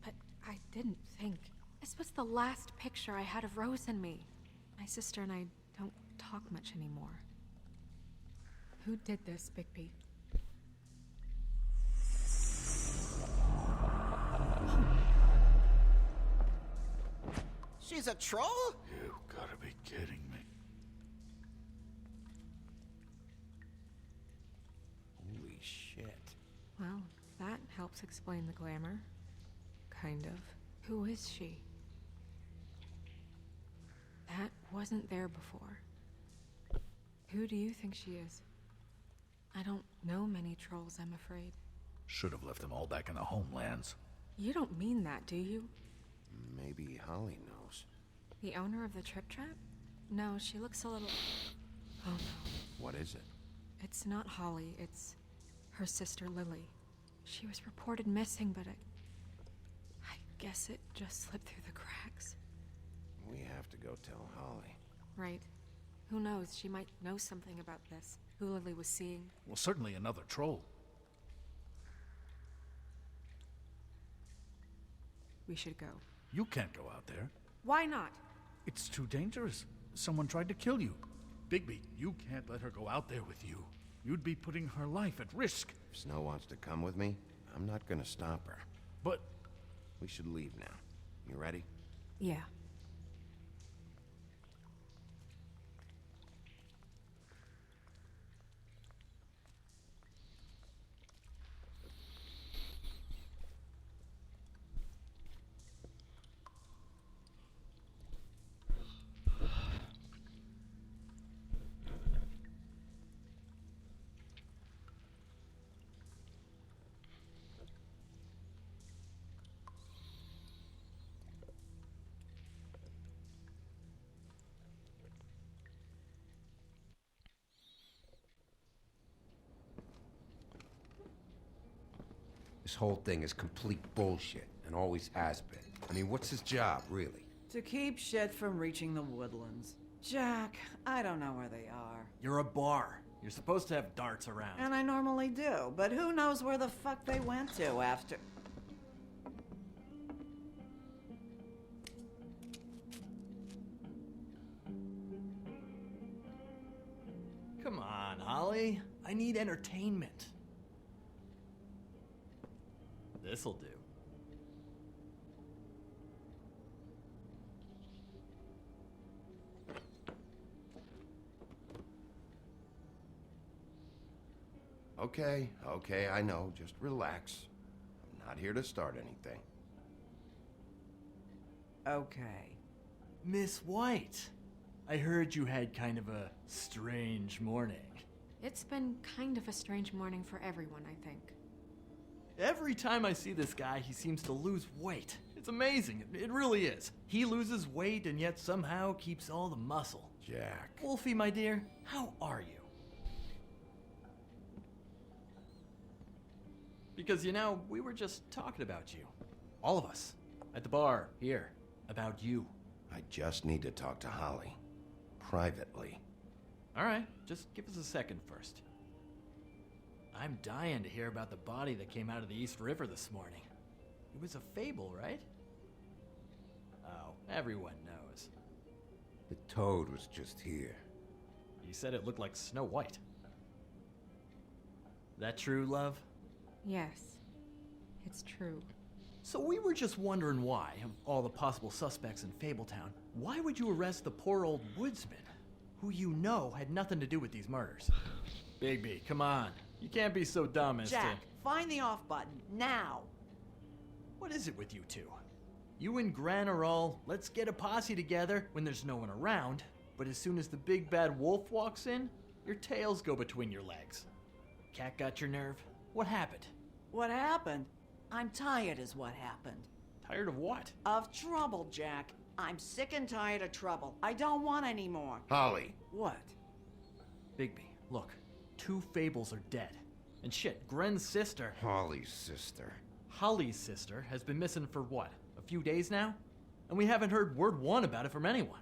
but I didn't think. This was the last picture I had of Rose and me. My sister and I don't talk much anymore. Who did this, Bigby? She's a troll? You gotta be kidding me. Holy shit. Well, that helps explain the glamour. Kind of. Who is she? That wasn't there before. Who do you think she is? I don't know many trolls, I'm afraid. Should have left them all back in the homelands. You don't mean that, do you? Maybe Holly knows. The owner of the Trip Trap? No, she looks a little... Oh no. What is it? It's not Holly, it's her sister Lily. She was reported missing, but I guess it just slipped through the cracks. We have to go tell Holly. Right. Who knows, she might know something about this. Who Lily was seeing. Well, certainly another troll. We should go. You can't go out there. Why not? It's too dangerous. Someone tried to kill you. Bigby, you can't let her go out there with you. You'd be putting her life at risk. If Snow wants to come with me, I'm not gonna stop her. But... We should leave now. You ready? Yeah. This whole thing is complete bullshit, and always has been. I mean, what's his job, really? To keep shit from reaching the woodlands. Jack, I don't know where they are. You're a bar. You're supposed to have darts around. And I normally do, but who knows where the fuck they went to after... Come on, Holly. I need entertainment. This'll do. Okay, I know. Just relax. I'm not here to start anything. Okay. Miss White, I heard you had kind of a strange morning. It's been kind of a strange morning for everyone, I think. Every time I see this guy, he seems to lose weight. It's amazing. It really is. He loses weight and yet somehow keeps all the muscle. Jack. Wolfie, my dear, how are you? Because, you know, we were just talking about you. All of us. At the bar, here. About you. I just need to talk to Holly. Privately. Alright, just give us a second first. I'm dying to hear about the body that came out of the East River this morning. It was a fable, right? Oh, everyone knows. The toad was just here. You said it looked like Snow White. That true, love? Yes, it's true. So we were just wondering why, of all the possible suspects in Fabletown, why would you arrest the poor old woodsman, who you know had nothing to do with these murders? Bigby, come on. You can't be so dumb as Jack, to... find the off button, now! What is it with you two? You and Gran are all, let's get a posse together when there's no one around, but as soon as the big bad wolf walks in, your tails go between your legs. Cat got your nerve? What happened? What happened? I'm tired is what happened. Tired of what? Of trouble, Jack. I'm sick and tired of trouble. I don't want any more. Holly. What? Bigby, look. 2 fables are dead. And shit, Gren's sister... Holly's sister. Holly's sister has been missing for what? A few days now? And we haven't heard word one about it from anyone.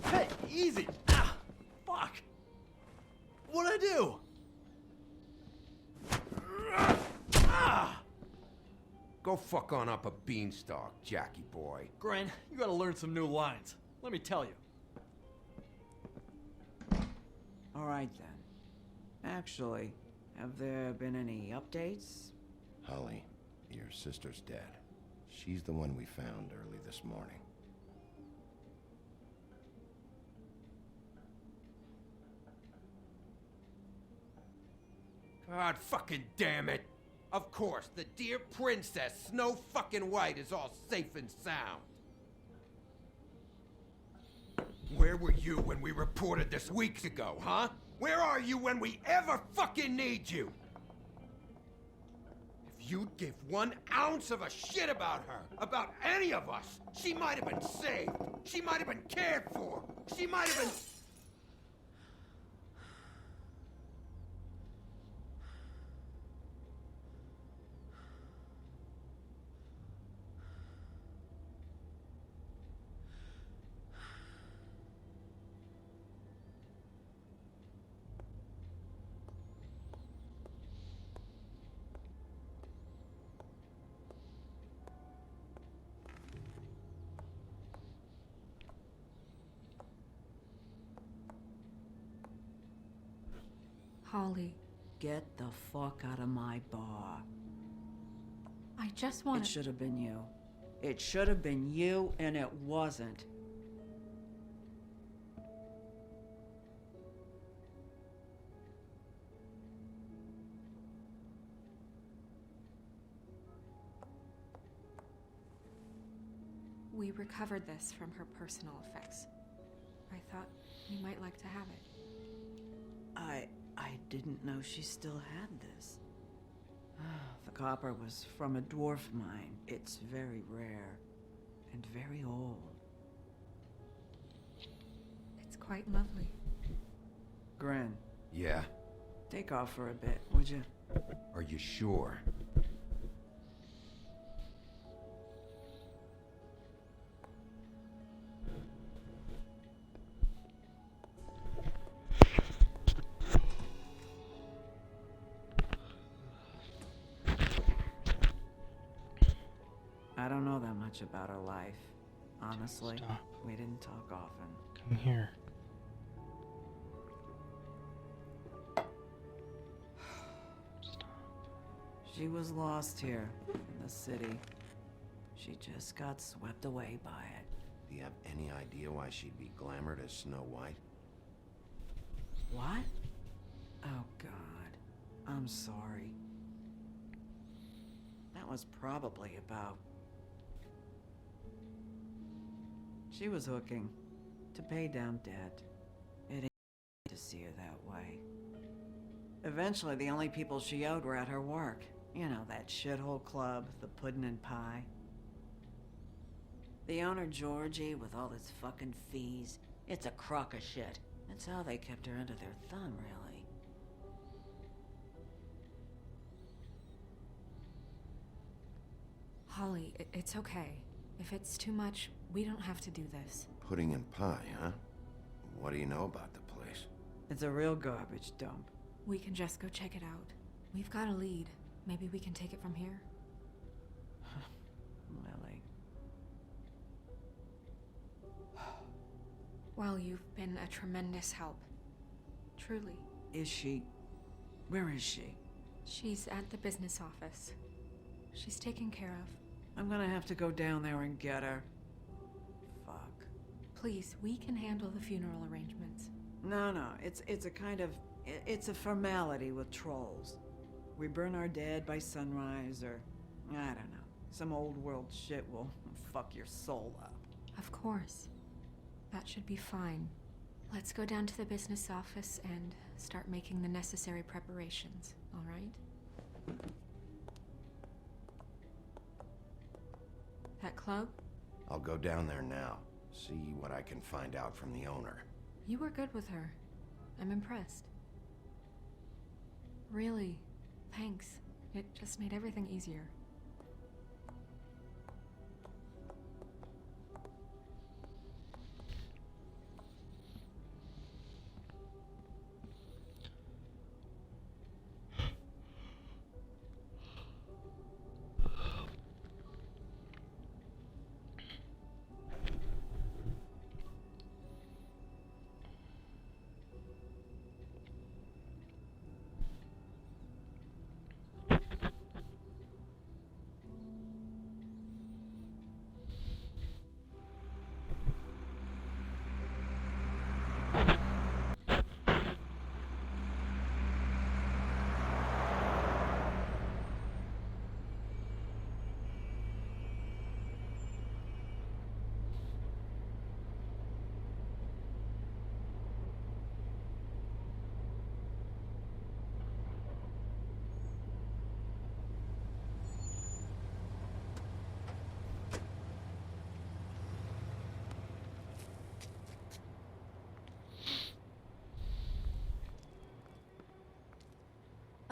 Hey, easy! Ah! Fuck! What'd I do? Ah! Go fuck on up a beanstalk, Jackie boy. Gren, you gotta learn some new lines. Let me tell you. All right, then. Actually, have there been any updates? Holly, your sister's dead. She's the one we found early this morning. God fucking damn it! Of course, the dear princess, Snow fucking White, is all safe and sound. Where were you when we reported this weeks ago, huh? Where are you when we ever fucking need you? If you'd give 1 ounce of a shit about her, about any of us, she might have been saved. She might have been cared for. She might have been... Holly, Get the fuck out of my bar. I just want It should have been you. It should have been you, and it wasn't. We recovered this from her personal effects. I thought you might like to have it. I didn't know she still had this. The copper was from a dwarf mine. It's very rare and very old. It's quite lovely. Gren, Yeah? take off for a bit, would you? Are you sure? I don't know that much about her life. Honestly, Stop. we didn't talk often. Come here. She was lost here, in the city. She just got swept away by it. Do you have any idea why she'd be glamored as Snow White? What? Oh, God. I'm sorry. That was probably about... She was hooking to pay down debt. It ain't to see her that way. Eventually, the only people she owed were at her work. You know, that shithole club, the Puddin' and Pie. The owner, Georgie, with all his fucking fees, it's a crock of shit. That's how they kept her under their thumb, really. Holly, it's okay. If it's too much, we don't have to do this. Pudding and pie, huh? What do you know about the place? It's a real garbage dump. We can just go check it out. We've got a lead. Maybe we can take it from here. Lily. Well, you've been a tremendous help. Truly. Is she... Where is she? She's at the business office. She's taken care of. I'm gonna have to go down there and get her. Fuck. Please, we can handle the funeral arrangements. No, it's a kind of... It's a formality with trolls. We burn our dead by sunrise, or... I don't know. Some old world shit will fuck your soul up. Of course. That should be fine. Let's go down to the business office and start making the necessary preparations, all right? That club? I'll go down there now. See what I can find out from the owner. You were good with her. I'm impressed. Really, thanks. It just made everything easier.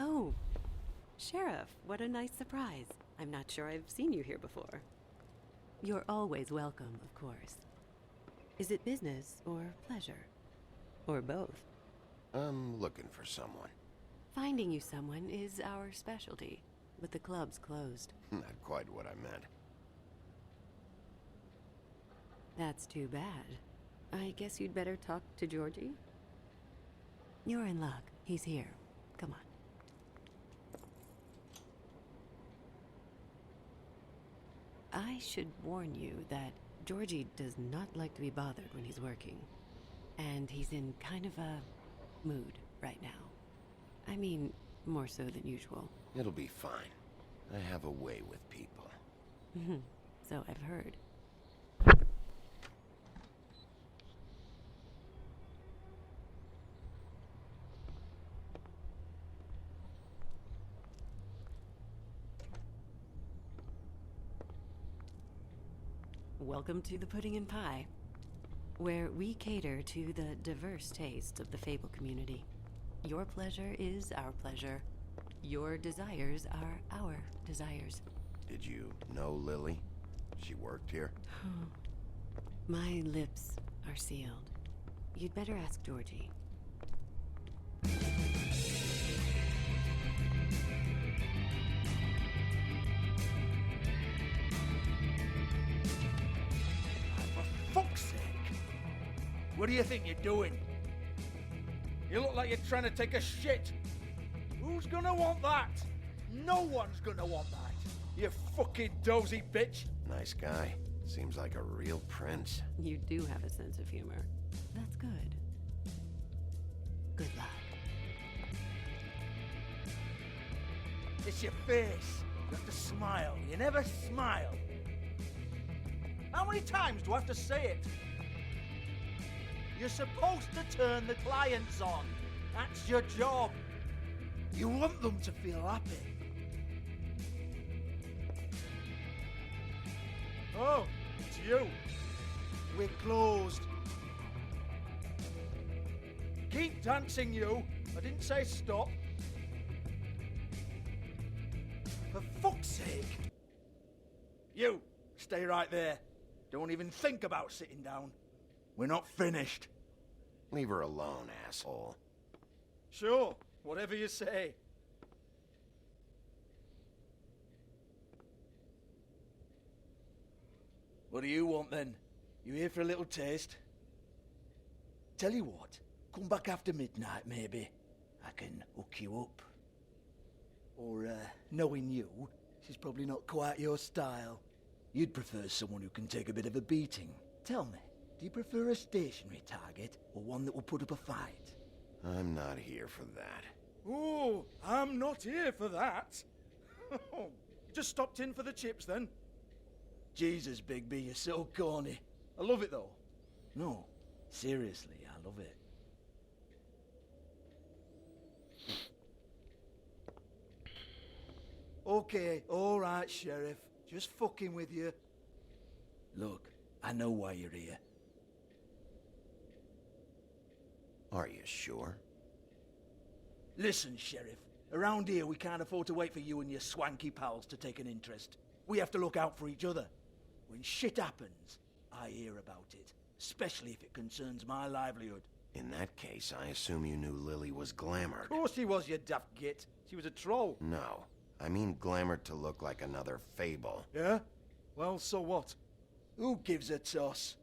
Oh, Sheriff, what a nice surprise. I'm not sure I've seen you here before. You're always welcome, of course. Is it business or pleasure? Or both? I'm looking for someone. Finding you someone is our specialty, but the club's closed. Not quite what I meant. That's too bad. I guess you'd better talk to Georgie? You're in luck. He's here. Come on. I should warn you that Georgie does not like to be bothered when he's working. And he's in kind of a mood right now. I mean, more so than usual. It'll be fine. I have a way with people. So I've heard. Welcome to the Pudding and Pie, where we cater to the diverse tastes of the Fable community. Your pleasure is our pleasure. Your desires are our desires. Did you know Lily? She worked here? My lips are sealed. You'd better ask Georgie. Fuck's sake! What do you think you're doing? You look like you're trying to take a shit. Who's gonna want that? No one's gonna want that. You fucking dozy bitch. Nice guy. Seems like a real prince. You do have a sense of humor. That's good. Good luck. It's your face. You have to smile. You never smile. How many times do I have to say it? You're supposed to turn the clients on. That's your job. You want them to feel happy. Oh, it's you. We're closed. Keep dancing, you. I didn't say stop. For fuck's sake. You, stay right there. Don't even think about sitting down. We're not finished. Leave her alone, asshole. Sure, whatever you say. What do you want then? You here for a little taste? Tell you what, come back after midnight maybe. I can hook you up. Or, knowing you, she's probably not quite your style. You'd prefer someone who can take a bit of a beating. Tell me, do you prefer a stationary target or one that will put up a fight? I'm not here for that. Oh, I'm not here for that. You just stopped in for the chips then? Jesus, Bigby, you're so corny. I love it though. No, seriously, I love it. Okay, alright, Sheriff. Just fucking with you. Look, I know why you're here. Are you sure? Listen, Sheriff. Around here, we can't afford to wait for you and your swanky pals to take an interest. We have to look out for each other. When shit happens, I hear about it. Especially if it concerns my livelihood. In that case, I assume you knew Lily was glamored. Of course she was, you daft git. She was a troll. No. I mean glamored to look like another fable. Yeah? Well, so what? Who gives a toss?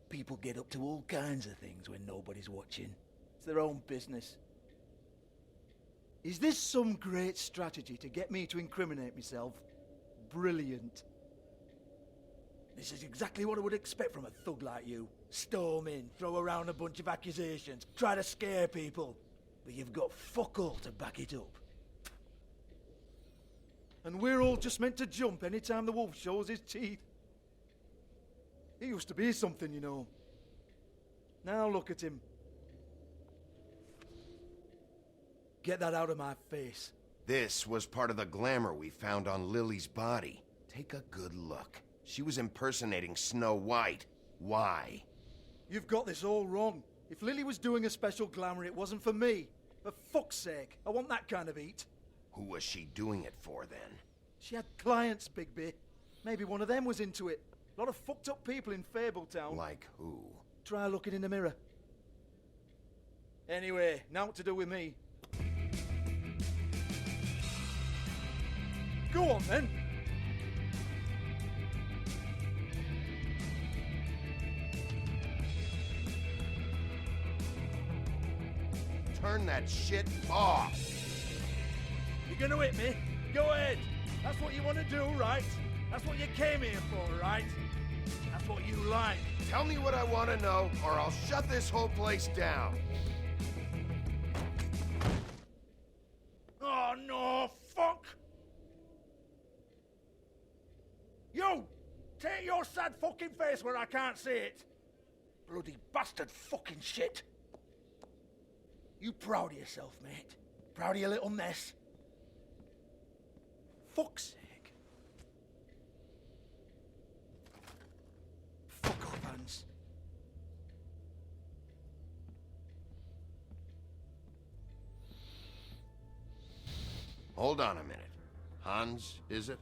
People get up to all kinds of things when nobody's watching. It's their own business. Is this some great strategy to get me to incriminate myself? Brilliant. This is exactly what I would expect from a thug like you. Storm in, throw around a bunch of accusations, try to scare people. But you've got fuck all to back it up. And we're all just meant to jump any time the wolf shows his teeth. He used to be something, you know. Now look at him. Get that out of my face. This was part of the glamour we found on Lily's body. Take a good look. She was impersonating Snow White. Why? You've got this all wrong. If Lily was doing a special glamour, it wasn't for me. For fuck's sake, I want that kind of eat. Who was she doing it for, then? She had clients, Bigby. Maybe one of them was into it. A lot of fucked up people in Fabletown. Like who? Try looking in the mirror. Anyway, now what to do with me? Go on, then. Turn that shit off! You're gonna hit me? Go ahead. That's what you want to do, right? That's what you came here for, right? That's what you like. Tell me what I want to know, or I'll shut this whole place down. Oh, no, fuck! You! Take your sad fucking face where I can't see it! Bloody bastard fucking shit! You proud of yourself, mate? Proud of your little mess? Fuck's sake. Fuck off, Hans. Hold on a minute. Hans, is it?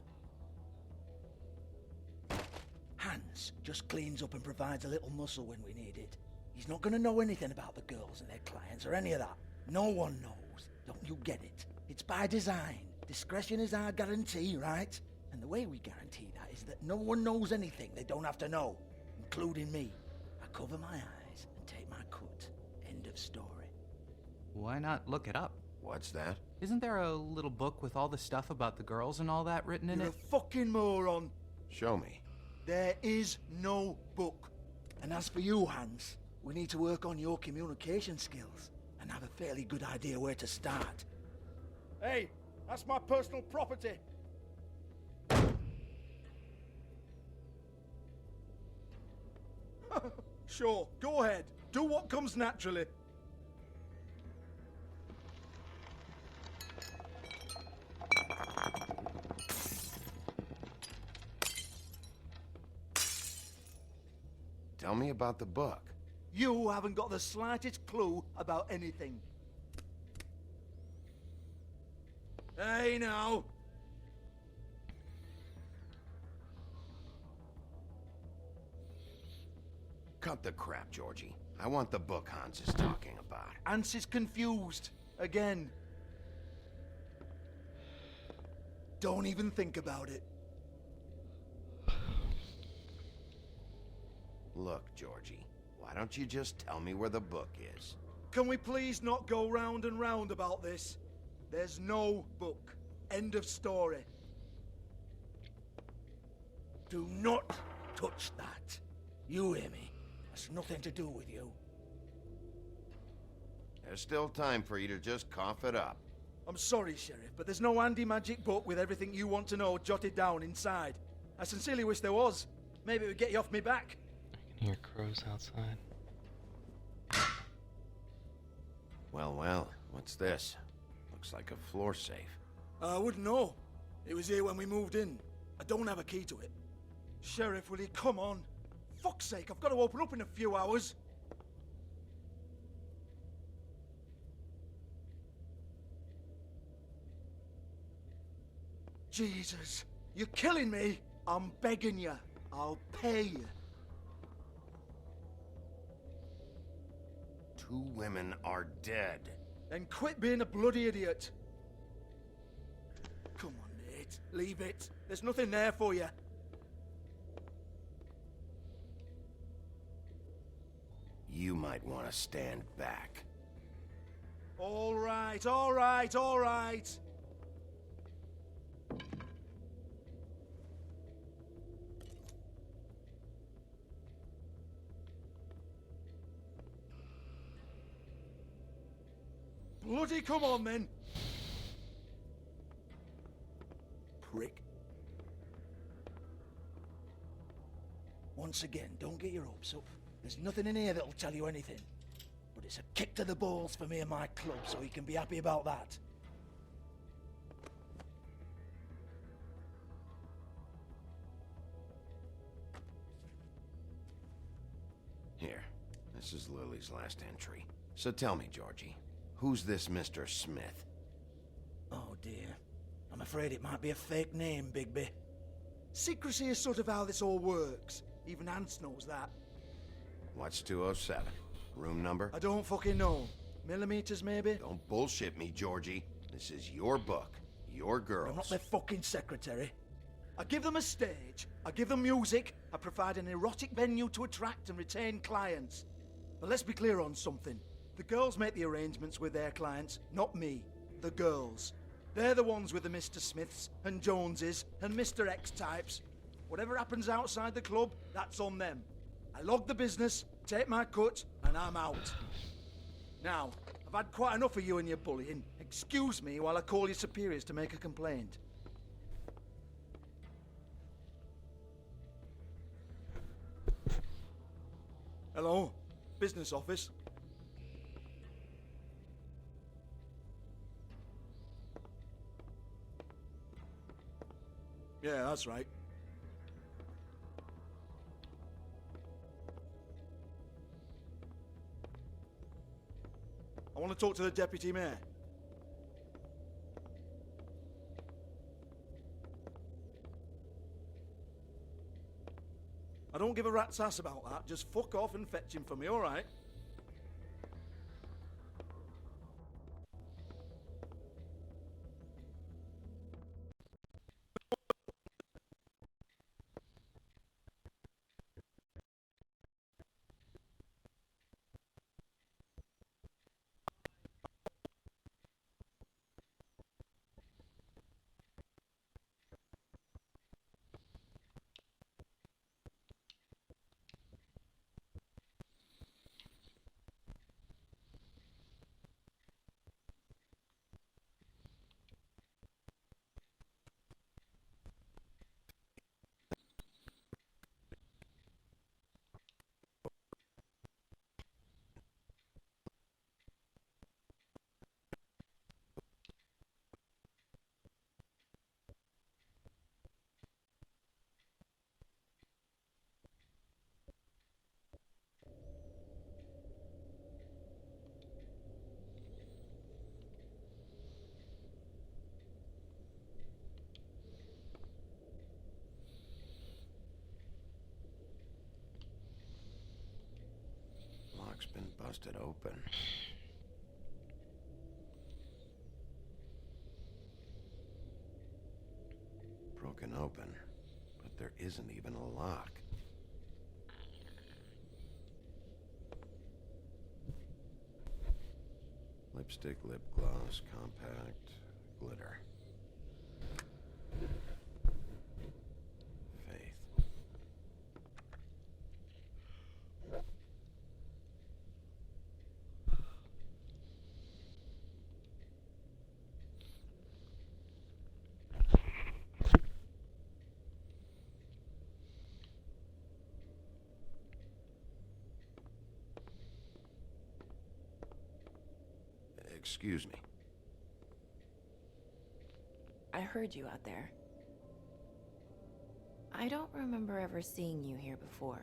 Hans just cleans up and provides a little muscle when we need it. He's not gonna know anything about the girls and their clients or any of that. No one knows. Don't you get it? It's by design. Discretion is our guarantee, right? And the way we guarantee that is that no one knows anything they don't have to know, including me. I cover my eyes and take my cut. End of story. Why not look it up? What's that? Isn't there a little book with all the stuff about the girls and all that written in You're it? a fucking moron. Show me. There is no book. And as for you, Hans, we need to work on your communication skills and have a fairly good idea where to start. Hey, that's my personal property. Sure, go ahead. Do what comes naturally. Tell me about the book. You haven't got the slightest clue about anything. Hey, now. Cut the crap, Georgie. I want the book Hans is talking about. Hans is confused. Again. Don't even think about it. Look, Georgie, why don't you just tell me where the book is? Can we please not go round and round about this? There's no book. End of story. Do not touch that. You hear me? That's nothing to do with you. There's still time for you to just cough it up. I'm sorry, Sheriff, but there's no handy magic book with everything you want to know jotted down inside. I sincerely wish there was. Maybe it would get you off me back. I can hear crows outside. Well, what's this? Looks like a floor safe. I wouldn't know. It was here when we moved in. I don't have a key to it. Sheriff, will you come on? Fuck's sake, I've got to open up in a few hours. Jesus, you're killing me. I'm begging you. I'll pay you. 2 women are dead. Then quit being a bloody idiot. Come on, mate. Leave it. There's nothing there for you. You might want to stand back. All right, all right, all right. Bloody come on, then. Prick. Once again, don't get your hopes up. There's nothing in here that'll tell you anything. But it's a kick to the balls for me and my club, so you can be happy about that. Here, this is Lily's last entry. So tell me, Georgie, who's this Mr. Smith? Oh dear. I'm afraid it might be a fake name, Bigby. Secrecy is sort of how this all works. Even Hans knows that. What's 207? Room number? I don't fucking know. Millimeters, maybe? Don't bullshit me, Georgie. This is your book. Your girls. I'm not their fucking secretary. I give them a stage. I give them music. I provide an erotic venue to attract and retain clients. But let's be clear on something. The girls make the arrangements with their clients, not me. The girls. They're the ones with the Mr. Smiths and Joneses and Mr. X types. Whatever happens outside the club, that's on them. I log the business, take my cut, and I'm out. Now, I've had quite enough of you and your bullying. Excuse me while I call your superiors to make a complaint. Hello? Business office? Yeah, that's right. I want to talk to the deputy mayor. I don't give a rat's ass about that. Just fuck off and fetch him for me, all right? Busted open. Broken open, but there isn't even a lock. Lipstick, lip gloss, compact, glitter. Faith. Excuse me. I heard you out there. I don't remember ever seeing you here before.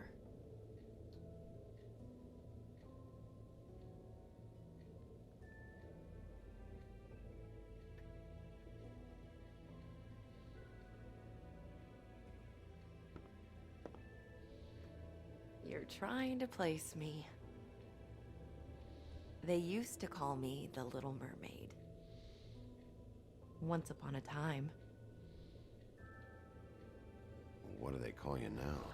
You're trying to place me. They used to call me the Little Mermaid. Once upon a time. What do they call you now?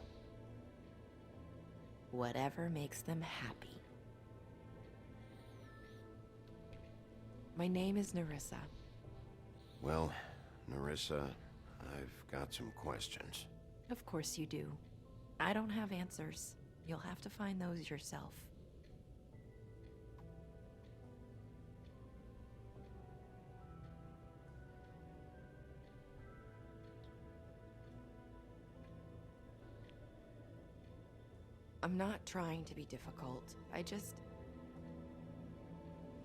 Whatever makes them happy. My name is Nerissa. Well, Nerissa, I've got some questions. Of course you do. I don't have answers. You'll have to find those yourself. I'm not trying to be difficult.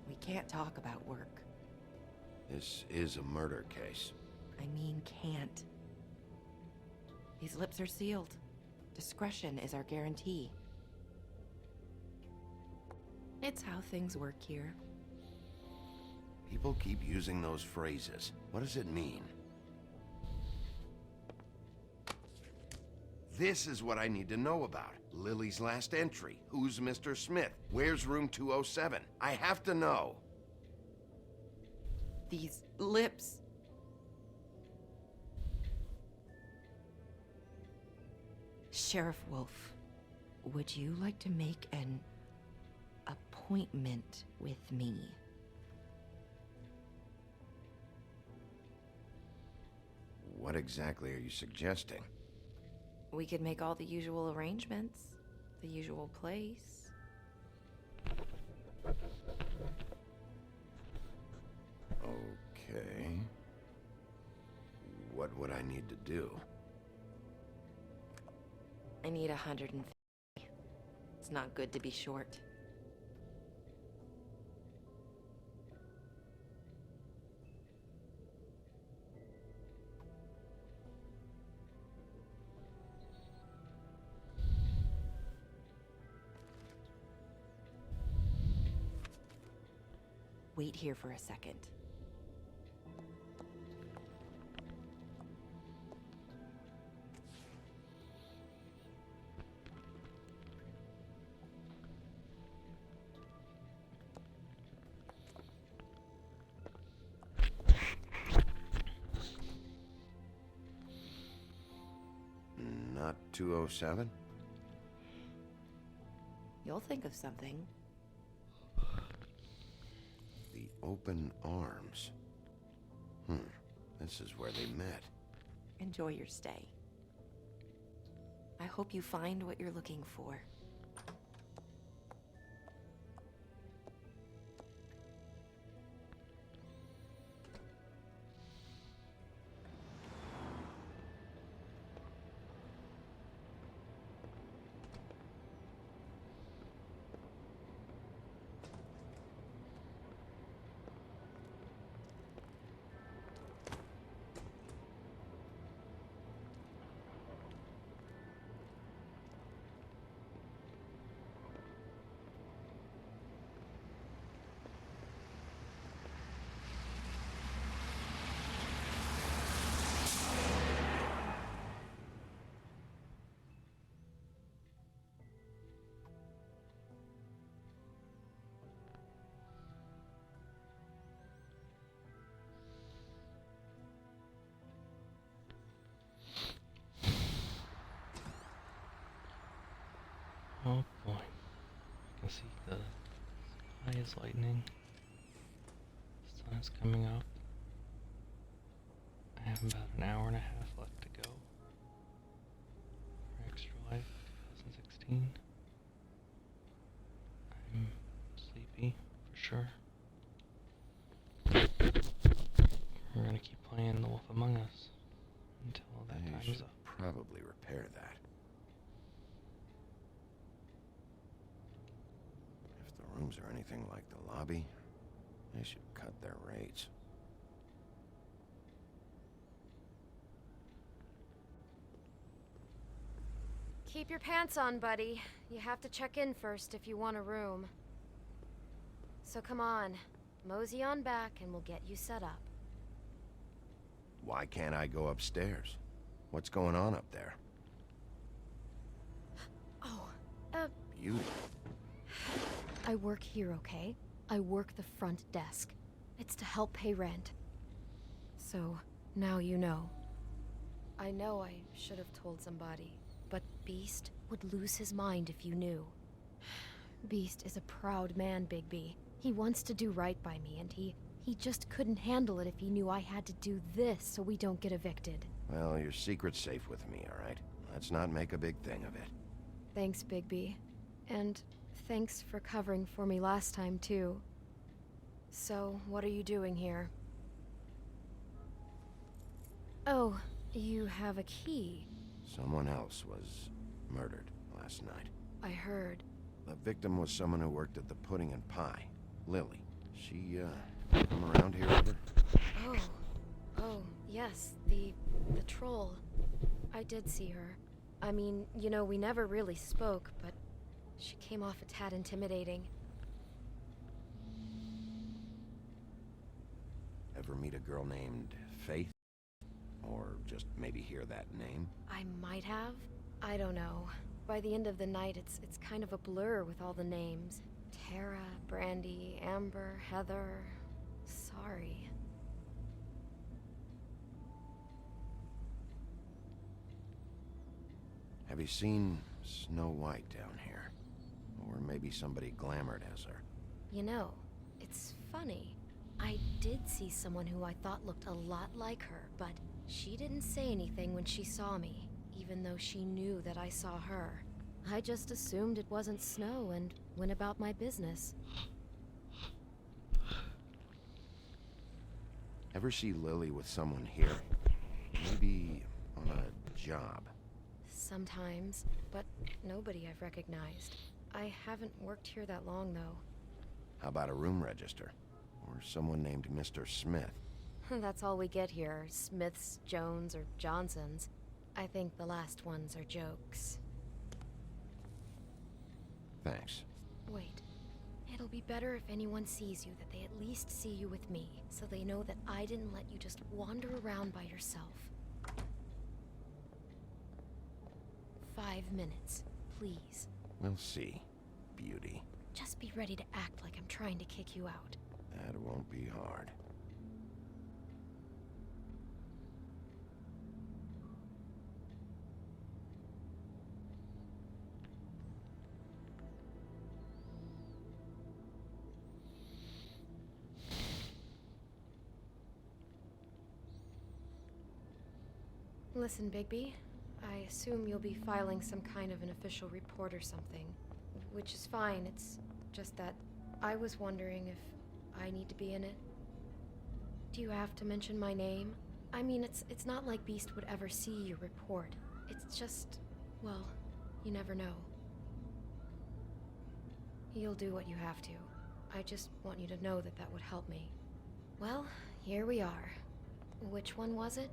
We can't talk about work. This is a murder case. I mean, can't. These lips are sealed. Discretion is our guarantee. It's how things work here. People keep using those phrases. What does it mean? This is what I need to know about. Lily's last entry. Who's Mr. Smith? Where's room 207? I have to know. These lips. Sheriff Wolf, would you like to make an appointment with me? What exactly are you suggesting? We could make all the usual arrangements. The usual place. Okay. What would I need to do? I need 150. It's not good to be short. Wait here for a second. Not 207? You'll think of something. The open arms. This is where they met. Enjoy your stay. I hope you find what you're looking for. is lightning. The sun is coming up. I have about an hour and a half left to go for Extra Life 2016. I'm sleepy, for sure. We're gonna keep playing The Wolf Among Us until that I time should is up. probably repair that. If the rooms are anything like the lobby, they should cut their rates. Keep your pants on, buddy. You have to check in first if you want a room. So come on, mosey on back and we'll get you set up. Why can't I go upstairs? What's going on up there? Oh, Beauty. I work here, okay? I work the front desk. It's to help pay rent. So, now you know. I know I should have told somebody, but Beast would lose his mind if you knew. Beast is a proud man, Bigby. He wants to do right by me, and he just couldn't handle it if he knew I had to do this so we don't get evicted. Well, your secret's safe with me, all right? Let's not make a big thing of it. Thanks, Bigby. And thanks for covering for me last time, too. So, what are you doing here? Oh, you have a key. Someone else was murdered last night. I heard. The victim was someone who worked at the Pudding and Pie, Lily. She, come around here ever? Oh, yes, the troll. I did see her. I mean, you know, we never really spoke, but she came off a tad intimidating. Ever meet a girl named Faith? Or just maybe hear that name? I might have. I don't know. By the end of the night, it's kind of a blur with all the names. Tara, Brandy, Amber, Heather. Sorry. Have you seen Snow White down here? Or maybe somebody glamored as her? You know, it's funny. I did see someone who I thought looked a lot like her, but she didn't say anything when she saw me, even though she knew that I saw her. I just assumed it wasn't Snow and went about my business. Ever see Lily with someone here? Maybe on a job? Sometimes, but nobody I've recognized. I haven't worked here that long, though. How about a room register? Or someone named Mr. Smith? That's all we get here, Smiths, Jones, or Johnsons. I think the last ones are jokes. Thanks. Wait. It'll be better if anyone sees you that they at least see you with me, so they know that I didn't let you just wander around by yourself. 5 minutes, please. We'll see, beauty. Just be ready to act like I'm trying to kick you out. That won't be hard. Listen, Bigby. I assume you'll be filing some kind of an official report or something. Which is fine, it's just that I was wondering if I need to be in it. Do you have to mention my name? I mean, it's not like Beast would ever see your report. It's just, well, you never know. You'll do what you have to. I just want you to know that that would help me. Well, here we are. Which one was it?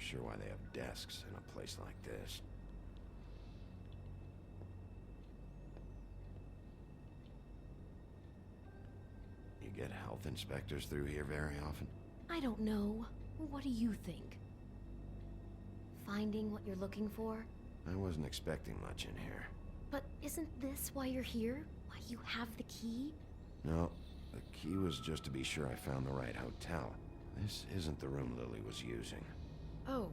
sure why they have desks in a place like this. You get health inspectors through here very often? I don't know. What do you think? Finding what you're looking for? I wasn't expecting much in here. But isn't this why you're here? Why you have the key? No, the key was just to be sure I found the right hotel. This isn't the room Lily was using. Oh.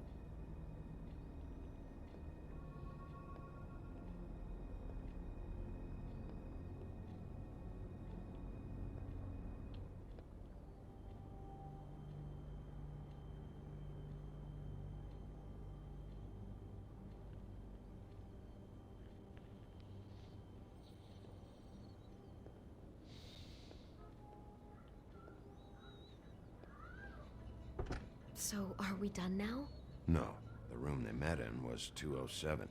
So, are we done now? No, the room they met in was 207.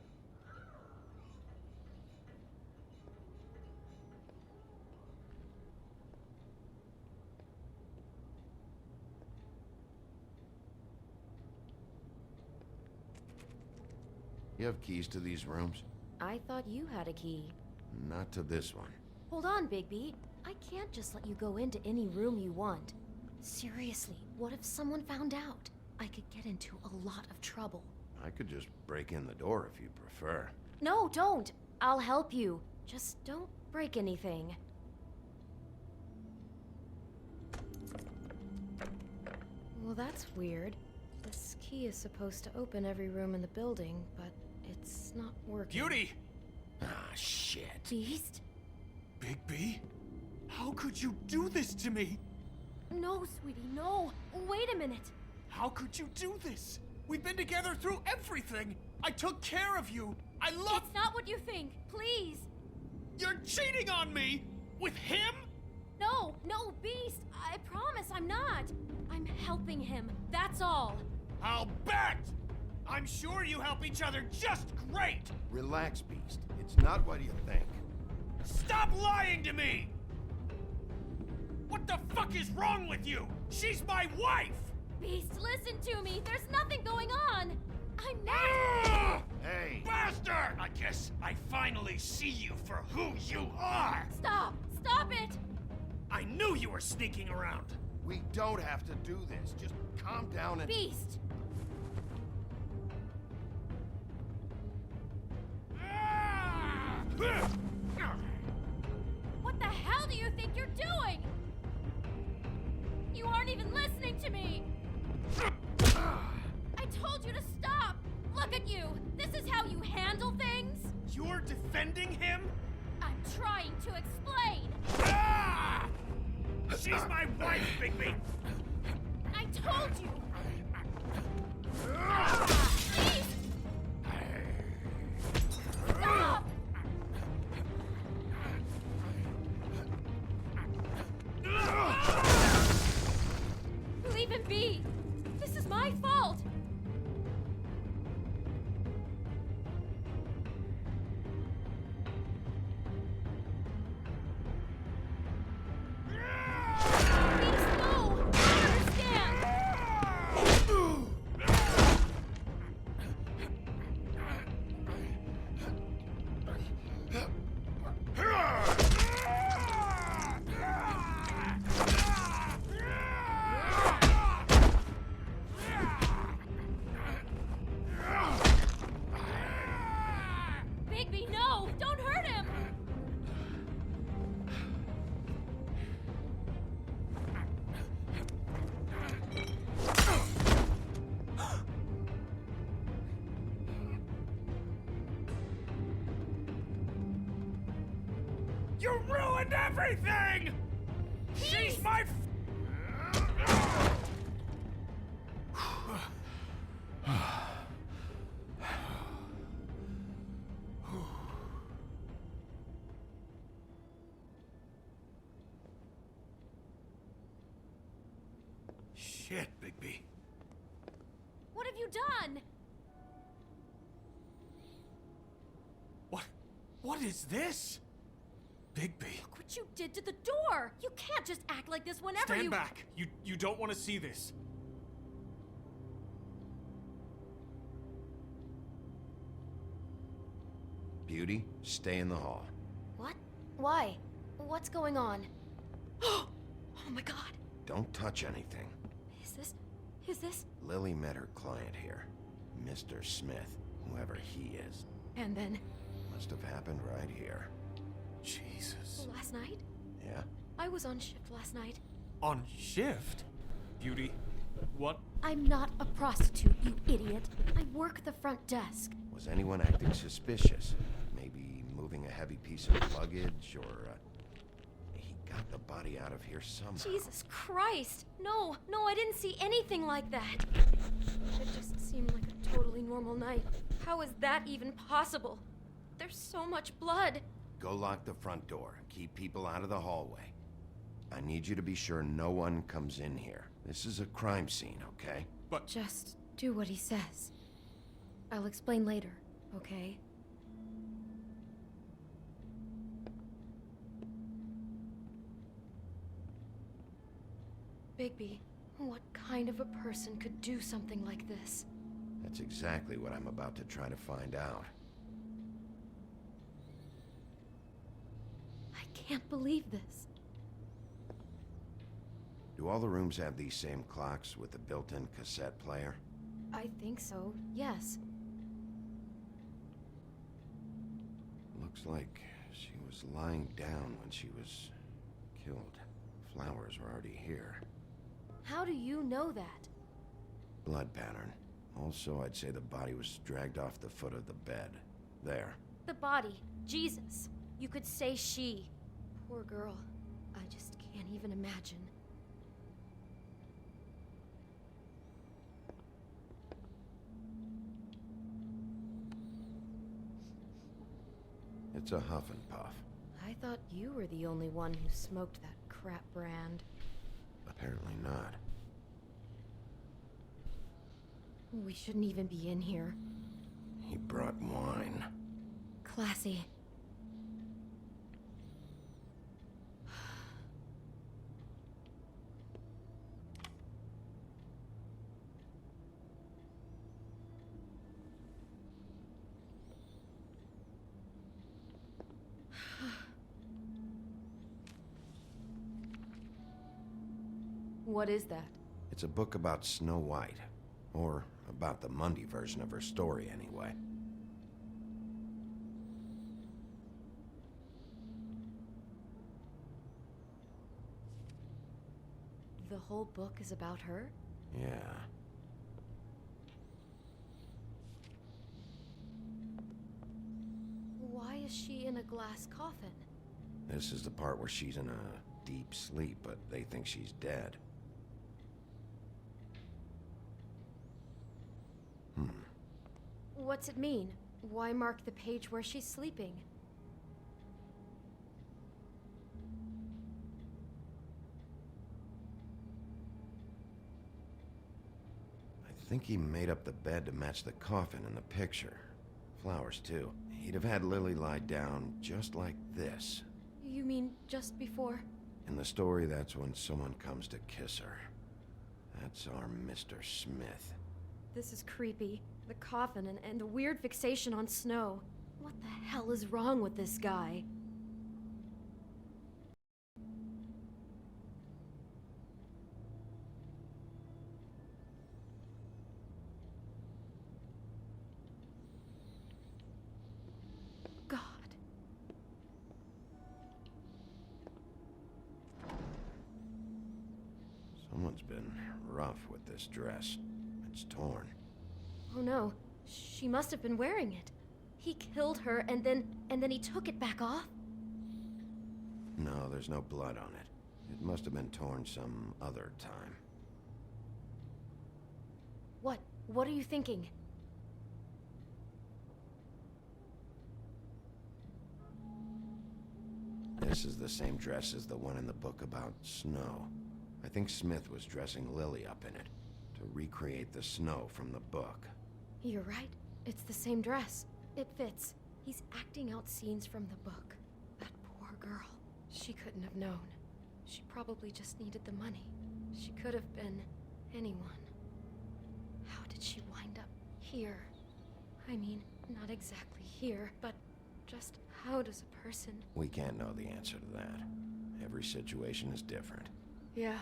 You have keys to these rooms? I thought you had a key. Not to this one. Hold on, Bigby. I can't just let you go into any room you want. Seriously, what if someone found out? I could get into a lot of trouble. I could just break in the door if you prefer. No, don't! I'll help you. Just don't break anything. Well, that's weird. This key is supposed to open every room in the building, but it's not working. Beauty! Ah, shit. Beast? Bigby? How could you do this to me? No, sweetie, no. Wait a minute. How could you do this? We've been together through everything. I took care of you. I love— It's not what you think. Please. You're cheating on me! With him? No, no, Beast. I promise I'm not. I'm helping him. That's all. I'll bet! I'm sure you help each other just great! Relax, Beast. It's not what you think. Stop lying to me! What the fuck is wrong with you? She's my wife! Beast, listen to me. There's nothing going on. I'm not— Hey! Bastard! I guess I finally see you for who you are! Stop! Stop it! I knew you were sneaking around. We don't have to do this. Just calm down and— Beast! What the hell do you think you're doing? You aren't even listening to me! I told you to stop! Look at you! This is how you handle things? You're defending him? I'm trying to explain! Ah! She's my wife, Bigby! I told you! Please! Stop! Leave him be! This is my fault! Please, no! I understand! Bigby, no! Don't hurt him! You ruined everything! She's my— Shit, Bigby. What have you done? What is this? Bigby. Look what you did to the door! You can't just act like this whenever Stand you— back. You don't want to see this. Beauty, stay in the hall. What? Why? What's going on? Oh my god. Don't touch anything. Is this? Lily met her client here, Mr. Smith, whoever he is. And then? Must have happened right here. Jesus. Last night? Yeah? I was on shift last night. On shift? Beauty, what? I'm not a prostitute, you idiot. I work the front desk. Was anyone acting suspicious? Maybe moving a heavy piece of luggage, or he got the body out of here somehow. Jesus Christ! No, I didn't see anything like that. It just seemed like a totally normal night. How is that even possible? There's so much blood. Go lock the front door. Keep people out of the hallway. I need you to be sure no one comes in here. This is a crime scene, okay? But... Just do what he says. I'll explain later, okay? Bigby, what kind of a person could do something like this? That's exactly what I'm about to try to find out. I can't believe this. Do all the rooms have these same clocks with the built-in cassette player? I think so, yes. Looks like she was lying down when she was killed. Flowers were already here. How do you know that? Blood pattern. Also, I'd say the body was dragged off the foot of the bed. There. The body. Jesus. You could say she. Poor girl. I just can't even imagine. It's a huff and puff. I thought you were the only one who smoked that crap brand. Apparently not. We shouldn't even be in here. He brought wine. Classy. What is that? It's a book about Snow White. Or about the Mundy version of her story, anyway. The whole book is about her? Yeah. Why is she in a glass coffin? This is the part where she's in a deep sleep, but they think she's dead. What's it mean? Why mark the page where she's sleeping? I think he made up the bed to match the coffin in the picture. Flowers, too. He'd have had Lily lie down just like this. You mean just before? In the story, that's when someone comes to kiss her. That's our Mr. Smith. This is creepy. The coffin and the weird fixation on Snow. What the hell is wrong with this guy? God. Someone's been rough with this dress. It's torn. Oh no, she must have been wearing it. He killed her and then he took it back off? No, there's no blood on it. It must have been torn some other time. What are you thinking? This is the same dress as the one in the book about Snow. I think Smith was dressing Lily up in it to recreate the Snow from the book. You're right. It's the same dress. It fits. He's acting out scenes from the book. That poor girl. She couldn't have known. She probably just needed the money. She could have been anyone. How did she wind up here? I mean, not exactly here, but Just how does a person... We can't know the answer to that. Every situation is different. Yeah.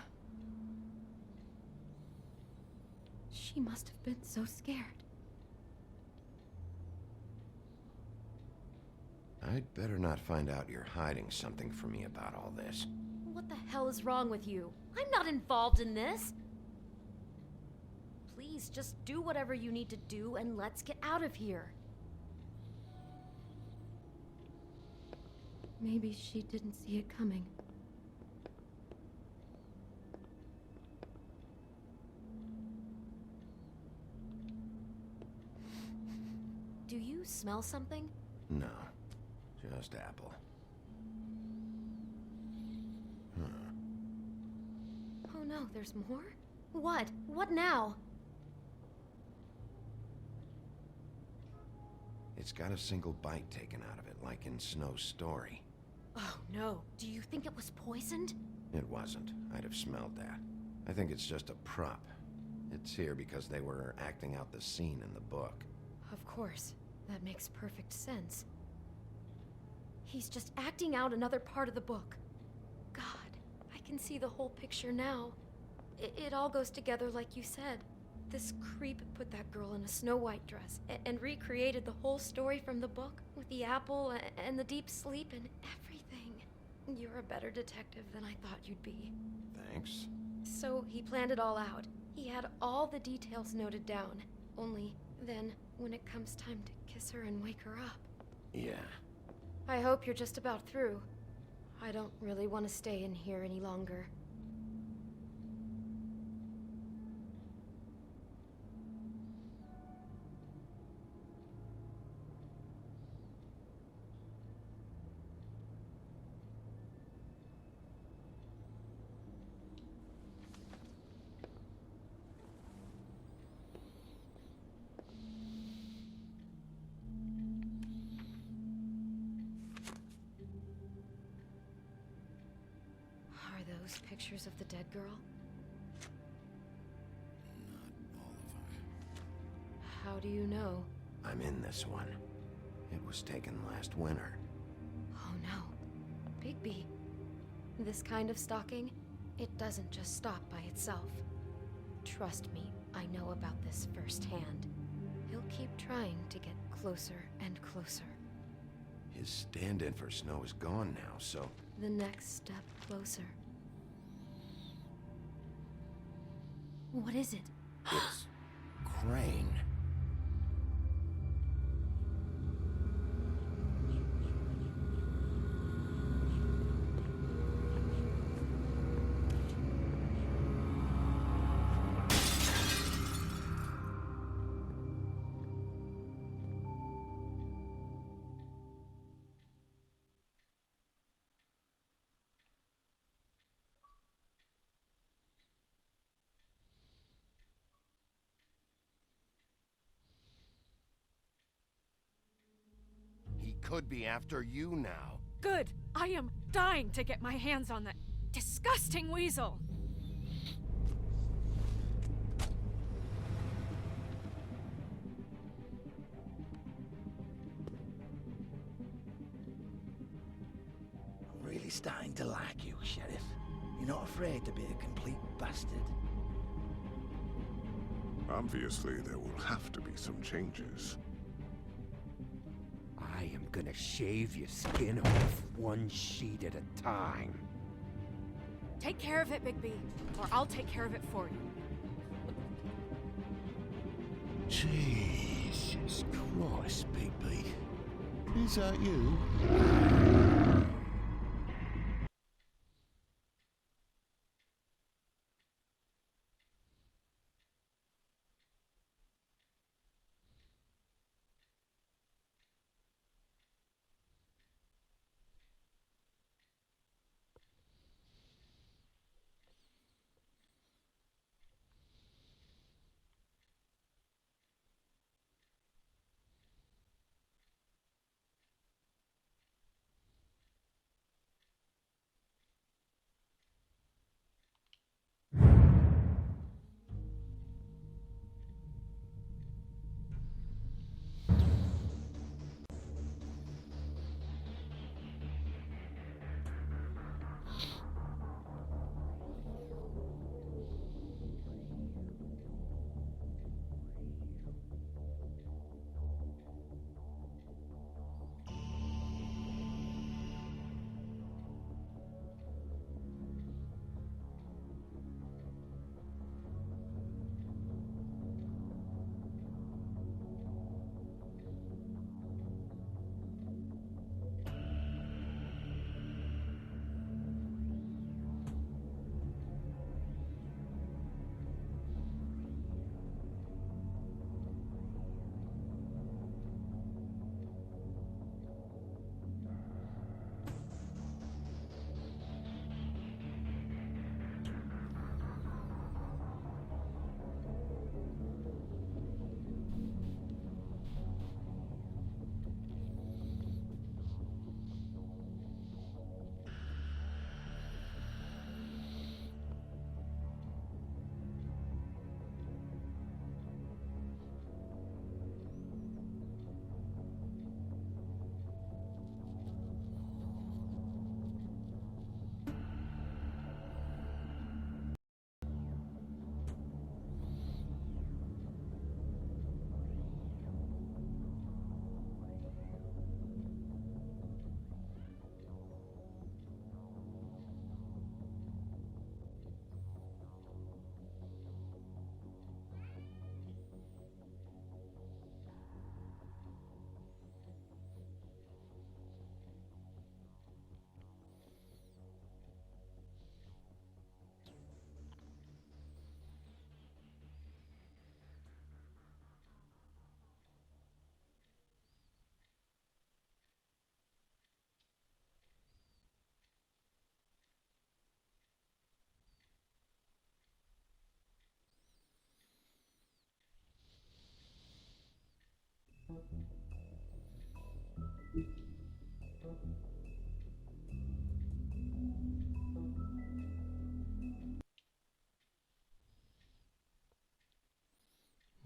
She must have been so scared. I'd better not find out you're hiding something from me about all this. What the hell is wrong with you? I'm not involved in this! Please, just do whatever you need to do and let's get out of here. Maybe she didn't see it coming. Do you smell something? No, just apple. Huh. Oh no, there's more? What? What now? It's got a single bite taken out of it, like in Snow's story. Oh no, do you think it was poisoned? It wasn't. I'd have smelled that. I think it's just a prop. It's here because they were acting out the scene in the book. Of course. That makes perfect sense. He's just acting out another part of the book. God, I can see the whole picture now. It all goes together like you said. This creep put that girl in a Snow White dress and recreated the whole story from the book with the apple and the deep sleep and everything. You're a better detective than I thought you'd be. Thanks. So he planned it all out. He had all the details noted down. Only then, when it comes time to kiss her and wake her up. Yeah. I hope you're just about through. I don't really want to stay in here any longer. Those pictures of the dead girl? Not all of them. How do you know? I'm in this one. It was taken last winter. Oh no. Bigby. This kind of stalking, it doesn't just stop by itself. Trust me, I know about this firsthand. He'll keep trying to get closer and closer. His stand-in for Snow is gone now, so... The next step closer. What is it? It's... Crane. He could be after you now. Good! I am dying to get my hands on that disgusting weasel! I'm really starting to like you, Sheriff. You're not afraid to be a complete bastard. Obviously, there will have to be some changes. I am gonna shave your skin off one sheet at a time. Take care of it, Bigby, or I'll take care of it for you. Jesus Christ, Bigby. Is that you?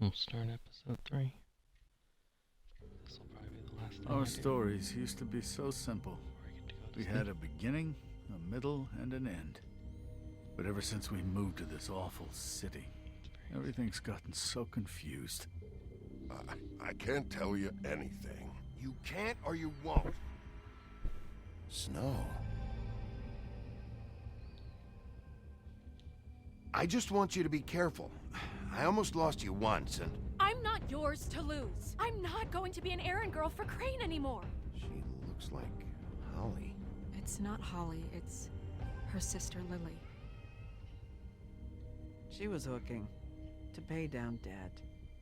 I'm starting episode 3. This will probably be the last thing I Our do. stories used to be so simple. We had a beginning, a middle, and an end. But ever since we moved to this awful city, everything's gotten so confused. I can't tell you anything. You can't or you won't. Snow. I just want you to be careful. I almost lost you once, and... I'm not yours to lose. I'm not going to be an errand girl for Crane anymore. She looks like Holly. It's not Holly, it's her sister Lily. She was hooking to pay down debt.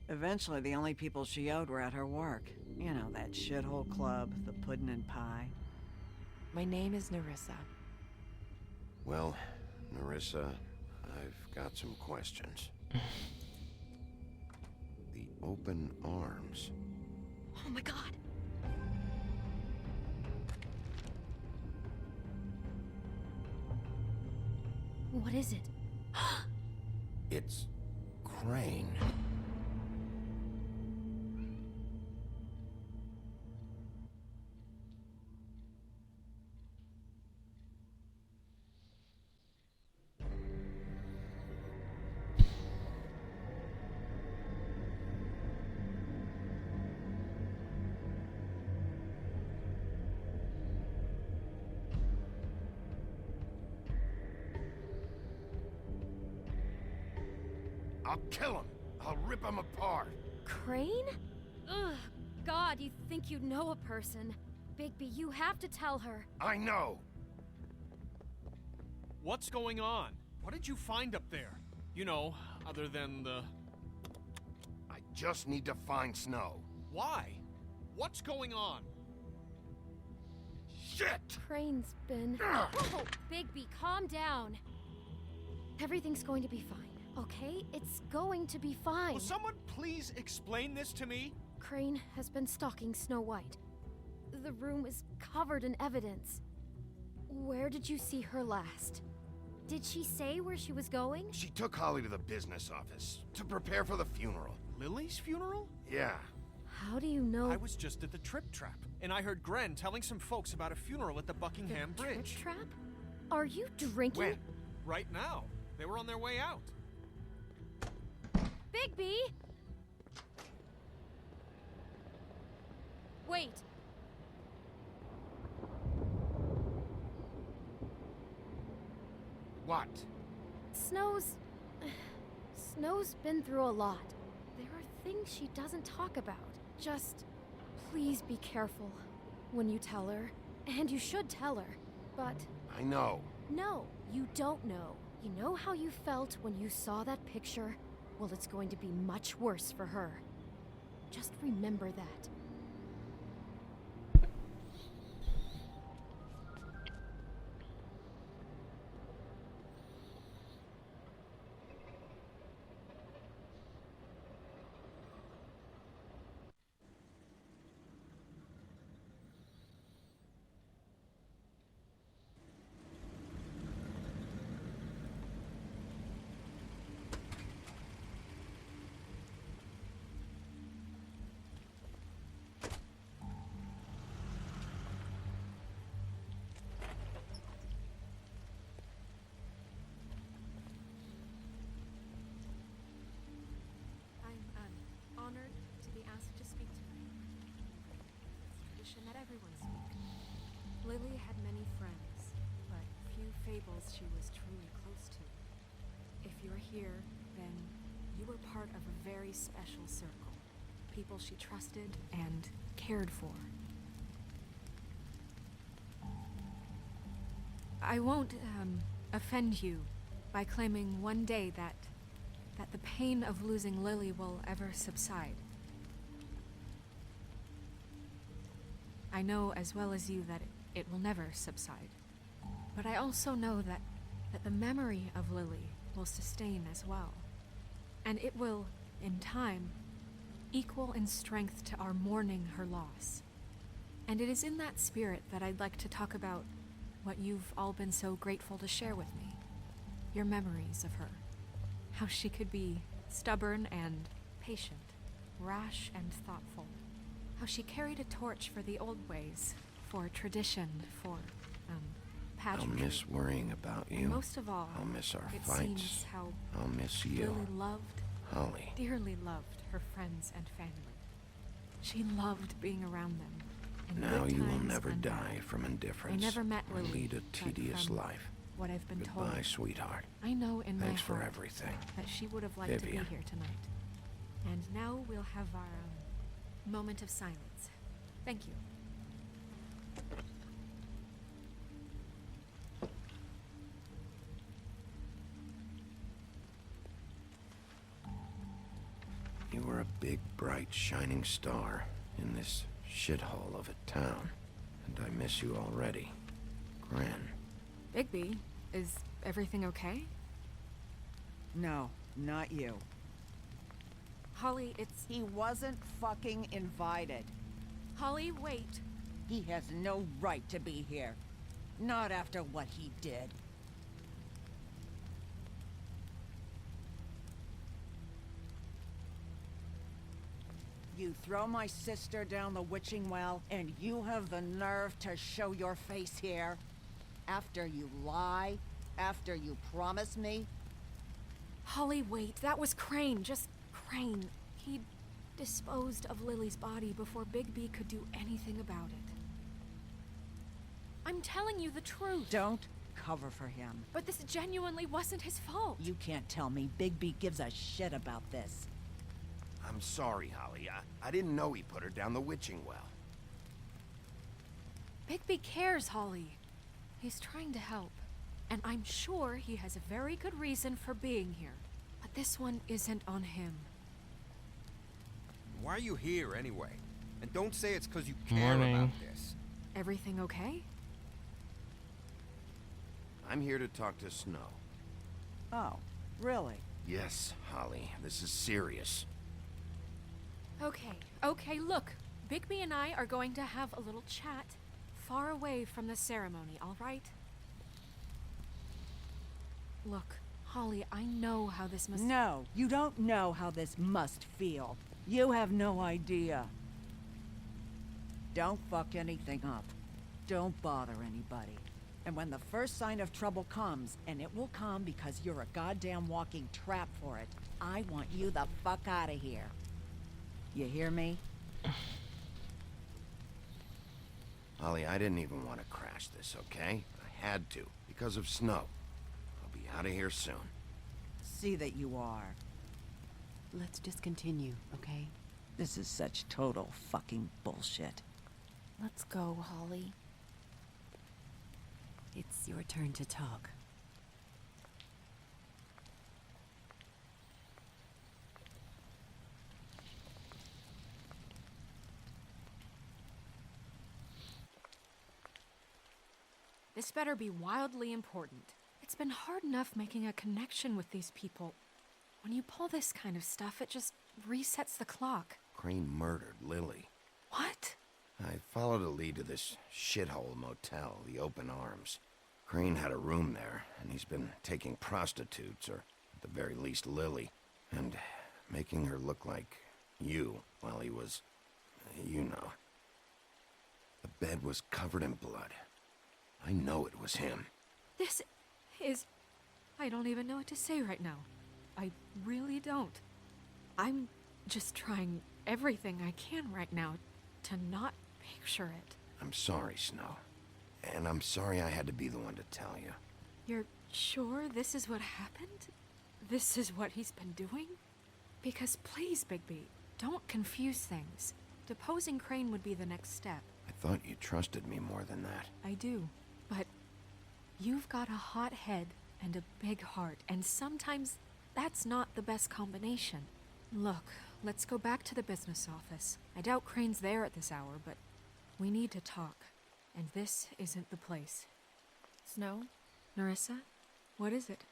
Eventually, the only people she owed were at her work. You know, that shithole club, the Puddin' and Pie. My name is Nerissa. Well, Nerissa, I've got some questions. The open arms. Oh my god! What is it? It's Crane. I'll kill him. I'll rip him apart. Crane? Ugh, God, you think you know a person. Bigby, you have to tell her. I know. What's going on? What did you find up there? You know, other than the... I just need to find Snow. Why? What's going on? Shit! Crane's been... Whoa! Bigby, calm down. Everything's going to be fine, okay? It's going to be fine. Will someone please explain this to me? Crane has been stalking Snow White. The room is covered in evidence. Where did you see her last? Did she say where she was going? She took Holly to the business office to prepare for the funeral. Lily's funeral? Yeah. How do you know? I was just at the Trip Trap, and I heard Gren telling some folks about a funeral at the Buckingham Bridge. Trip Trap? Are you drinking? When? Right now. They were on their way out. Bigby! Wait. What? Snow's been through a lot. There are things she doesn't talk about. Just, please be careful when you tell her. And you should tell her. But... I know. No, you don't know. You know how you felt when you saw that picture? Well, it's going to be much worse for her. Just remember that. Honored to be asked to speak tonight. It's tradition that everyone speak. Lily had many friends, but few fables she was truly close to. If you're here, then you were part of a very special circle. People she trusted and cared for. I won't, offend you by claiming one day that the pain of losing Lily will ever subside. I know as well as you that it will never subside. But I also know that the memory of Lily will sustain as well. And it will, in time, equal in strength to our mourning her loss. And it is in that spirit that I'd like to talk about what you've all been so grateful to share with me. Your memories of her. How she could be stubborn and patient, rash and thoughtful. How she carried a torch for the old ways, for tradition, for, I'll pageantry. miss worrying about you. And most of all, I'll miss our it fights. seems how I'll miss you. Lily loved, Holly. dearly loved her friends and family. She loved being around them. in Now good you will times never and die bad. from indifference. I never met or Lily, lead a but tedious from life. what I've been Goodbye, told, sweetheart. I know in Thanks my for heart everything. that she would have liked to be Vivian. here tonight. And now we'll have our moment of silence. Thank you. You were a big, bright, shining star in this shithole of a town. And I miss you already. Gran. Bigby, is everything okay? No, not you. Holly, it's... He wasn't fucking invited. Holly, wait. He has no right to be here. Not after what he did. You throw my sister down the witching well, and you have the nerve to show your face here? After you lie? After you promise me? Holly, wait. That was Crane. Just Crane. He disposed of Lily's body before Bigby could do anything about it. I'm telling you the truth. Don't cover for him. But this genuinely wasn't his fault. You can't tell me Bigby gives a shit about this. I'm sorry, Holly. I didn't know he put her down the witching well. Bigby cares, Holly. He's trying to help. And I'm sure he has a very good reason for being here. But this one isn't on him. Why are you here, anyway? And don't say it's because you care about this. Everything okay? I'm here to talk to Snow. Oh, really? Yes, Holly. This is serious. Okay, look. Bigby and I are going to have a little chat far away from the ceremony, all right? Look, Holly, I know how this must... No, you don't know how this must feel. You have no idea. Don't fuck anything up. Don't bother anybody. And when the first sign of trouble comes, and it will come because you're a goddamn walking trap for it, I want you the fuck out of here. You hear me? Holly, I didn't even want to crash this, okay? I had to, because of Snow. I'll be out of here soon. See that you are. Let's just continue, okay? This is such total fucking bullshit. Let's go, Holly. It's your turn to talk. This better be wildly important. It's been hard enough making a connection with these people. When you pull this kind of stuff, it just resets the clock. Crane murdered Lily. What? I followed a lead to this shithole motel, the Open Arms. Crane had a room there, and he's been taking prostitutes, or at the very least Lily, and making her look like you while he was, you know. The bed was covered in blood. I know it was him. This is... I don't even know what to say right now. I really don't. I'm just trying everything I can right now to not picture it. I'm sorry, Snow. And I'm sorry I had to be the one to tell you. You're sure this is what happened? This is what he's been doing? Because please, Bigby, don't confuse things. Deposing Crane would be the next step. I thought you trusted me more than that. I do, but you've got a hot head and a big heart, and sometimes that's not the best combination. Look, let's go back to the business office. I doubt Crane's there at this hour, but we need to talk, and this isn't the place. Snow? Nerissa? What is it?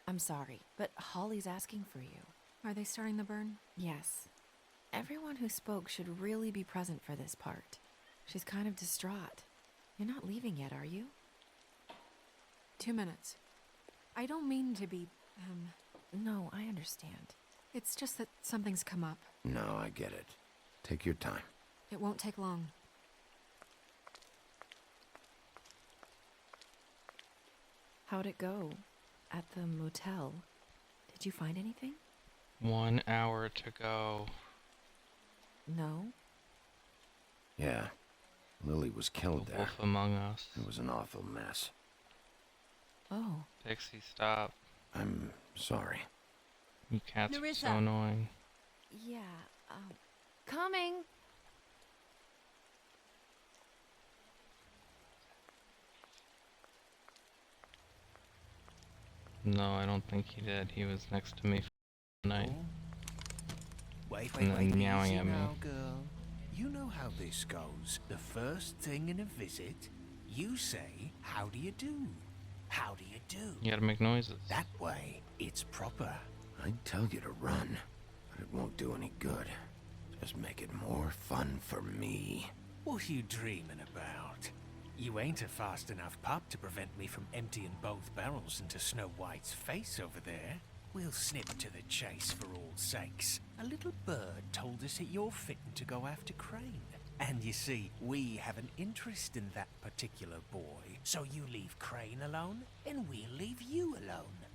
I'm sorry, but Holly's asking for you. Are they starting the burn? Yes. Everyone who spoke should really be present for this part. She's kind of distraught. You're not leaving yet, are you? 2 minutes. I don't mean to be, No, I understand. It's just that something's come up. No, I get it. Take your time. It won't take long. How'd it go? At the motel? Did you find anything? 1 hour to go. No? Yeah. Lily was killed there. Wolf Among Us. It was an awful mess. Oh. Pixie, stop. I'm sorry. You cats are so Nerissa. annoying. Yeah, coming. No, I don't think he did. He was next to me for the night. Wait, And then meowing easy at me. now, girl. You know how this goes. The first thing in a visit, you say, how do you do? How do you do? You gotta make noises. That way, it's proper. I'd tell you to run, but it won't do any good. Just make it more fun for me. What are you dreaming about? You ain't a fast enough pup to prevent me from emptying both barrels into Snow White's face over there. We'll snip to the chase for all sakes. A little bird told us that you're fitting to go after Crane. And you see, we have an interest in that particular boy. So you leave Crane alone, and we'll leave you alone.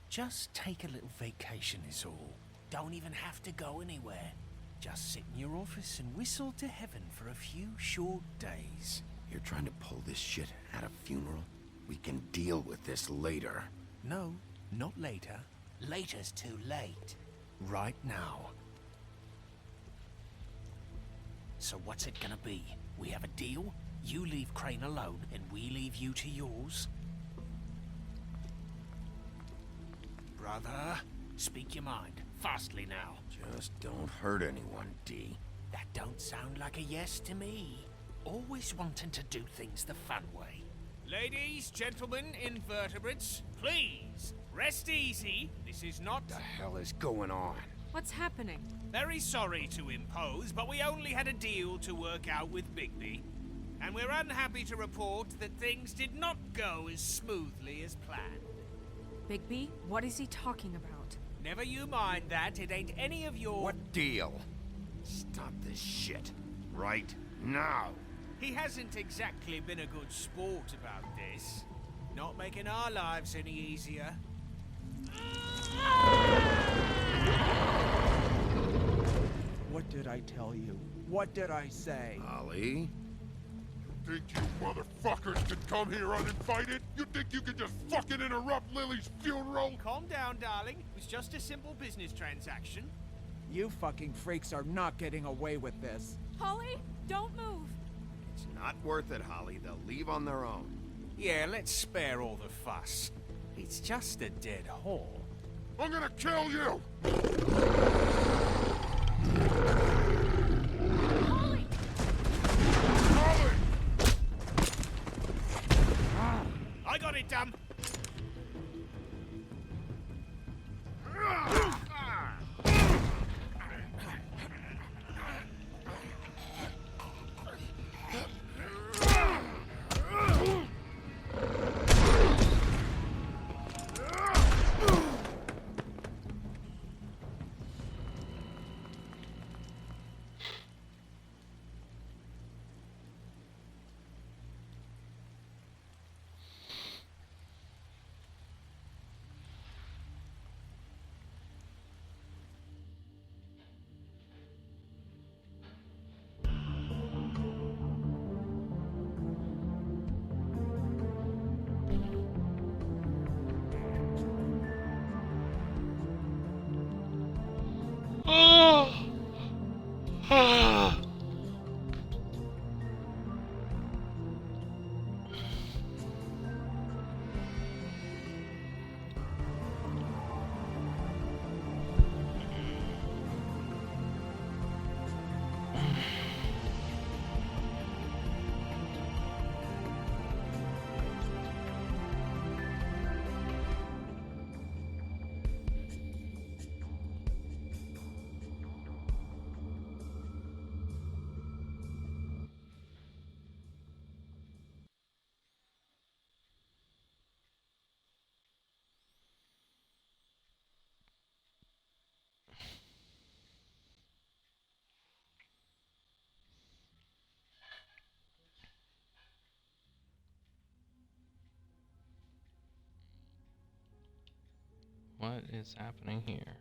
Just take a little vacation is all. Don't even have to go anywhere. Just sit in your office and whistle to heaven for a few short days. You're trying to pull this shit at a funeral? We can deal with this later. No, not later. Later's too late. Right now. So what's it gonna be? We have a deal? You leave Crane alone, and we leave you to yours? Brother, speak your mind. Fastly now. Just don't hurt anyone, D. That don't sound like a yes to me. Always wanting to do things the fun way. Ladies, gentlemen, invertebrates, please, rest easy. This is not... The hell is going on? What's happening? Very sorry to impose, but we only had a deal to work out with Bigby. And we're unhappy to report that things did not go as smoothly as planned. Bigby, what is he talking about? Never you mind that, it ain't any of your... What deal? Stop this shit. Right now. He hasn't exactly been a good sport about this. Not making our lives any easier. What did I tell you? What did I say? Ollie? Think you motherfuckers could come here uninvited? You think you could just fucking interrupt Lily's funeral? Calm down, darling. It was just a simple business transaction. You fucking freaks are not getting away with this. Holly, don't move. It's not worth it, Holly. They'll leave on their own. Yeah, let's spare all the fuss. It's just a dead whore. I'm gonna kill you! Holly! Holly! I got it, dumb. What is happening here?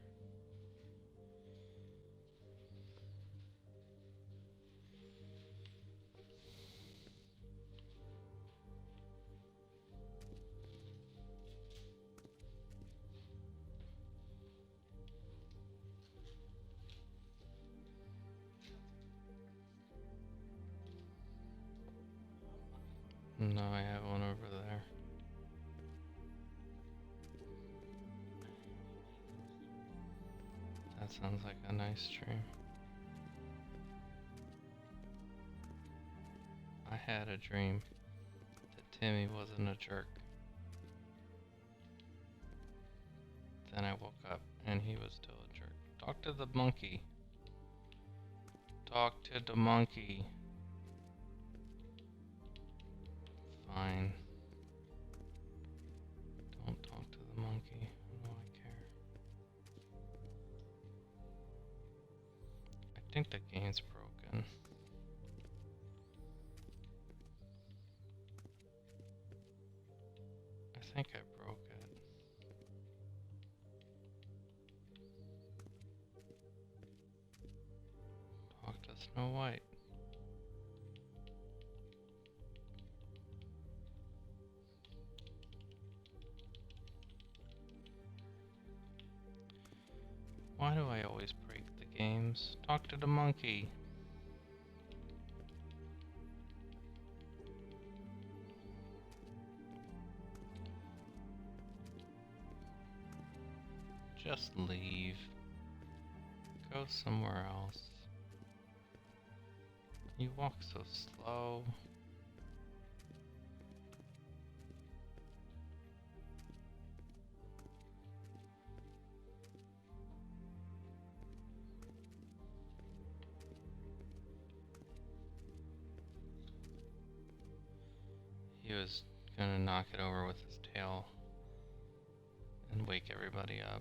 No, I have one over there. That sounds like a nice stream. I had a dream that Timmy wasn't a jerk. Then I woke up and he was still a jerk. Talk to the monkey. Talk to the monkey. Fine. Don't talk to the monkey. No, I care. I think the game's broken. I think I broke it. Talk to Snow White. Why do I always break the games? Talk to the monkey. Just leave. Go somewhere else. You walk so slow. He was gonna knock it over with his tail and wake everybody up.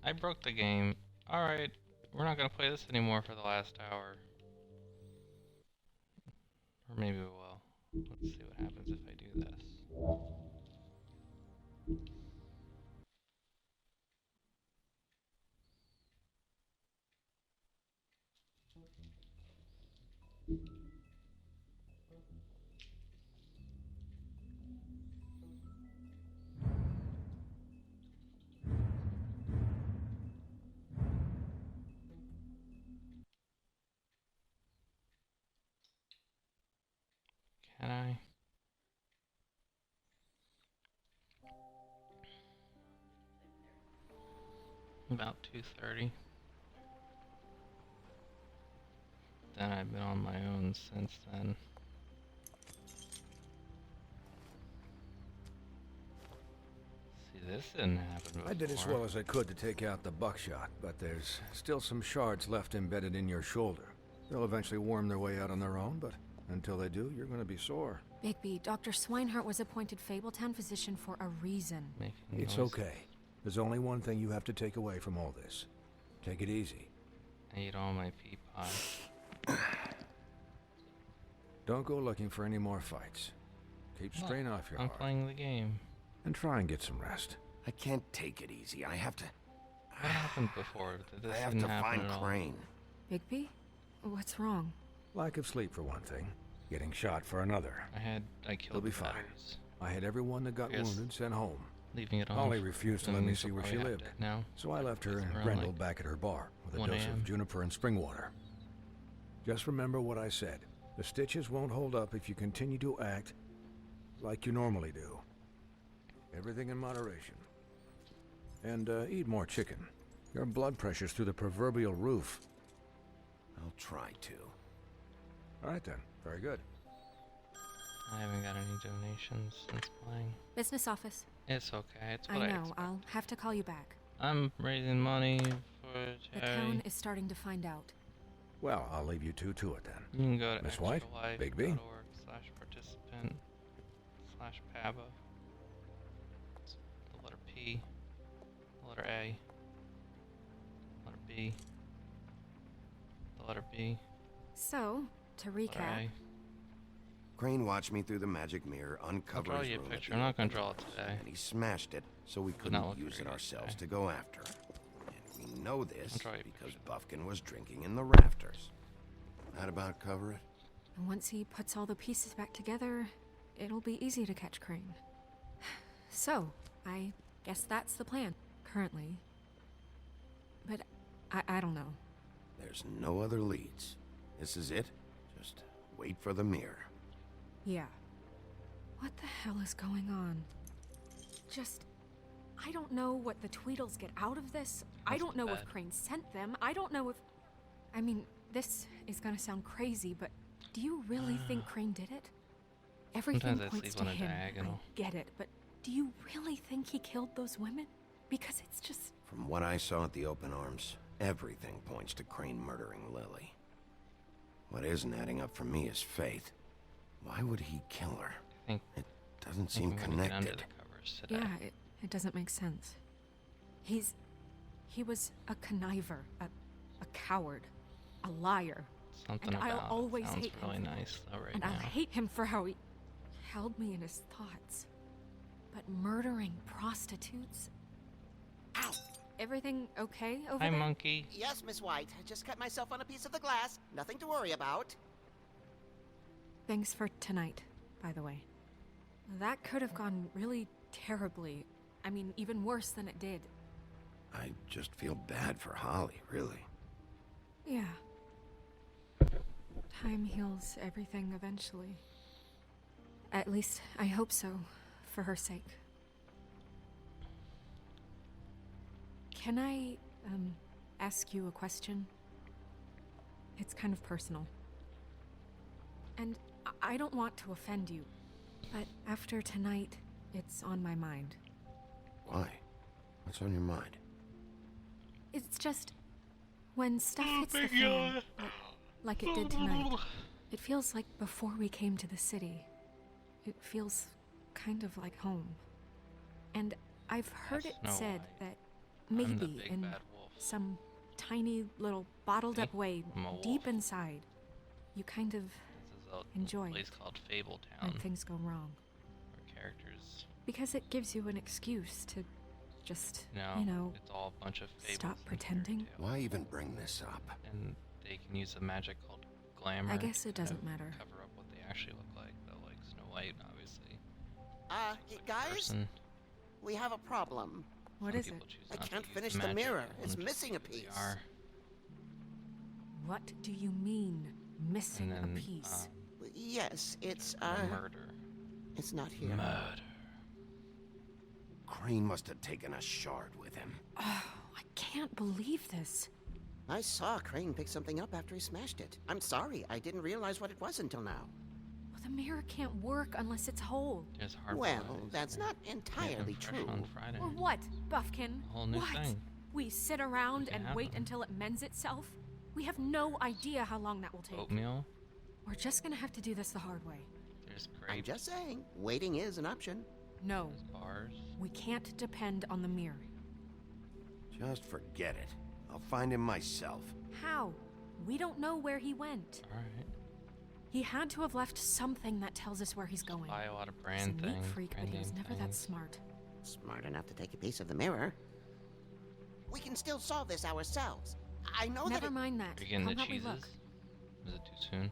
I broke the game. Alright, we're not gonna play this anymore for the last hour. Or maybe we will. Let's see what happens if I do this. Can I? About 2:30. Then I've been on my own since then. See, this didn't happen before. I did as well as I could to take out the buckshot, but there's still some shards left embedded in your shoulder. They'll eventually worm their way out on their own, but until they do, you're going to be sore. Bigby, Dr. Swinehart was appointed Fabletown physician for a reason. It's okay. There's only one thing you have to take away from all this. Take it easy. I ate all my pea pie. Don't go looking for any more fights. Keep strain off your I'm heart. playing the game. And try and get some rest. I can't take it easy. I have to... What happened before? This I have didn't to happen find at all. Crane. Bigby? What's wrong? Lack of sleep for one thing. Getting shot for another. I killed He'll be the fine. batteries. I had everyone that got Yes. wounded sent home. Leaving it on. Holly refused to let me see where she Probably lived. have to now. So I left her and Around Grendel like back at her bar with a 1 dose a.m.. of juniper and spring water. Just remember what I said. The stitches won't hold up if you continue to act like you normally do. Everything in moderation. And eat more chicken. Your blood pressure's through the proverbial roof. I'll try to. All right then. Very good. I haven't got any donations since playing. Business office. It's okay. It's what I I know. expect. I'll have to call you back. I'm raising money for The charity. town is starting to find out. Well, I'll leave you two to it then. You can go to Miss White, Bigby. extralife.org/participant/PABA. It's the letter P, the letter A, letter B, the letter B. So, to letter recap, A. Crane watched me through the magic mirror, I'll uncover draw his you a room at picture. the I'm not gonna open draw it arms, today. and he smashed it, so we not couldn't look use very it good ourselves today. to go after him. And we know this I'll draw you a because picture. Buffkin was drinking in the rafters. That about cover it? And once he puts all the pieces back together, it'll be easy to catch Crane. So, I guess that's the plan, currently. But I don't know. There's no other leads. This is it. Just wait for the mirror. Yeah. What the hell is going on? I don't know what the Tweedles get out of this. I don't know if Crane sent them. I don't know if... I mean, this is gonna sound crazy, but do you really think Crane did it? Everything Sometimes I points sleep to on a him. diagonal. I get it, but do you really think he killed those women? Because it's just... From what I saw at the open arms, everything points to Crane murdering Lily. What isn't adding up for me is Faith. Why would he kill her? It doesn't seem I'm gonna get under connected. the covers today. Yeah, it doesn't make sense. He was a conniver, a coward, a liar. Something and I'll about always it sounds hate really him. nice though right And now. I'll hate him for how he held me in his thoughts. But murdering prostitutes? Ow! Everything okay over Hi, there? monkey. Yes, Miss White. I just cut myself on a piece of the glass. Nothing to worry about. Thanks for tonight, by the way. That could have gone really terribly. I mean, even worse than it did. I just feel bad for Holly, really. Yeah. Time heals everything eventually. At least, I hope so, for her sake. Can I, ask you a question? It's kind of personal. And I don't want to offend you, but after tonight, it's on my mind. Why? What's on your mind? It's just, when stuff hits the fan, like it did tonight, it feels like before we came to the city. It feels kind of like home. And I've heard it Snow said White. that I'm the maybe big in bad wolf. some tiny little bottled up way, I'm a wolf. deep inside, you kind of This is a enjoy place it called Fable when Town, things go wrong. where characters, Because it gives you an excuse to just, you know, it's all a bunch of fables stop and pretending. fairy tales. Why even bring this up? And they can use a magic called glamour. I guess it to kind doesn't of matter. Cover up what they actually look like, though, like Snow White, obviously. Guys, Person. we have a problem. What Some is it? people choose I not to can't use finish the magic, mirror. they It's wanna missing a just be who piece. they are. What do you mean, missing And then, a piece? Yes, it's, murder. it's not here. Murder. Crane must have taken a shard with him. Oh, I can't believe this. I saw Crane pick something up after he smashed it. I'm sorry, I didn't realize what it was until now. Well, the mirror can't work unless it's whole. There's hard Well, bodies. that's not entirely Fresh true. on Friday. Or what, Buffkin? A whole new what? thing. We sit around can and have wait them. until it mends itself? We have no idea how long that will take. Oatmeal. We're just gonna have to do this the hard way. There's I'm grapes. just saying, waiting is an option. No, There's bars. we can't depend on the mirror. Just forget it. I'll find him myself. How? We don't know where he went. All right. He had to have left something that tells us where he's going. Buy a lot of He's a brand neat things. freak, but brand he was name never that things. smart. Smart enough to take a piece of the mirror. We can still solve this ourselves. I know Never that. mind that. Are you getting Come the help me cheeses? look. Is it too soon?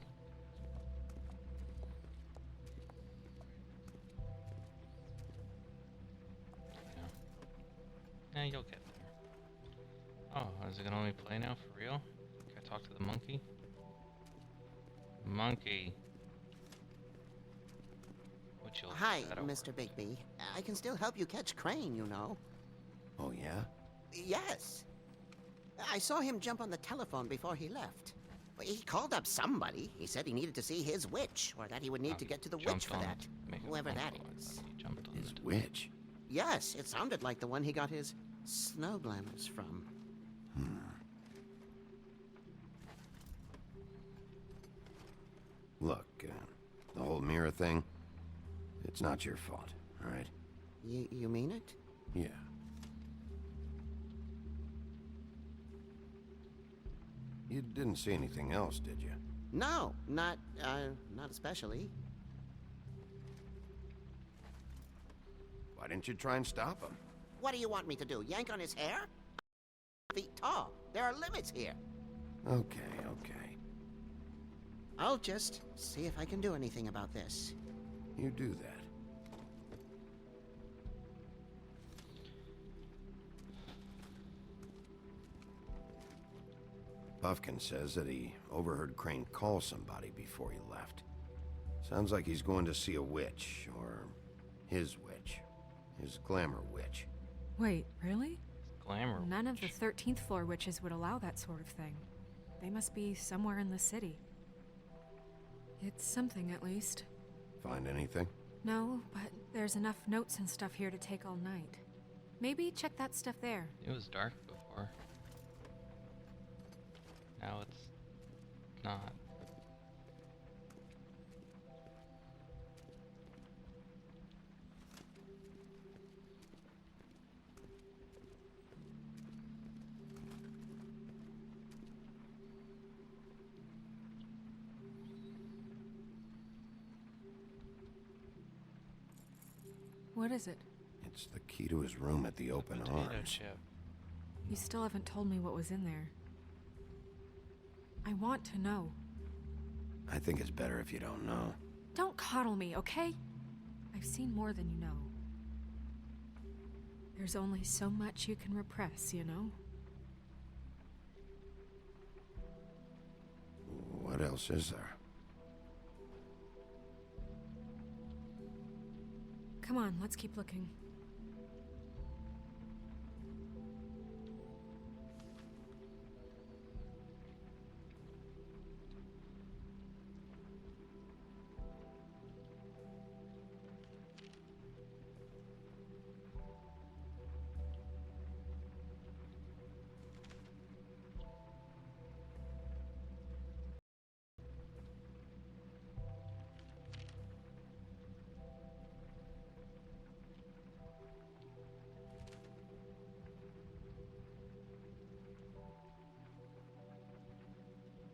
Yeah, you'll get there. Oh, is it gonna only play now for real? Can I talk to the monkey? Monkey. What you Hi, shadow Mr. Bigby. I can still help you catch Crane, you know. Oh, yeah? Yes. I saw him jump on the telephone before he left. He called up somebody. He said he needed to see his witch, or that he would need to get to the witch jumped for on that. to make a Whoever phone that call. I is. thought he jumped on His it. witch. Yes, it sounded like the one he got his snow glamours from. Look, the whole mirror thing, it's not your fault, all right? You mean it? Yeah. You didn't see anything else, did you? No, not especially. Why didn't you try and stop him? What do you want me to do? Yank on his hair? I'm feet tall. There are limits here. Okay, okay. I'll just see if I can do anything about this. You do that. Buffkin says that he overheard Crane call somebody before he left. Sounds like he's going to see a witch, or his witch. His glamour witch. Wait, really? Glamour None of the 13th floor witches would allow that sort of thing. They must be somewhere in the city. It's something, at least. Find anything? No, but there's enough notes and stuff here to take all night. Maybe check that stuff there. It was dark before. Now it's not. What is it? It's the key to his room at the Open Arms. Chip. You still haven't told me what was in there. I want to know. I think it's better if you don't know. Don't coddle me, okay? I've seen more than you know. There's only so much you can repress, you know? What else is there? Come on, let's keep looking.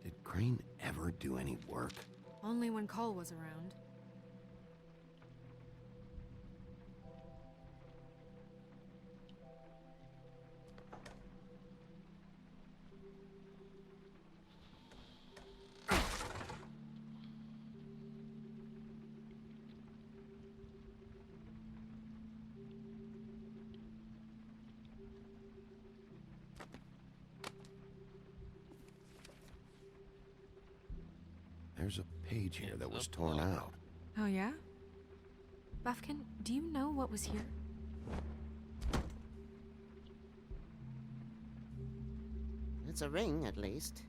Did Crane ever do any work? Only when Cole was around. There's a page here that was torn out. Oh, yeah? Buffkin, do you know what was here? It's a ring, at least.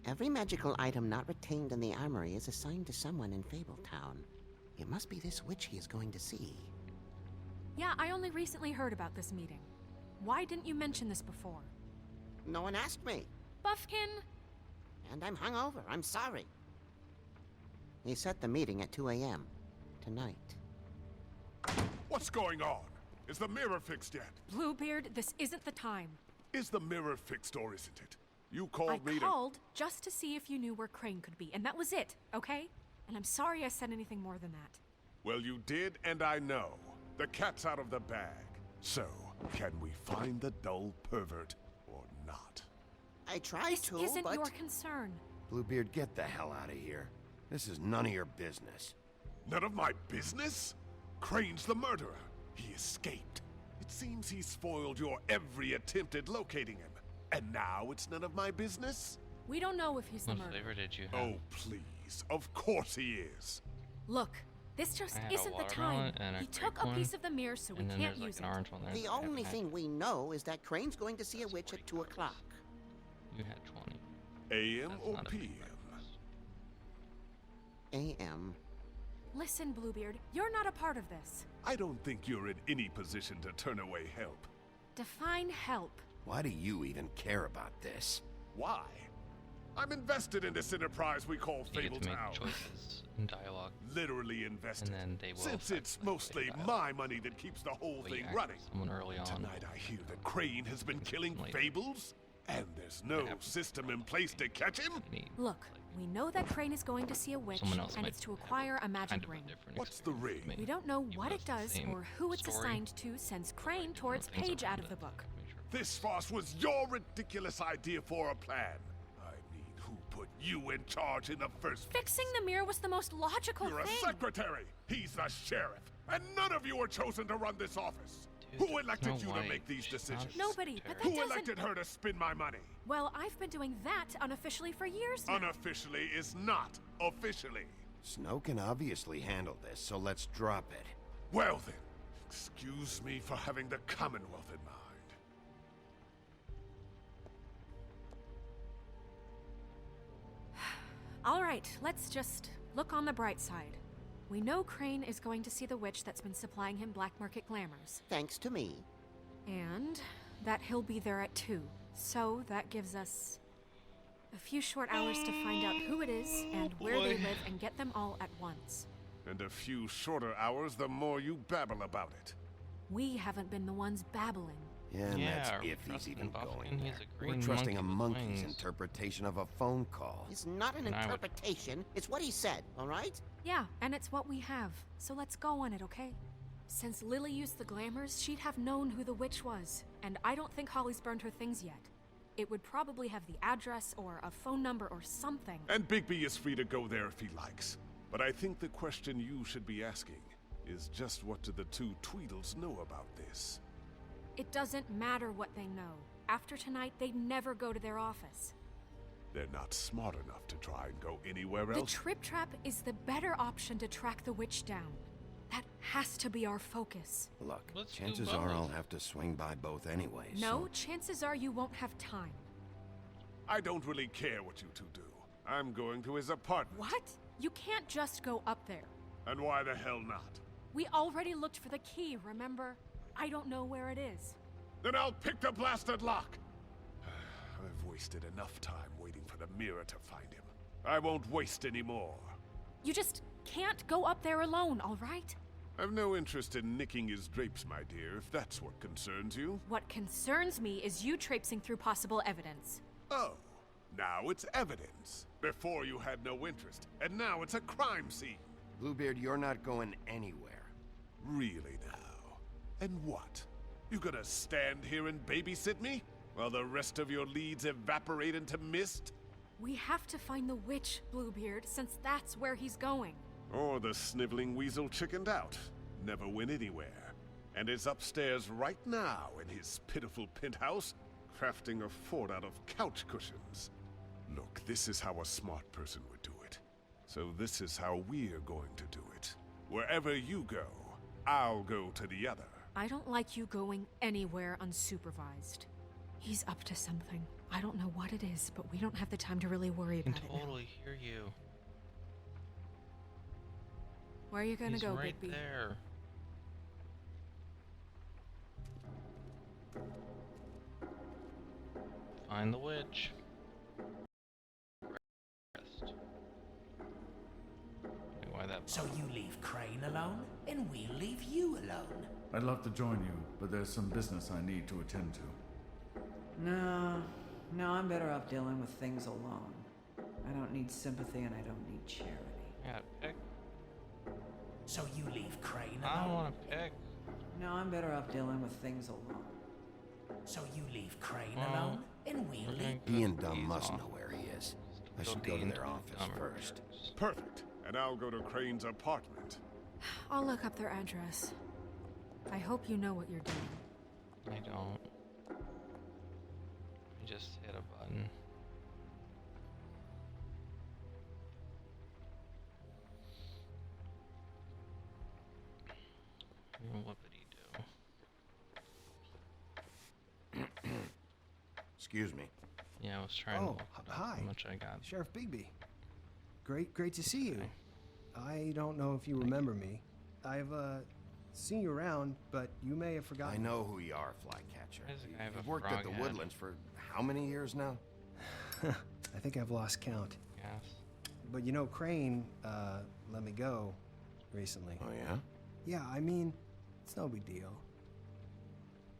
Every magical item not retained in the armory is assigned to someone in Fabletown. It must be this witch he is going to see. Yeah, I only recently heard about this meeting. Why didn't you mention this before? No one asked me. Buffkin! And I'm hungover. I'm sorry. He set the meeting at 2 a.m. tonight. What's going on? Is the mirror fixed yet? Bluebeard, this isn't the time. Is the mirror fixed or isn't it? You called me I to... called just to see if you knew where Crane could be, and that was it, okay? And I'm sorry I said anything more than that. Well, you did, and I know. The cat's out of the bag. So, can we find the dull pervert or not? I tried to, This isn't but... your concern. Bluebeard, get the hell out of here. This is none of your business. None of my business? Crane's the murderer. He escaped. It seems he spoiled your every attempt at locating him. And now it's none of my business? We don't know if he's the What murderer. flavor did you have? Oh, please. Of course he is. Look, this just I had a isn't the watermelon time. and a He took grape a piece one, of the mirror, so we and then can't there's use like an it. orange one there. The that I haven't only had. thing we know is that Crane's going to see a witch at 2 o'clock. You had 20. AM That's or not a big PM? breakfast. A.M. Listen, Bluebeard, you're not a part of this. I don't think you're in any position to turn away help. Define help. Why do you even care about this? Why? I'm invested in this enterprise we call You get to make Fabletown. choices in dialogue, Literally invested. and then they will. Since affect it's the way mostly dialogue. my money that keeps the whole The way you thing act running. with someone early on. Tonight I hear that Crane has been killing later. fables, and there's no happens. system in place to catch him? Need, Look, like, We know that Crane is going to see a witch, Someone else and might it's to acquire a magic kind of a ring. different What's the ring? experience We don't know Even what though it it's the does same or who it's story. assigned to since Crane tore its things page around out of it. the book. This farce was your ridiculous idea for a plan. I mean, who put you in charge in the first place? Fixing the mirror was the most logical You're thing. a secretary. He's the sheriff. And none of you were chosen to run this office. Who elected you to make these decisions? Nobody, but that Who doesn't... elected her to spend my money? Well, I've been doing that unofficially for years now. Unofficially is not officially. Snow can obviously handle this, so let's drop it. Well then, excuse me for having the Commonwealth in mind. All right, let's just look on the bright side. We know Crane is going to see the witch that's been supplying him black market glamours. Thanks to me. And that he'll be there at 2. So that gives us a few short hours to find out who it is and where they live and get them all at once. And a few shorter hours, the more you babble about it. We haven't been the ones babbling. Yeah, and that's we're if he's trusting even Buffkin, going he's there. a green We're trusting a monkey with monkey's wings. interpretation of a phone call. It's not an And I would- interpretation. It's what he said, all right? Yeah, and it's what we have. So let's go on it, okay? Since Lily used the glamours, she'd have known who the witch was. And I don't think Holly's burned her things yet. It would probably have the address or a phone number or something. And Bigby is free to go there if he likes. But I think the question you should be asking is just what do the two Tweedles know about this? It doesn't matter what they know. After tonight, they'd never go to their office. They're not smart enough to try and go anywhere The else. Trip Trap is the better option to track the witch down. That has to be our focus. Look, Let's do chances both. are I'll have to swing by both anyway. No, so- chances are you won't have time. I don't really care what you two do. I'm going to his apartment. What? You can't just go up there. And why the hell not? We already looked for the key, remember? I don't know where it is. Then I'll pick the blasted lock. I've wasted enough time waiting for the mirror to find him. I won't waste any more. You just can't go up there alone, all right? I've no interest in nicking his drapes, my dear, if that's what concerns you. What concerns me is you traipsing through possible evidence. Oh, now it's evidence. Before you had no interest, and now it's a crime scene. Bluebeard, you're not going anywhere. Really now? And what? You gonna stand here and babysit me? While the rest of your leads evaporate into mist? We have to find the witch, Bluebeard, since that's where he's going. Or the sniveling weasel chickened out, never went anywhere, and is upstairs right now in his pitiful penthouse, crafting a fort out of couch cushions. Look, this is how a smart person would do it. So this is how we're going to do it. Wherever you go, I'll go to the other. I don't like you going anywhere unsupervised. He's up to something. I don't know what it is, but we don't have the time to really worry I can about it now. totally hear you. Where are you gonna He's go, right Bigby? there. Find the witch. Rest. Wait, why that? So you leave Crane alone, and we'll leave you alone. I'd love to join you, but there's some business I need to attend to. No, I'm better off dealing with things alone. I don't need sympathy and I don't need charity. Yeah, pick. So you leave Crane I don't alone. want to pick. No, I'm better off dealing with things alone. So you leave Crane Well, alone, and we'll leave. He and Dumb He's must off. know where he is. I Go should go to Dean their to office Dumber. first. Perfect. And I'll go to Crane's apartment. I'll look up their address. I hope you know what you're doing. I don't. I just hit a button. Whoopity do. Excuse me. Yeah, I was trying to Oh, look it up hi. how much I got. Sheriff Bigby. Great to see you. I don't know if you remember me. I've seen you around, but you may have I forgotten. know who you are, Flycatcher. Why does the guy have You've a worked at the frog head? Woodlands for how many years now? I think I've lost count. Yes. But you know, Crane let me go recently. Oh, yeah? Yeah, I mean, it's no big deal.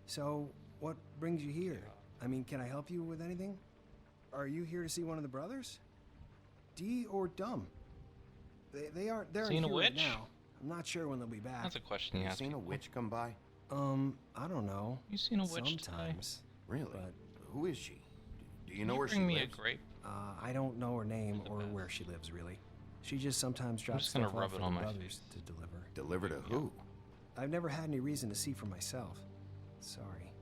So, what brings you here? I mean, can I help you with anything? Are you here to see one of the brothers? Dee or Dumb. They aren't. They're Seen in a here right witch? now. I'm not sure when they'll be back. That's a question you Have ask you seen a people. witch come by? I don't know. You seen a witch Sometimes. Really? But Who is she? Do you know Can where she bring me lives? a grape? I don't know her name or where she lives really. She just sometimes drops just gonna stuff rub off it for on the my brothers to deliver. Deliver to who? I've never had any reason to see for myself. Sorry.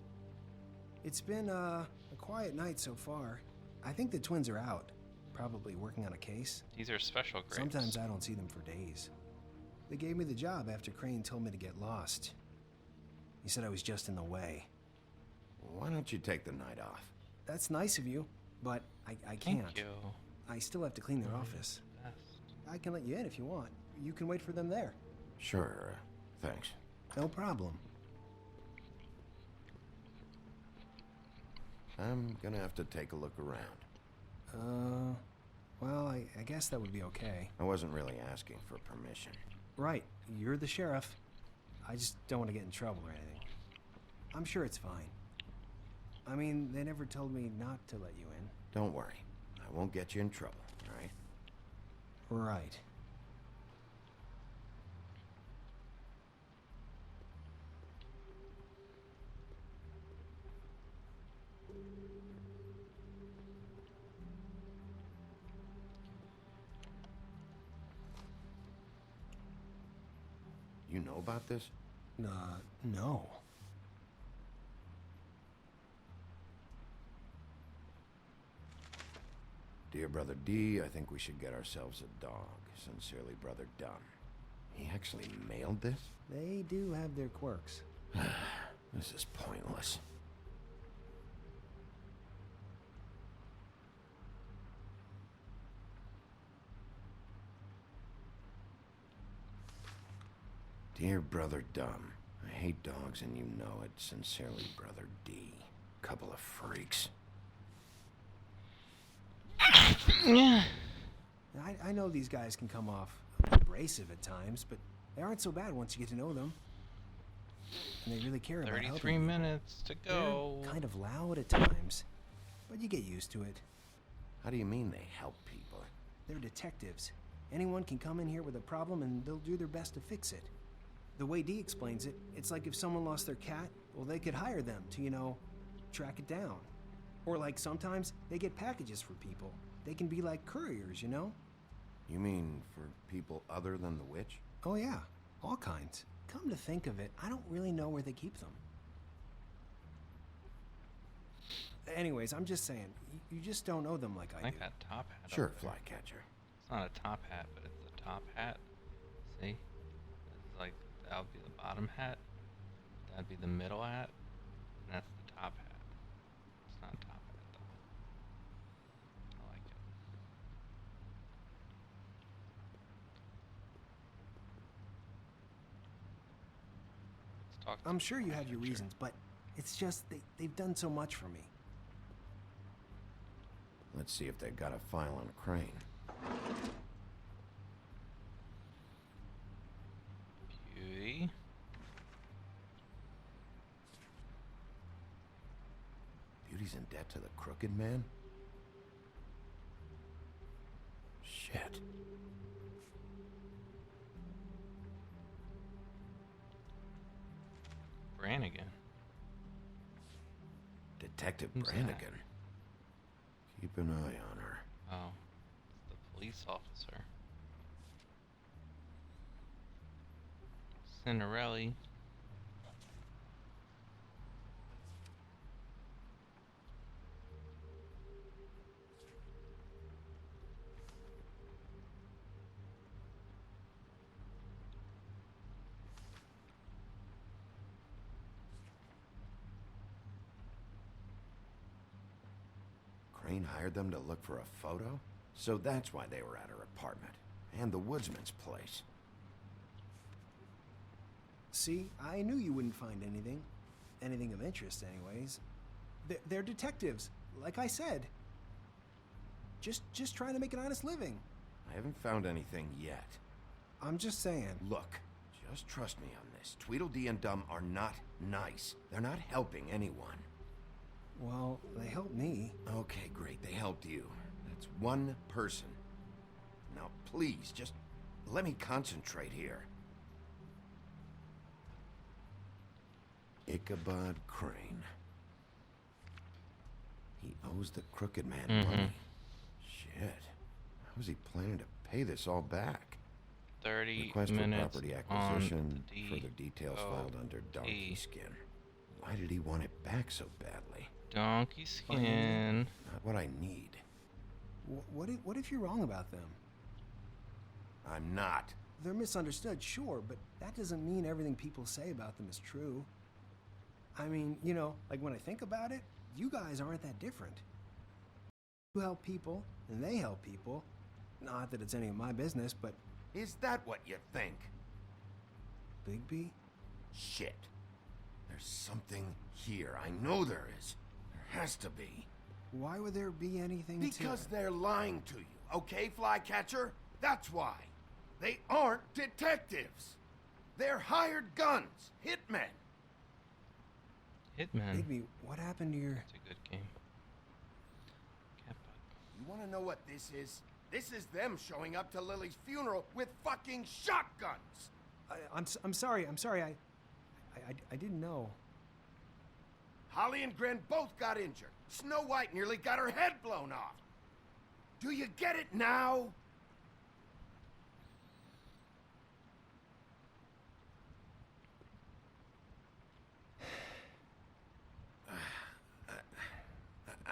It's been a quiet night so far. I think the twins are out, probably working on a case. These are special grapes. Sometimes I don't see them for days. They gave me the job after Crane told me to get lost. He said I was just in the way. Why don't you take the night off? That's nice of you, but I can't. Thank you. I still have to clean their office. I can let you in if you want. You can wait for them there. Sure, thanks. No problem. I'm gonna have to take a look around. Well, I guess that would be okay. I wasn't really asking for permission. Right, you're the sheriff. I just don't want to get in trouble or anything. I'm sure it's fine. I mean, they never told me not to let you in. Don't worry. I won't get you in trouble, all right? Right. You know about this? No. Dear Brother D, I think we should get ourselves a dog. Sincerely, Brother Dunn. He actually mailed this? They do have their quirks. This is pointless. Dear Brother Dumb, I hate dogs and you know it. Sincerely, Brother D. Couple of freaks. I know these guys can come off abrasive at times, but they aren't so bad once you get to know them. And they really care about helping 33 people. minutes to go. They're kind of loud at times, but you get used to it. How do you mean they help people? They're detectives. Anyone can come in here with a problem and they'll do their best to fix it. The way Dee explains it, it's like if someone lost their cat, well, they could hire them to, you know, track it down. Or like sometimes they get packages for people. They can be like couriers, you know? You mean for people other than the witch? Oh yeah, all kinds. Come to think of it, I don't really know where they keep them. Anyways, I'm just saying, you just don't know them like I do. like that top hat. Sure, up there. Flycatcher. It's not a top hat, but it's the top hat. See? It's like, that would be the bottom hat. That'd be the middle hat. And that's the top hat. It's not a top hat, though. I like it. Let's talk to I'm sure you have your Flycatcher. reasons, but it's just they've done so much for me. Let's see if they've got a file on Crane. Beauty. Beauty's in debt to the crooked man? Shit. Brannigan. Detective Who's that? Brannigan. Keep an eye on her. Oh, it's the police officer. Cinderella. Crane hired them to look for a photo? So that's why they were at her apartment. And the woodsman's place. See, I knew you wouldn't find anything. Anything of interest, anyways. They're detectives, like I said. Just trying to make an honest living. I haven't found anything yet. I'm just saying. Look, just trust me on this. Tweedledee and Dumb are not nice. They're not helping anyone. Well, they helped me. Okay, great. They helped you. That's one person. Now, please, just let me concentrate here. Ichabod Crane. He owes the Crooked Man money. Shit. How's he planning to pay this all back? 30 Request for minutes property on acquisition. the Further details filed under Donkey Skin. Why did he want it back so badly? Donkey Skin. Not what I need. What if you're wrong about them? I'm not. They're misunderstood, sure, but that doesn't mean everything people say about them is true. I mean, you know, like when I think about it, you guys aren't that different. You help people, and they help people. Not that it's any of my business, but... Is that what you think? Bigby? Shit. There's something here. I know there is. There has to be. Why would there be anything Because they're lying to you, okay, Flycatcher? That's why. They aren't detectives. They're hired guns, hitmen. Hitman. Bigby, what happened to your... It's a good game. You want to know what this is? This is them showing up to Lily's funeral with fucking shotguns. I'm sorry. I didn't know. Holly and Gren both got injured. Snow White nearly got her head blown off. Do you get it now?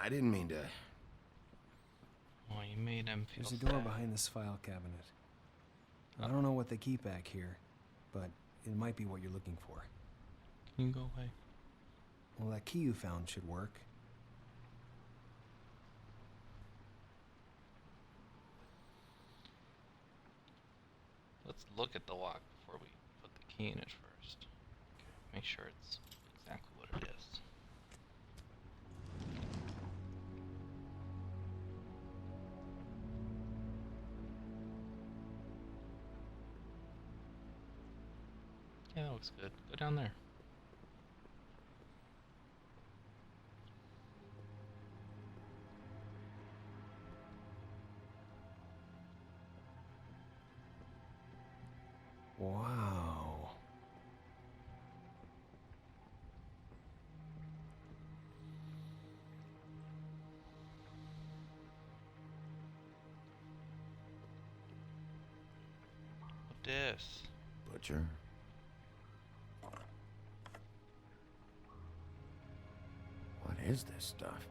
I didn't mean to... Oh, you made him feel There's a door sad. behind this file cabinet. I don't know what they keep back here, but it might be what you're looking for. Can you go away? Well, that key you found should work. Let's look at the lock before we put the key in it first. Okay, make sure it's exactly what it is. Yeah, that looks good. Go down there. Wow. What this? Butcher. What is this stuff?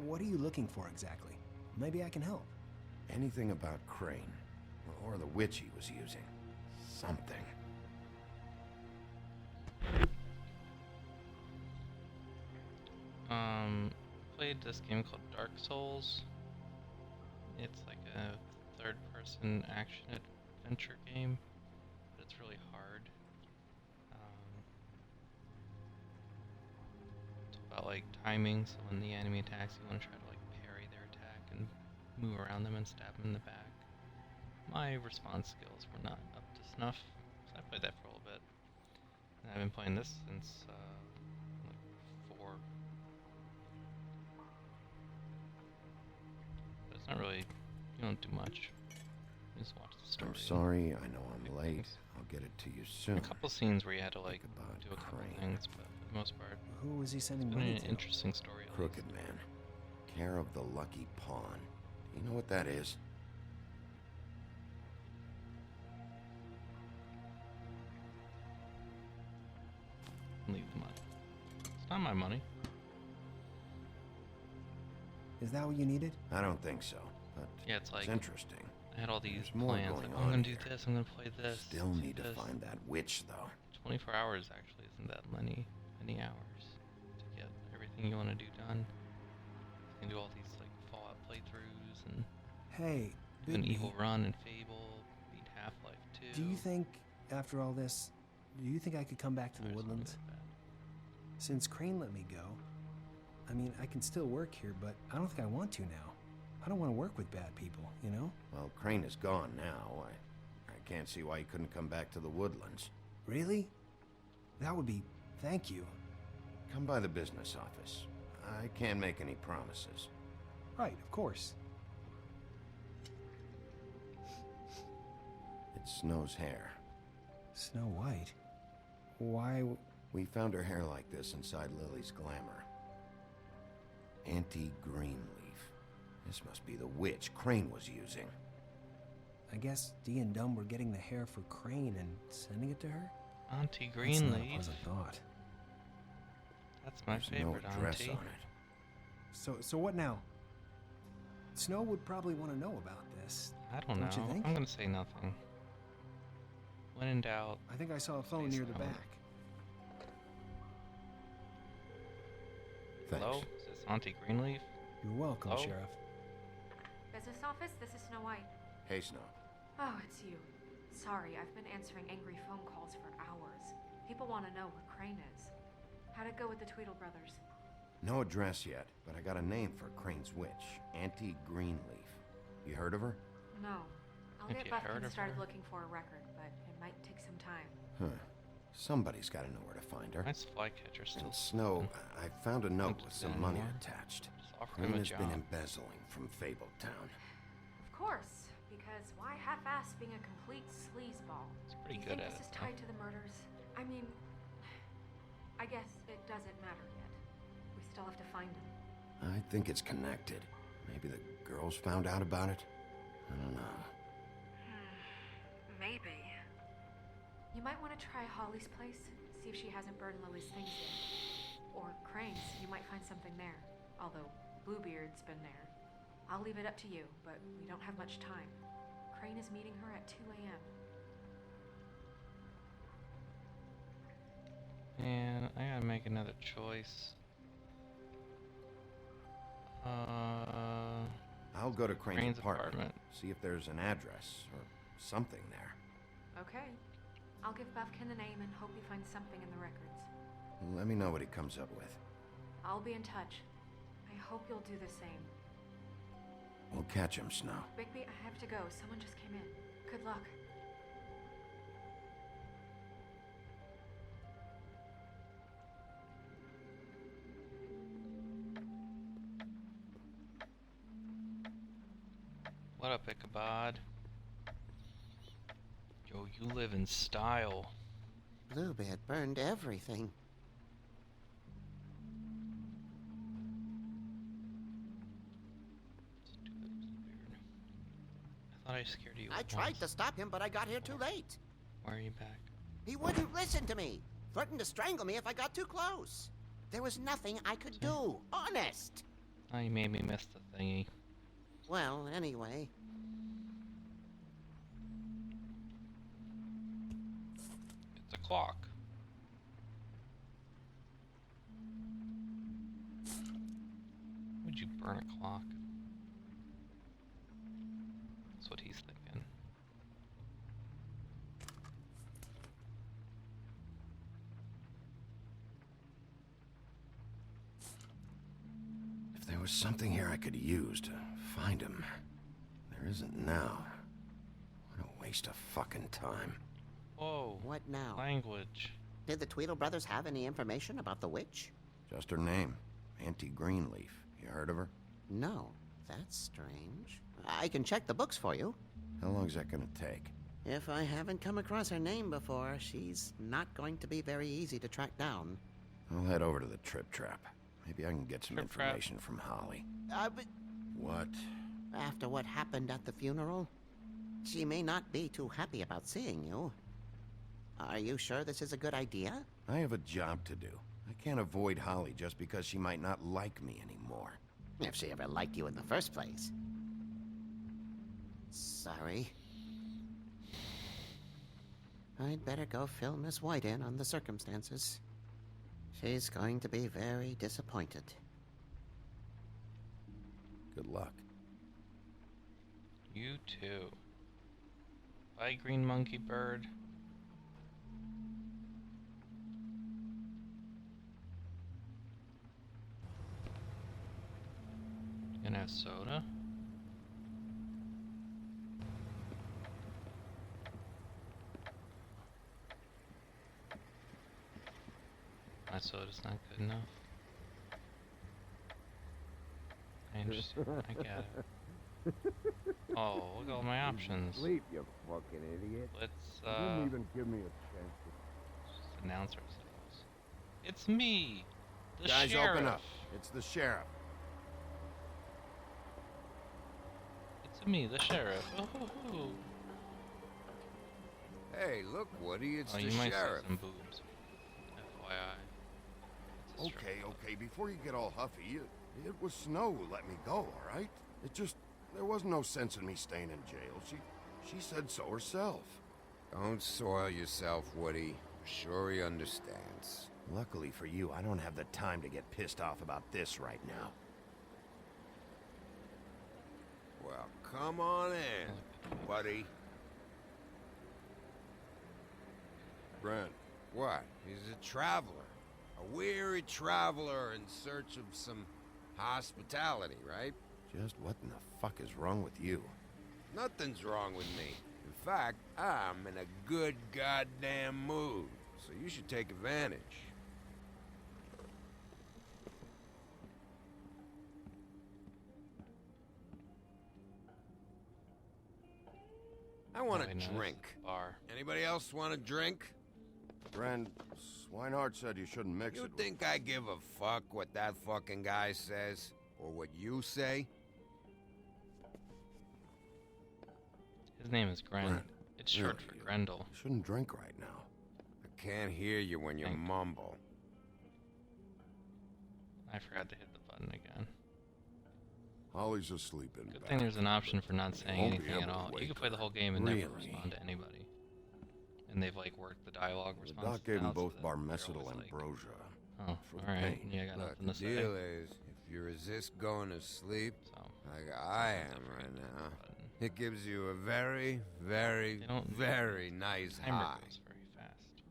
What are you looking for exactly? Maybe I can help. Anything about Crane, or the witch he was using. Something. Played this game called Dark Souls. It's like a third-person action adventure game, but it's really hard. It's about like timing, so when the enemy attacks, you want to try to like parry their attack and move around them and stab them in the back. My response skills were not up to snuff, so I played that for a little bit. And I've been playing this since like 4. But it's not really, you don't do much. You just watch the story. I'm sorry, I know I'm late. I'll get it to you soon. A couple scenes where you had to like do a couple things, but for the most part, Who was he sending it's been money an to? interesting story. At Crooked Man. Care of the Lucky Pawn. Do you know what that is? Leave the money. It's not my money. Is that what you needed? I don't think so, but Yeah, it's like interesting. I had all these There's more plans. going Like, on I'm gonna do here. this. I'm gonna play this. Still do need to this. find that witch, though. 24 hours actually isn't that many hours to get everything you want to do done. You can do all these like Fallout playthroughs and Hey, do an Bigby, evil run in Fable, beat Half-Life 2. do you think, after all this, do you think I could come back to the Woodlands? Since Crane let me go, I mean, I can still work here, but I don't think I want to now. I don't want to work with bad people, you know? Well, Crane is gone now. I can't see why he couldn't come back to the Woodlands. Really? That would be... Thank you. Come by the business office. I can't make any promises. Right, of course. Snow's hair. Snow White? Why? We found her hair like this inside Lily's glamour. Anti-Greenleaf. This must be the witch Crane was using. I guess Dee and Dumb were getting the hair for Crane and sending it to her? Auntie That's not a Greenleaf. pleasant thought. That's my There's favorite no address auntie. on it. So what now? Snow would probably want to know about this. I don't know. You think? I'm gonna say nothing. When in doubt. I think I saw a phone near the back. Hello? Is this Auntie Greenleaf? You're welcome, Hello? Sheriff. Business office, this is Snow White. Hey, Snow. Oh, it's you. Sorry, I've been answering angry phone calls for hours. People want to know where Crane is. How'd it go with the Tweedle brothers? No address yet, but I got a name for Crane's witch. Auntie Greenleaf. You heard of her? No. I'll Have get you heard Buffkin of started her? looking for a record, but it might take some time. Huh. Somebody's got to know where to find her. Nice flycatcher still. And Snow, I found a note Don't with do some that money anymore. attached. Just offer Crane him a has been job. embezzling from Fabletown. Of course, because why half-ass being a complete sleazeball? He's pretty Do you good think at this is it, tied to the murders? I mean, I guess it doesn't matter yet. We still have to find him. I think it's connected. Maybe the girls found out about it? I don't know. Maybe. You might want to try Holly's place, see if she hasn't burned Lily's things yet. Or Crane's, you might find something there. Although Bluebeard's been there. I'll leave it up to you, but we don't have much time. Crane is meeting her at 2 a.m. And I gotta make another choice. I'll go to Crane's, Crane's apartment, apartment. see if there's an address or something there. Okay. I'll give Buffkin the name and hope he finds something in the records. Let me know what he comes up with. I'll be in touch. I hope you'll do the same. We'll catch him, Snow. Bigby, I have to go. Someone just came in. Good luck. What up, Ichabod? Yo, you live in style. Bluebeard burned everything. I thought I scared you. I tried to stop him, but I got here too late. Why are you back? He wouldn't listen to me. Threatened to strangle me if I got too close. There was nothing I could do. Honest. Oh, you made me miss the thingy. Well, anyway. It's a clock. Would you burn a clock? That's what he's thinking. If there was something here I could use to find him, there isn't now. What a waste of fucking time. Whoa. What now? Language. Did the Tweedle brothers have any information about the witch? Just her name, Auntie Greenleaf. You heard of her? No. That's strange. I can check the books for you. How long's that gonna take? If I haven't come across her name before, she's not going to be very easy to track down. I'll head over to the Trip Trap. Maybe I can get some Trip Trap. information from Holly. But What? after what happened at the funeral, she may not be too happy about seeing you. Are you sure this is a good idea? I have a job to do. I can't avoid Holly just because she might not like me anymore. If she ever liked you in the first place. Sorry. I'd better go fill Miss White in on the circumstances. She's going to be very disappointed. Good luck. You too. Bye, green monkey bird. You gonna have soda? My soda's not good enough. I understand. I get it. Oh, look at all my options. Sleep, you fucking idiot. Let's, You didn't even give me a chance to... just announce ourselves. It's me, the Guys, sheriff. open up. It's the sheriff. It's me, the sheriff. Oh. Hey, look, Woody, it's Oh, the you might sheriff. see some boobs. FYI. It's a Okay, before you get all huffy, it was Snow who let me go, all right? It just, there was no sense in me staying in jail. She said so herself. Don't soil yourself, Woody. I'm sure he understands. Luckily for you, I don't have the time to get pissed off about this right now. Well, come on in, buddy. Brent. What? He's a traveler. A weary traveler in search of some hospitality, right? Just what in the fuck is wrong with you? Nothing's wrong with me. In fact, I'm in a good goddamn mood, so you should take advantage. I want a drink. Bar. Anybody else want a drink? Brent, Swinehart said you shouldn't mix You it think I give a fuck what that fucking guy says? Or what you say? His name is Grend. It's short for Grendel. You shouldn't drink right now. I can't hear you when you mumble. I forgot to hit the button again. Holly's asleep in Good bed. thing there's an option for not saying Won't be anything at able to all. You wake can play the her. whole game and never Really? respond to anybody. And they've like worked the dialogue The response. doc gave them out so both that they're Barmecidal always and like, Ambrosia. Oh, for the alright. pain. Yeah, I got Look, nothing the to say. deal is, if you resist going to sleep, like I am right now, it gives you a very, very, very nice Timer high. goes very fast.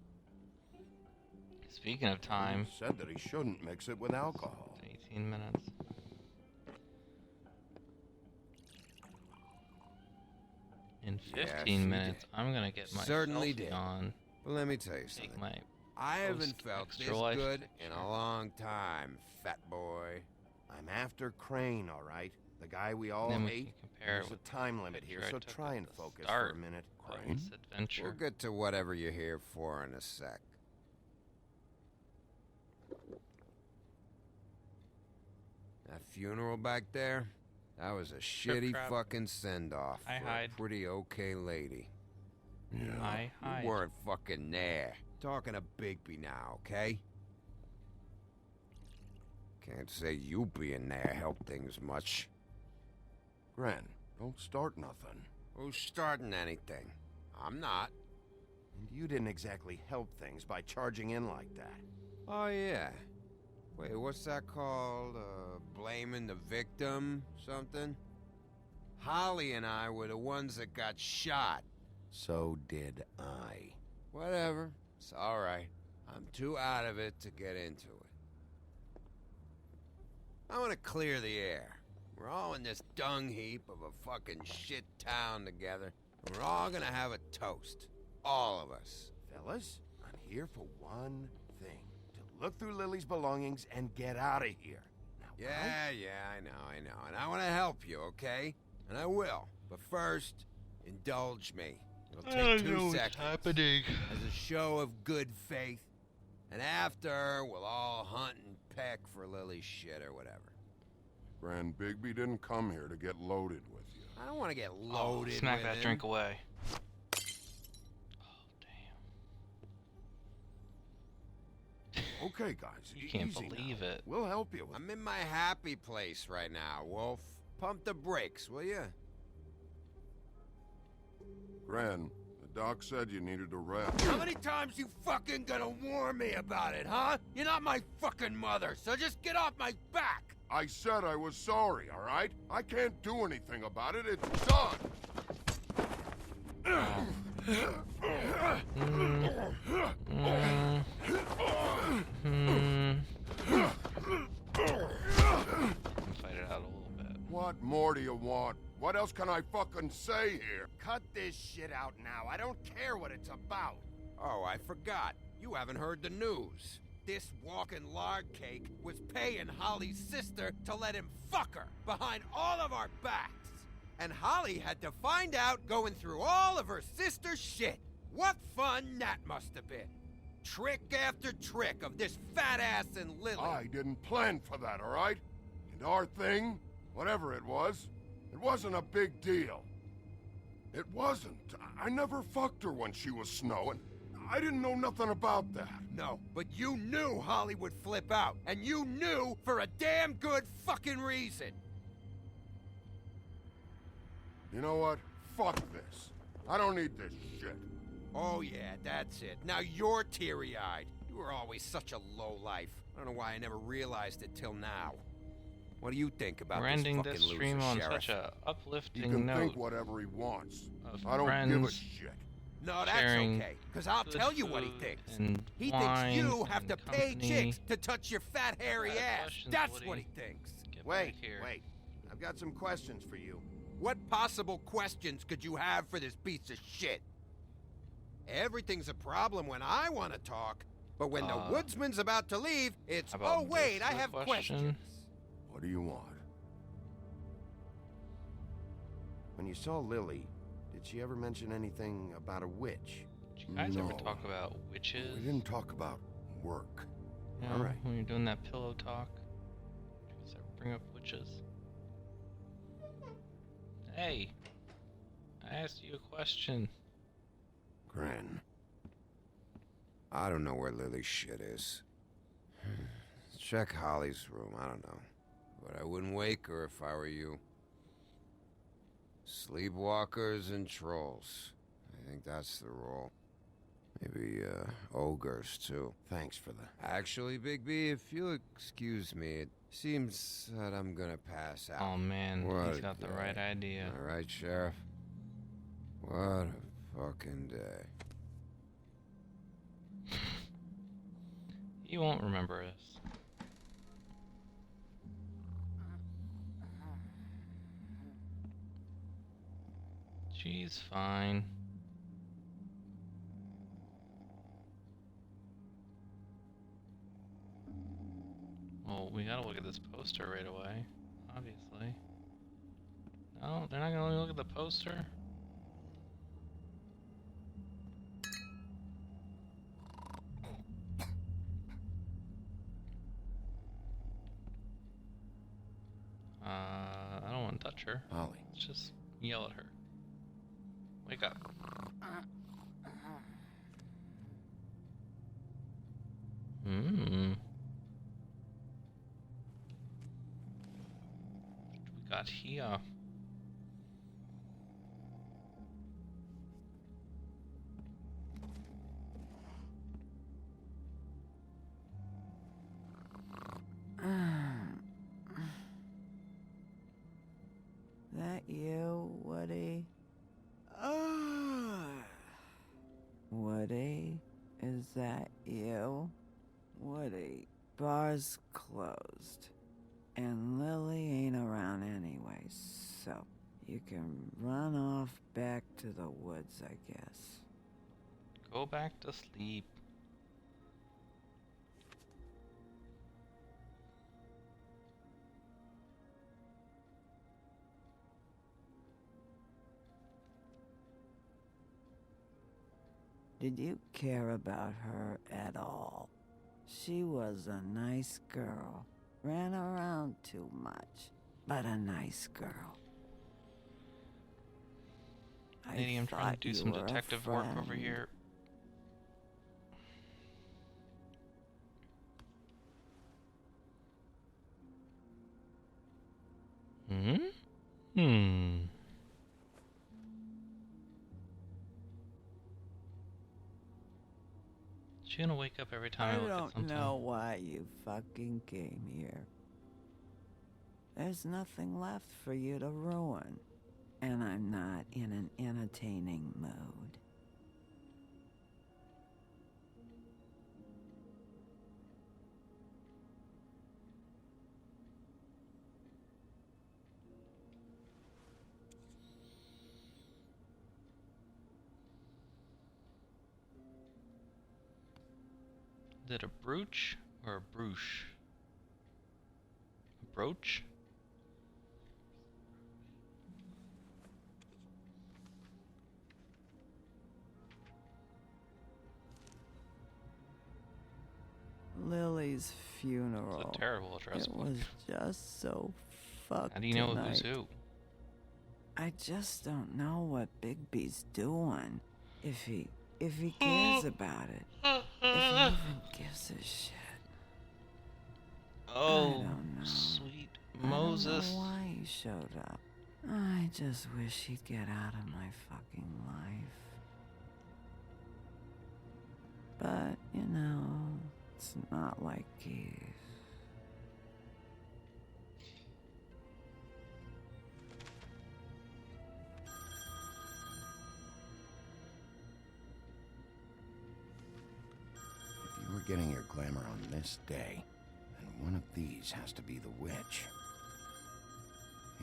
Speaking of time, He said that he shouldn't mix it with alcohol. 18 minutes. In 15 you minutes, did. I'm gonna get my Certainly selfie did. on. But let me tell you Take something. my I haven't felt extra this life good in a long time, fat boy. I'm after Crane, all right? The guy we all Then we hate. can compare There's it a with time limit here, picture I so took try at and the focus for start a minute. of Crane? this adventure. We'll get to whatever you're here for in a sec. That funeral back there? That was a shitty trap. fucking send-off I for hide. a pretty okay lady. Yeah. I hide. You weren't fucking there. Talking to Bigby now, okay? Can't say you being there helped things much. Gren, don't start nothing. Who's starting anything? I'm not. And you didn't exactly help things by charging in like that. Oh, yeah. Wait, what's that called? Blaming the victim? Something? Holly and I were the ones that got shot. So did I. Whatever. It's alright. I'm too out of it to get into it. I want to clear the air. We're all in this dung heap of a fucking shit town together, and we're all gonna have a toast. All of us. Fellas, I'm here for one thing. To look through Lily's belongings and get out of here. Now, Yeah, I know. And I want to help you, okay? And I will. But first, indulge me. It'll take 2 seconds. happening. As a show of good faith. And after, we'll all hunt and peck for Lily's shit or whatever. Grand Bigby didn't come here to get loaded with you. I don't want to get loaded Smack with that him. drink away. Okay, guys. You can't easy believe now. it. We'll help you with I'm in my happy place right now, Wolf. Pump the brakes, will you? Gran, the doc said you needed a rest. How many times you fucking gonna warn me about it, huh? You're not my fucking mother, so just get off my back! I said I was sorry, all right? I can't do anything about it. It's done. Fight it out a little bit. What more do you want? What else can I fucking say here? Cut this shit out now. I don't care what it's about. Oh, I forgot. You haven't heard the news. This walking lard cake was paying Holly's sister to let him fuck her behind all of our backs. And Holly had to find out going through all of her sister's shit. What fun that must have been. Trick after trick of this fat ass and Lily. I didn't plan for that, all right? And our thing, whatever it wasn't a big deal. It wasn't. I never fucked her when she was snowing. I didn't know nothing about that. No, but you knew Holly would flip out. And you knew for a damn good fucking reason. You know what? Fuck this. I don't need this shit. Oh yeah, that's it. Now you're teary-eyed. You were always such a lowlife. I don't know why I never realized it till now. What do you think about We're this ending fucking this loser, stream on Sheriff? such a uplifting He can note. think whatever he wants. Of I don't give a friends shit. No, that's sharing okay, because I'll good tell you what he food thinks. and He thinks wine you have and to pay company. chicks to touch your fat, hairy ass. questions, That's Woody. what he thinks. Wait. I've got some questions for you. What possible questions could you have for this piece of shit? Everything's a problem when I want to talk, but when the woodsman's about to leave, it's, how about oh wait, this I have question? questions. What do you want? When you saw Lily, did she ever mention anything about a witch? Did you guys ever No. talk about witches? We didn't talk about work. You know, All right. when you're doing that pillow talk, did you guys ever bring up witches? Hey, I asked you a question. Gren. I don't know where Lily's shit is. Check Holly's room, I don't know. But I wouldn't wake her if I were you. Sleepwalkers and trolls. I think that's the role. Maybe, ogres, too. Thanks for the... Actually, Big B, if you'll excuse me, it seems that I'm gonna pass out. Oh man, What he's a got the day. right idea. All right, Sheriff? What a fucking day. He won't remember us. She's fine. Well, we gotta look at this poster right away, obviously. No, they're not gonna look at the poster? I don't want to touch her. Holly. Let's just yell at her. Wake up. Hmm. What we got here? That you, Woody? Woody? Is that you? Woody, bar's closed. And Lily ain't around anyway, so you can run off back to the woods, I guess. Go back to sleep. Did you care about her at all? She was a nice girl. Ran around too much, but a nice girl. Lady, I'm trying thought to do you some were a detective work over friend. here. Hmm? She gonna wake up every time I look at don't something? know why you fucking came here. There's nothing left for you to ruin. And I'm not in an entertaining mood. Is it a brooch or a brooch? A brooch? Lily's funeral. It's a terrible address It book. was just so fucked. How do you know tonight. who's who? I just don't know what Bigby's doing. If he cares about it. If he even gives a shit. Oh, I don't know. sweet I Moses. don't know why he showed up. I just wish he'd get out of my fucking life. But, you know, it's not like he's... If you were getting your glamour on this day, then one of these has to be the witch.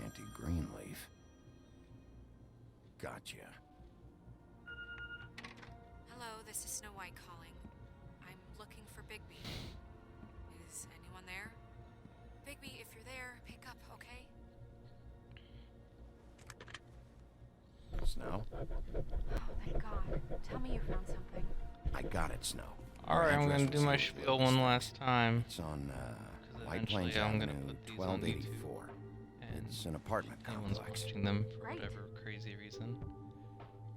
Auntie Greenleaf. Gotcha. Hello, this is Snow White calling. I'm looking for Bigby. Is anyone there? Bigby, if you're there, pick up, okay? Snow? Oh, thank God. Tell me you found something. I got it, Snow. Alright, Your I'm gonna address do was my listed spiel as one listed. last time. It's on, 'Cause White eventually Plains I'm gonna Avenue, put these on YouTube. 1284. And It's an apartment anyone's complex. watching them for Great. whatever crazy reason.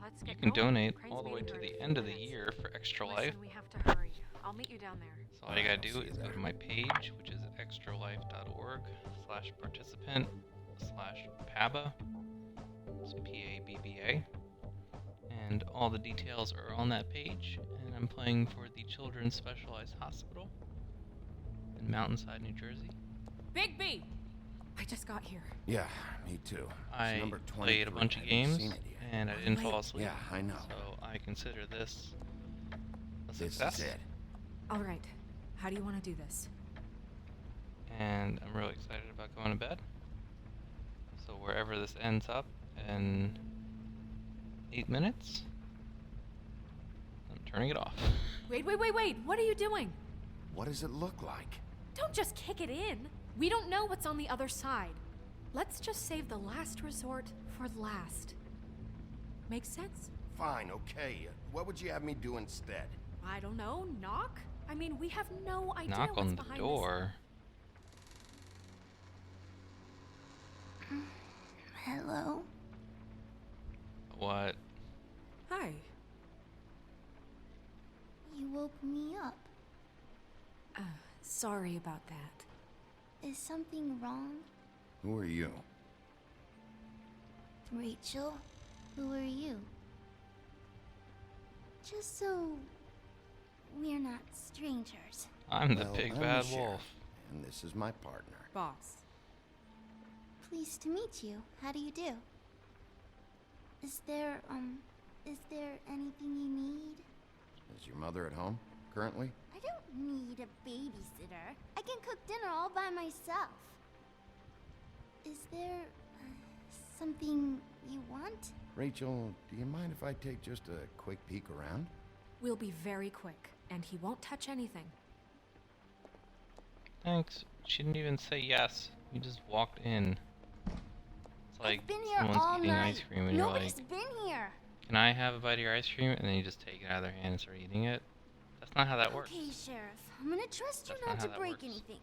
Let's You get can going. donate Crane's all the way meeting to her in the a few end of the minutes. year for Extra Listen, Life. we have to hurry. I'll meet you down there. So all you gotta I'll do see you is go there. to my page, which is extralife.org/participant/PABA. It's PABBA. And all the details are on that page. And I'm playing for the Children's Specialized Hospital in Mountainside, New Jersey. Bigby! I just got here. Yeah, me too. It's I number played a 23. bunch of I haven't games, seen it yet. and I didn't fall Wait. asleep. Yeah, I know. So I consider this a This success. is it. All right. How do you want to do this? And I'm really excited about going to bed. So wherever this ends up in 8 minutes, I'm turning it off. Wait. What are you doing? What does it look like? Don't just kick it in. We don't know what's on the other side. Let's just save the last resort for last. Makes sense? Fine, okay. What would you have me do instead? I don't know. Knock? I mean, we have no idea Knock what's on the behind door. Hello? What? this. Hi. You woke me up. Sorry about that. Is something wrong? Who are you? Rachel? Who are you? Just so we're not strangers. I'm the Well, big I'm bad the sheriff, wolf. and this is my partner. Boss. Pleased to meet you. How do you do? Is there anything you need? Is your mother at home, currently? I don't need a babysitter. I can cook dinner all by myself. Is there something you want? Rachel, do you mind if I take just a quick peek around? We'll be very quick, and he won't touch anything. Thanks. She didn't even say yes. You just walked in. It's like I've been here someone's all eating night. ice cream and Nobody's you're like, been here. "Can I have a bite of your ice cream?" And then you just take it out of their hand and start eating it. That's not how that works. Okay, Sheriff. I'm gonna trust you That's not not to how that break works. anything.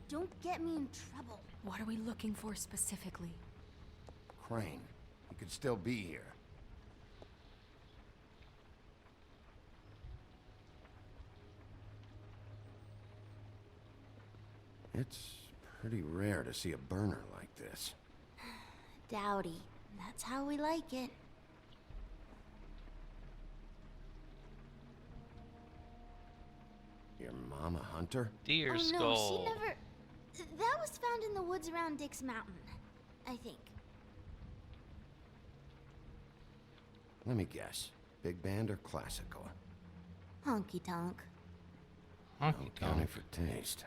Don't get me in trouble. What are we looking for specifically? Crane, you could still be here. It's pretty rare to see a burner like this. Dowdy. That's how we like it. Your mom a hunter? Deer oh skull. no, she never... That was found in the woods around Dick's Mountain, I think. Let me guess. Big band or classical? Honky tonk. Honky County tonk. for taste.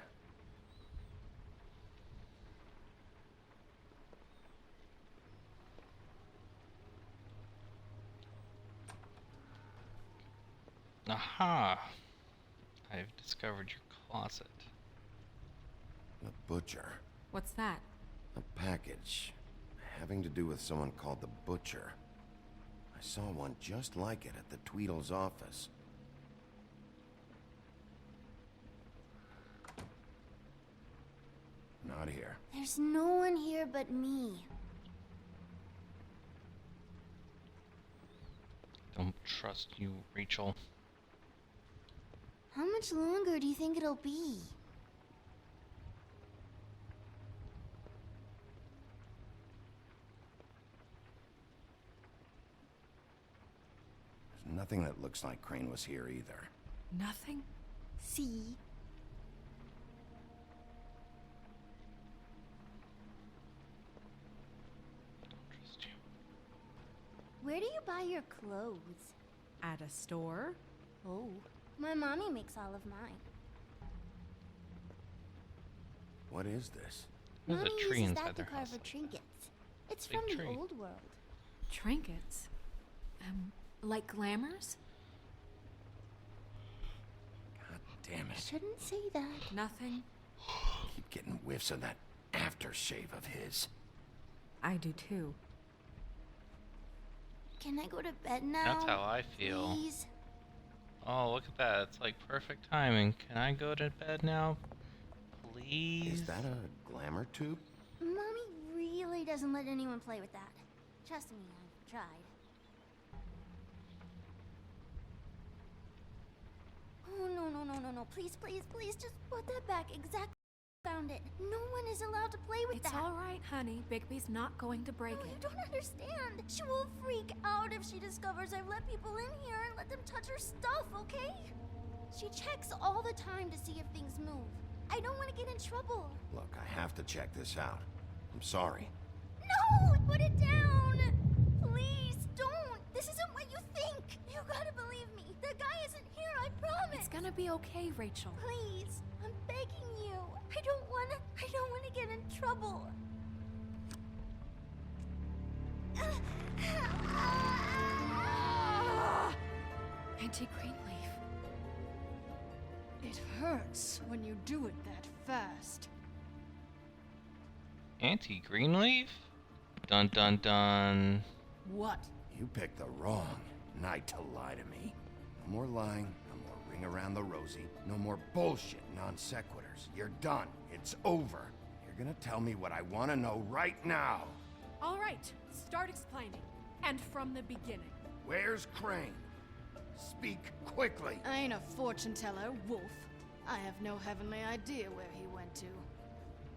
Aha! I've discovered your closet. The butcher. What's that? A package. Having to do with someone called the Butcher. I saw one just like it at the Tweedle's office. not here. There's no one here but me. Don't trust you, Rachel. How much longer do you think it'll be? There's nothing that looks like Crane was here either. Nothing? See? Where do you buy your clothes? At a store? Oh, my mommy makes all of mine. What is this? There's Mommy a tree uses inside that to their carve house. her trinkets. It's Big from the tree. old world. Trinkets? Like glamours? God damn it. Shouldn't say that. Nothing? Keep getting whiffs of that aftershave of his. I do too. Can I go to bed now? That's how I feel. Please? Oh, look at that. It's like perfect timing. Can I go to bed now? Please? Is that a glamour tube? Mommy really doesn't let anyone play with that. Trust me, I've tried. Oh, no. Please, just put that back exactly where I found it. No one is allowed to play with It's that. all right, honey. Bigby's not going to break No, you it. don't understand. She will freak out if she discovers I've let people in here and let them touch her stuff, okay? She checks all the time to see if things move. I don't want to get in trouble. Look, I have to check this out. I'm sorry. No! Put it down! Please, don't! This isn't what you think! You gotta believe me. The guy isn't here, I promise! It's gonna be okay, Rachel. Please, I'm begging you. I don't wanna get in trouble. Auntie Greenleaf. It hurts when you do it that fast. Auntie Greenleaf? Dun dun dun. What? You picked the wrong night to lie to me. No more lying, no more ring around the rosy, no more bullshit non sequiturs. You're done. It's over. You're gonna tell me what I want to know right now. All right, start explaining. And from the beginning. Where's Crane? Speak quickly. I ain't a fortune teller, Wolf. I have no heavenly idea where he went to.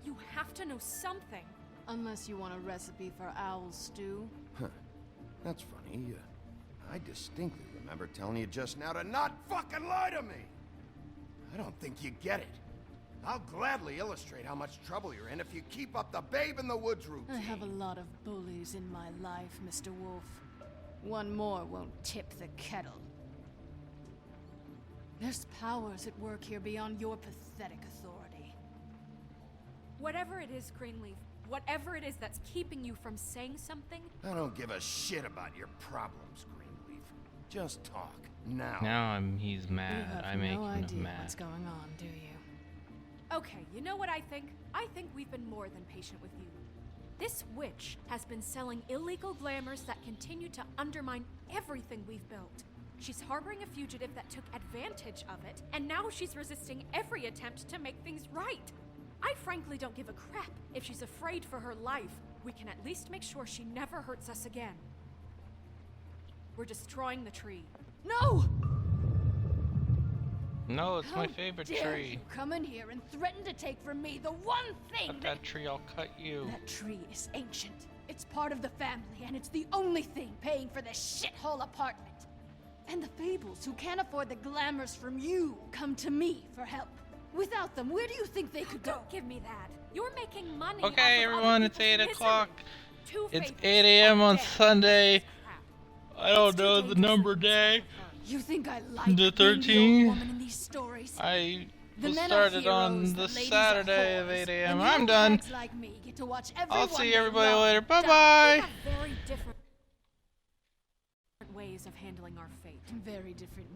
You have to know something. Unless you want a recipe for owl stew. Huh. That's funny. I distinctly remember telling you just now to not fucking lie to me. I don't think you get it. I'll gladly illustrate how much trouble you're in if you keep up the babe in the woods routine. I have a lot of bullies in my life, Mr. Wolf. One more won't tip the kettle. There's powers at work here beyond your pathetic authority. Whatever it is, Greenleaf, whatever it is that's keeping you from saying something, I don't give a shit about your problems, Greenleaf. Just talk. Now. Now he's mad. You have I make no him idea mad. what's going on, do you? okay, you know what I think? I think we've been more than patient with you. This witch has been selling illegal glamours that continue to undermine everything we've built. She's harboring a fugitive that took advantage of it, and now she's resisting every attempt to make things right. I frankly don't give a crap if she's afraid for her life. We can at least make sure she never hurts us again. We're destroying the tree. No! No, it's How my favorite dare tree. you come in here and threaten to take from me the one thing Cut that tree, I'll cut you. That tree is ancient. It's part of the family, and it's the only thing paying for this shithole apartment. And the Fables, who can't afford the glamours from you, come to me for help. Without them, where do you think they could go? Don't give me that. You're making money. Okay, off of everyone, other it's people's 8 misery. o'clock. Two It's Fables 8 a.m. on dead. Sunday. I don't It's too know the dangerous number for day. You think I like The being the 13th. old woman in these stories? I The was men are started on heroes, the ladies are Saturday of whores, 8 a.m. and I'm you done. hags like me get to watch I'll everyone see they everybody love later. die. Bye bye. We have very different ways of handling our fate. Very different